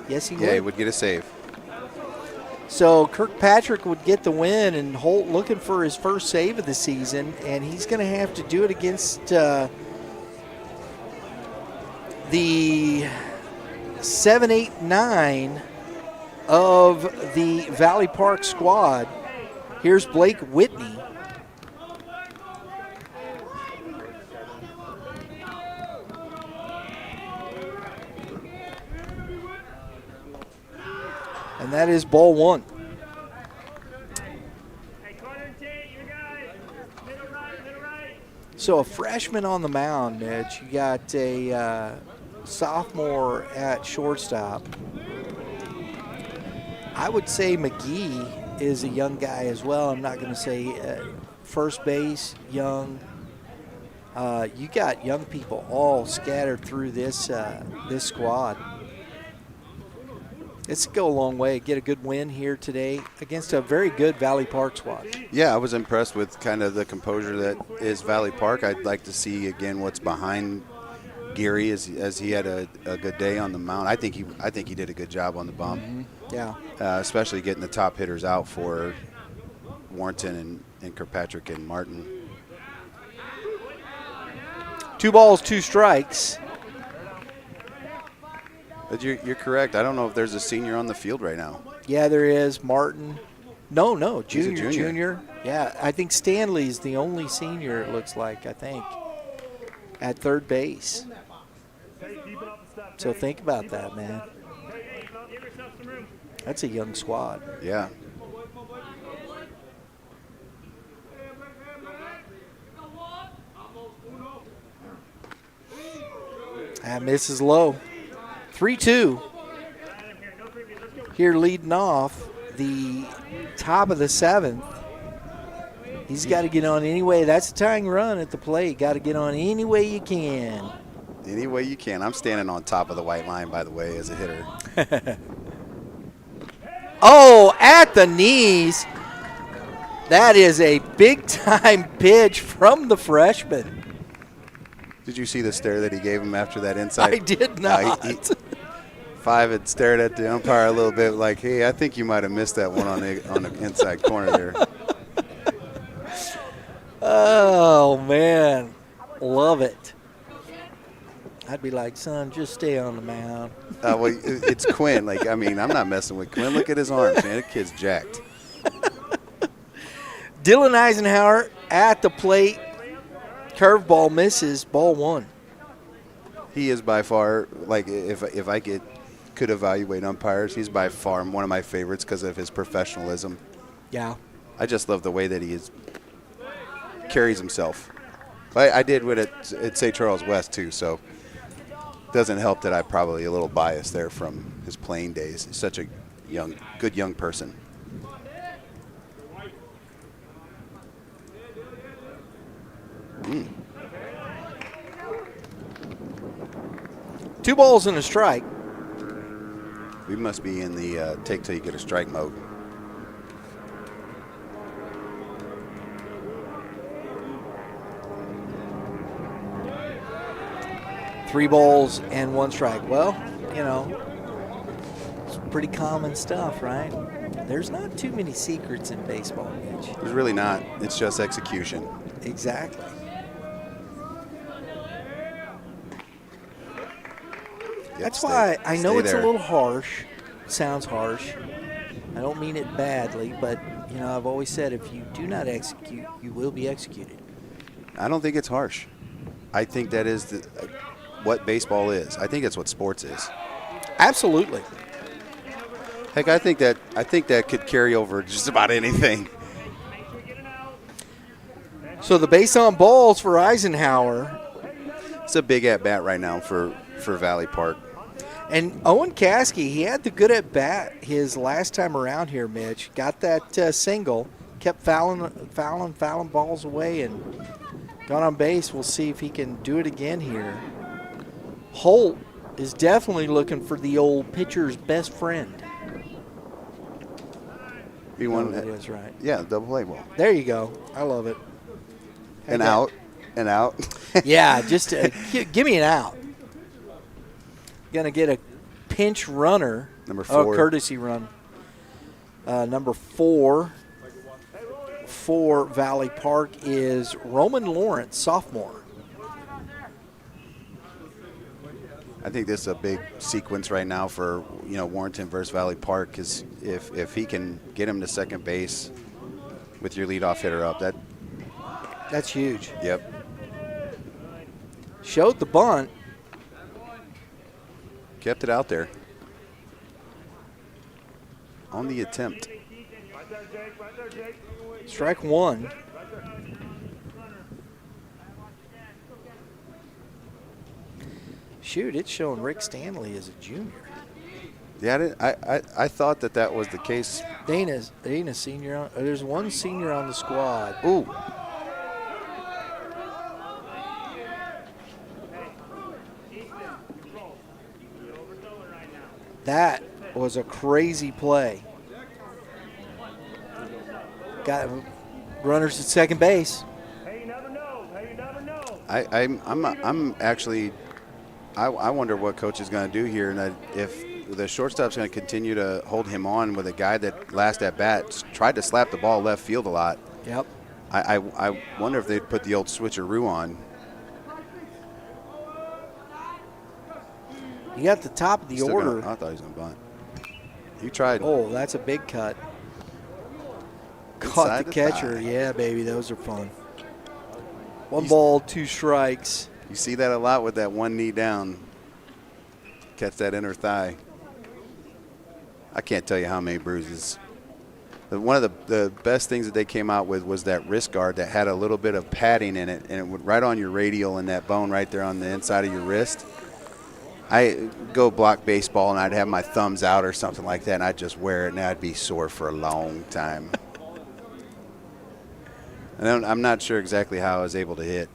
A: Yes, he would.
B: Yeah, he would get a save.
A: So Kirkpatrick would get the win, and Holt looking for his first save of the season, and he's going to have to do it against the 7, 8, 9 of the Valley Park squad. Here's Blake Whitney. And that is ball one. So a freshman on the mound, Mitch. You got a sophomore at shortstop. I would say McGee is a young guy as well. I'm not going to say first base, young. You got young people all scattered through this this squad. It's go a long way. Get a good win here today against a very good Valley Park squad.
B: Yeah, I was impressed with kind of the composure that is Valley Park. I'd like to see again what's behind Geary as he had a good day on the mound. I think he did a good job on the bump.
A: Mm-hmm. Yeah,
B: especially getting the top hitters out for Warrenton and Kirkpatrick and Martin.
A: 2 balls, 2 strikes.
B: But you're correct. I don't know if there's a senior on the field right now.
A: Yeah, there is. Martin. No,
B: He's a
A: junior. Yeah, I think Stanley's the only senior, it looks like, at third base. So think about that, man. That's a young squad.
B: Yeah.
A: That misses low. 3-2. Here leading off the top of the 7th. He's got to get on any way. That's a tying run at the plate. Got to get on any way you can.
B: Any way you can. I'm standing on top of the white line, by the way, as a hitter.
A: Oh, at the knees. That is a big-time pitch from the freshman.
B: Did you see the stare that he gave him after that inside?
A: I did not.
B: Five had stared at the umpire a little bit like, hey, I think you might have missed that one on the inside corner there.
A: Oh, man. Love it. I'd be like, son, just stay on the mound.
B: Well, it's Quinn. Like, I mean, I'm not messing with Quinn. Look at his arms, man. That kid's jacked.
A: Dylan Eisenhower at the plate. Curveball misses, ball 1.
B: He is by far, like, if I could evaluate umpires, he's by far one of my favorites because of his professionalism.
A: Yeah.
B: I just love the way that he carries himself. I did with it at St. Charles West, too, so it doesn't help that I'm probably a little biased there from his playing days. He's such a good young person. Mm.
A: 2 balls and a strike.
B: We must be in the take till you get a strike mode.
A: Three balls and 1 strike. Well, it's pretty common stuff, right? There's not too many secrets in baseball, Mitch.
B: There's really not. It's just execution.
A: Exactly. That's why I know it's a little harsh. Sounds harsh. I don't mean it badly, but, I've always said if you do not execute, you will be executed.
B: I don't think it's harsh. I think that is what baseball is. I think it's what sports is.
A: Absolutely.
B: Heck, I think that could carry over just about anything.
A: So the base on balls for Eisenhower.
B: It's a big at-bat right now for Valley Park.
A: And Owen Caskey, he had the good at-bat his last time around here, Mitch. Got that single, kept fouling balls away, and got on base. We'll see if he can do it again here. Holt is definitely looking for the old pitcher's best friend.
B: He won
A: that is right.
B: Yeah, double A ball.
A: There you go. I love it.
B: An out.
A: Yeah, just give me an out. Going to get a pinch runner.
B: Number 4.
A: Courtesy run. Number 4 for Valley Park is Roman Lawrence, sophomore.
B: I think this is a big sequence right now for Warrenton versus Valley Park, because if he can get him to second base with your leadoff hitter up,
A: that's huge.
B: Yep.
A: Showed the bunt.
B: Kept it out there. On the attempt.
A: Strike 1. Shoot, it's showing Rick Stanley as a junior.
B: Yeah, I thought that was the case.
A: Dana's senior. There's one senior on the squad.
B: Ooh.
A: That was a crazy play. Got runners at second base.
C: Hey, you never know.
B: I'm actually. I wonder what coach is going to do here, and if the shortstop's going to continue to hold him on with a guy that last at bat tried to slap the ball left field a lot.
A: Yep.
B: I wonder if they'd put the old switcheroo on.
A: You got the top of the order.
B: I thought he was going to bunt. He tried.
A: Oh, that's a big cut.
B: Inside
A: Caught the catcher.
B: thigh.
A: Yeah, baby, those are fun. 1 ball, 2 strikes.
B: You see that a lot with that one knee down. Catch that inner thigh. I can't tell you how many bruises. One of the best things that they came out with was that wrist guard that had a little bit of padding in it, and it would right on your radial and that bone right there on the inside of your wrist. I go block baseball, and I'd have my thumbs out or something like that, and I'd just wear it, and I'd be sore for a long time. And I'm not sure exactly how I was able to hit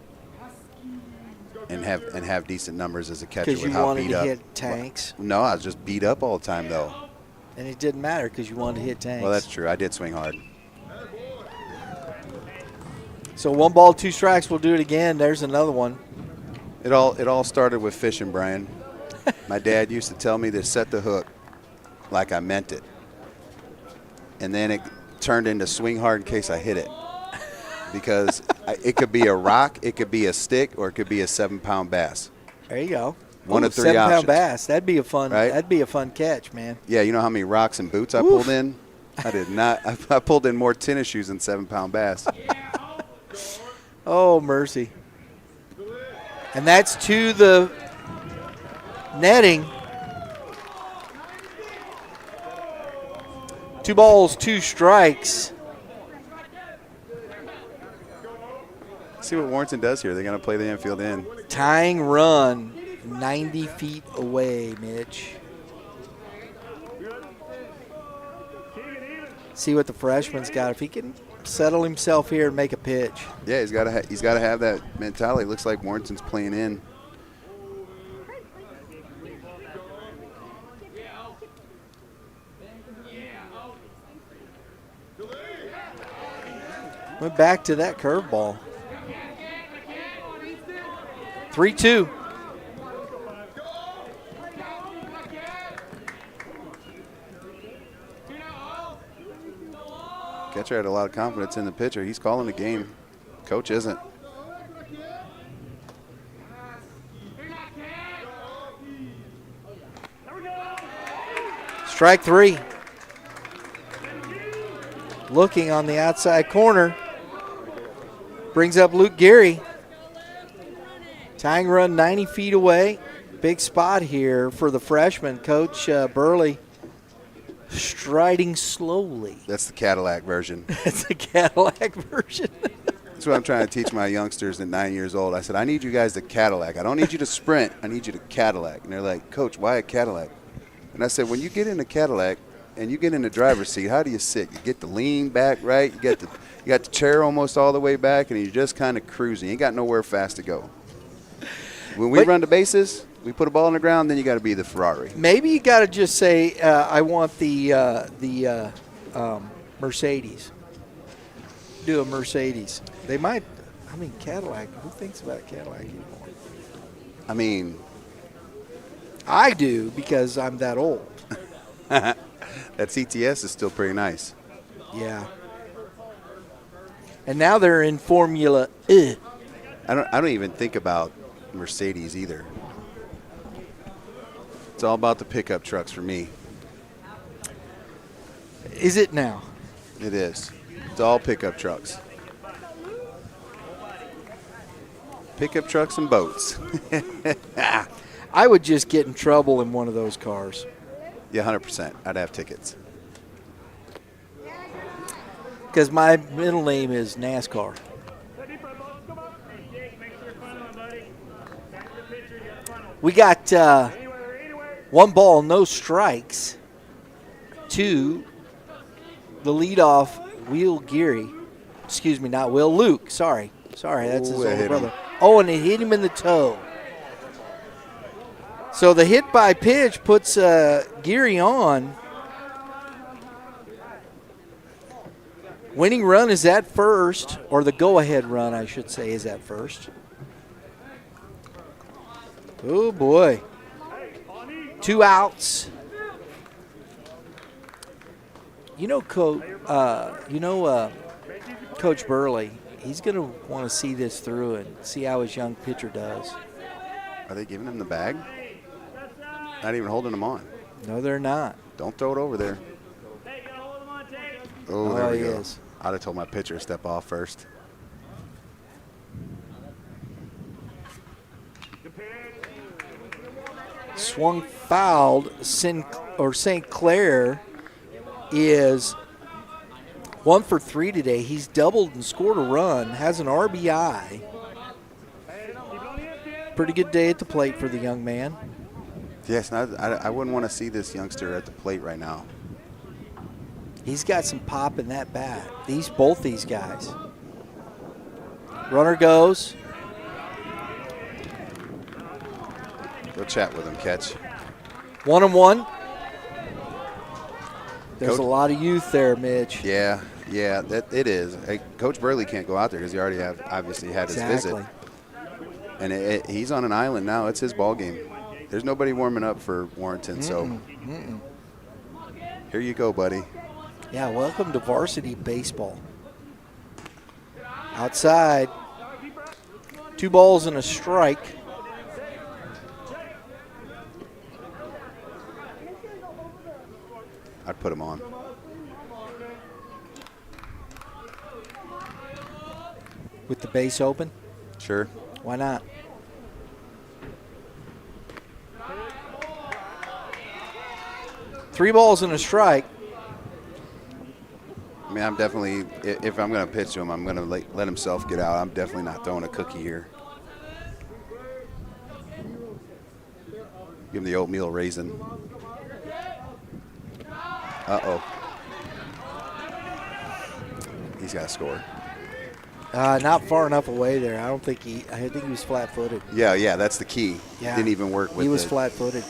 B: and have decent numbers as a catcher
A: Because
B: with
A: you
B: how
A: wanted
B: beat
A: to
B: up.
A: hit tanks.
B: No, I was just beat up all the time, though.
A: And it didn't matter because you wanted to hit tanks.
B: Well, that's true. I did swing hard.
A: So 1 ball, 2 strikes. We'll do it again. There's another one.
B: It all started with fishing, Brian. My dad used to tell me to set the hook like I meant it. And then it turned into swing hard in case I hit it. Because it could be a rock, it could be a stick, or it could be a 7-pound bass.
A: There you go.
B: One of 3
A: 7-pound
B: options.
A: bass. That'd be a fun.
B: Right?
A: That'd be a fun catch, man.
B: Yeah, you know how many rocks and boots I pulled in? I did not. I pulled in more tennis shoes than 7-pound bass.
A: Oh, mercy. And that's to the netting. 2 balls, 2 strikes.
B: See what Warrenton does here. They're going to play the infield in.
A: Tying run 90 feet away, Mitch. See what the freshman's got. If he can settle himself here and make a pitch.
B: Yeah, he's got to have that mentality. Looks like Warrenton's playing in.
A: Went back to that curveball. 3-2.
B: Catcher had a lot of confidence in the pitcher. He's calling the game. Coach isn't.
A: Strike 3. Looking on the outside corner. Brings up Luke Geary. Tying run 90 feet away. Big spot here for the freshman. Coach Burley striding slowly.
B: That's the Cadillac version.
A: That's the Cadillac version.
B: That's what I'm trying to teach my youngsters at 9 years old. I said, I need you guys to Cadillac. I don't need you to sprint. I need you to Cadillac. And they're like, Coach, why a Cadillac? And I said, when you get in a Cadillac and you get in the driver's seat, how do you sit? You get the lean back, right? You got the chair almost all the way back, and you're just kind of cruising. You ain't got nowhere fast to go. When we run the bases, we put a ball on the ground, then you got to be the Ferrari.
A: Maybe you got to just say, I want the Mercedes. Do a Mercedes. They might. I mean, Cadillac. Who thinks about Cadillac anymore?
B: I mean,
A: I do because I'm that old.
B: that CTS is still pretty nice.
A: Yeah. And now they're in Formula E.
B: I don't even think about Mercedes either. It's all about the pickup trucks for me.
A: Is it now?
B: It is. It's all pickup trucks. Pickup trucks and boats.
A: I would just get in trouble in one of those cars.
B: Yeah, 100%. I'd have tickets.
A: Because my middle name is NASCAR. We got 1 ball, no strikes to the leadoff, Will Geary. Excuse me, not Will, Luke. Sorry, that's his older brother. Oh, and it hit him in the toe. So the hit by pitch puts Geary on. Winning run is at first, or the go-ahead run, I should say, is at first. Oh, boy. 2 outs. Coach Burley, he's going to want to see this through and see how his young pitcher does.
B: Are they giving him the bag? Not even holding him on.
A: No, they're not.
B: Don't throw it over there. Oh, there we go.
A: Is.
B: I'd have told my pitcher to step off first.
A: Swung fouled. St. Clair is 1 for 3 today. He's doubled and scored a run, has an RBI. Pretty good day at the plate for the young man.
B: Yes, I wouldn't want to see this youngster at the plate right now.
A: He's got some pop in that bat. Both these guys. Runner goes.
B: Go chat with him, Catch.
A: 1-1. There's
B: Coach,
A: a lot of youth there, Mitch.
B: Yeah, it is. Hey, Coach Burley can't go out there because he already obviously had his visit. And he's on an island now. It's his ball game. There's nobody warming up for Warrenton, so here you go, buddy.
A: Yeah, welcome to varsity baseball. Outside, 2 balls and a strike.
B: I'd put him on.
A: With the base open?
B: Sure.
A: Why not? Three balls and a strike.
B: I mean, I'm definitely, if I'm going to pitch to him, I'm going to let himself get out. I'm definitely not throwing a cookie here. Give him the oatmeal raisin. Uh-oh. He's got to score.
A: Not far enough away there. I think he was flat-footed.
B: Yeah, that's the key.
A: Yeah.
B: Didn't even work with it.
A: He was flat-footed.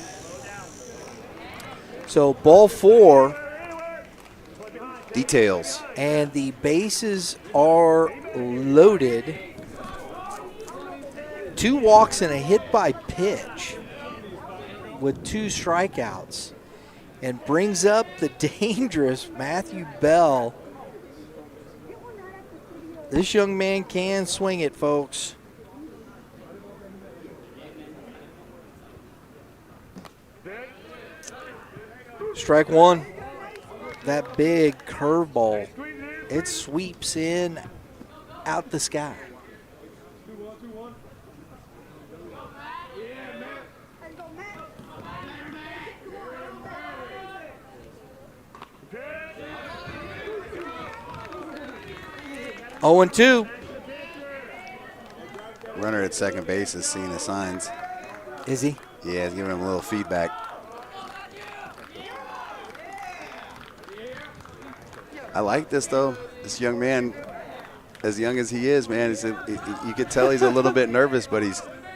A: So ball 4.
B: Details.
A: And the bases are loaded. 2 walks and a hit by pitch with 2 strikeouts. And brings up the dangerous Matthew Bell. This young man can swing it, folks. Strike 1. That big curveball. It sweeps in out the sky. Oh, 2.
B: Runner at second base is seeing the signs.
A: Is he?
B: Yeah, he's giving him a little feedback. I like this, though. This young man, as young as he is, man, you could tell he's a little bit nervous, but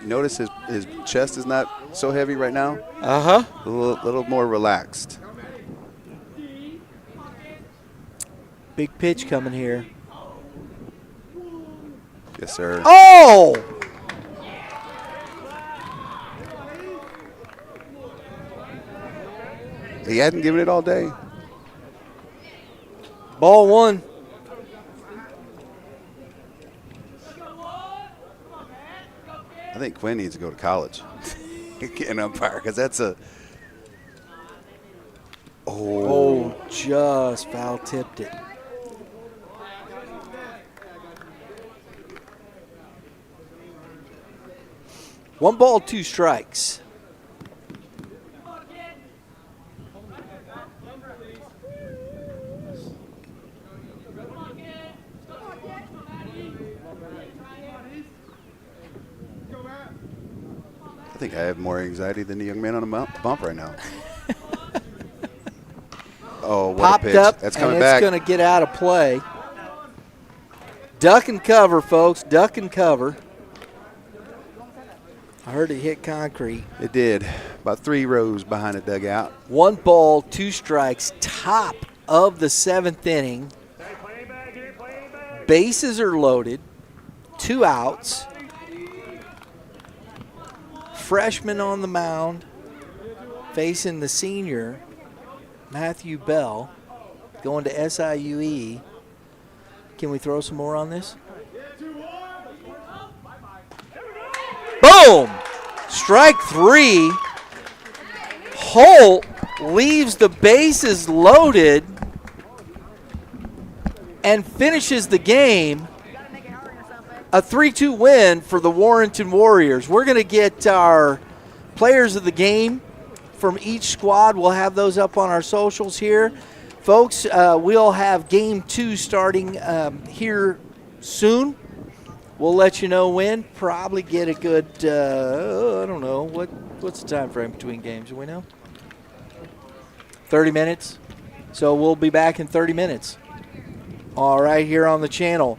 B: notice his chest is not so heavy right now.
A: Uh-huh.
B: A little more relaxed.
A: Big pitch coming here.
B: Yes, sir.
A: Oh!
B: He hadn't given it all day.
A: Ball one.
B: I think Quinn needs to go to college. Get an umpire, because that's a.
A: Oh, just foul tipped it. One ball, two strikes.
B: I think I have more anxiety than the young man on the bump right now. Oh, what
A: Popped
B: a pitch.
A: up,
B: That's coming
A: and
B: back.
A: it's going to get out of play. Duck and cover, folks. Duck and cover. I heard it hit concrete.
B: It did. About 3 rows behind the dugout.
A: One ball, two strikes. Top of the 7th inning. Bases are loaded. 2 outs. Freshman on the mound, facing the senior, Matthew Bell, going to SIUE. Can we throw some more on this? Boom! Strike 3. Holt leaves the bases loaded and finishes the game. A 3-2 win for the Warrenton Warriors. We're going to get our players of the game from each squad. We'll have those up on our socials here. Folks, we'll have Game 2 starting here soon. We'll let you know when. Probably get a good, I don't know, what's the time frame between games? Do we know? 30 minutes. So we'll be back in 30 minutes. All right, here on the channel.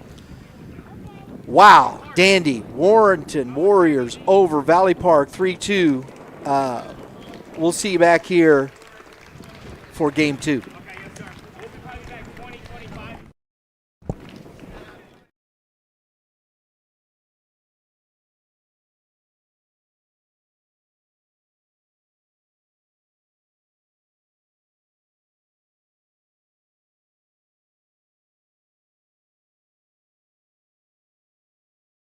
A: Wow, dandy. Warrenton Warriors over Valley Park 3-2. We'll see you back here for Game 2.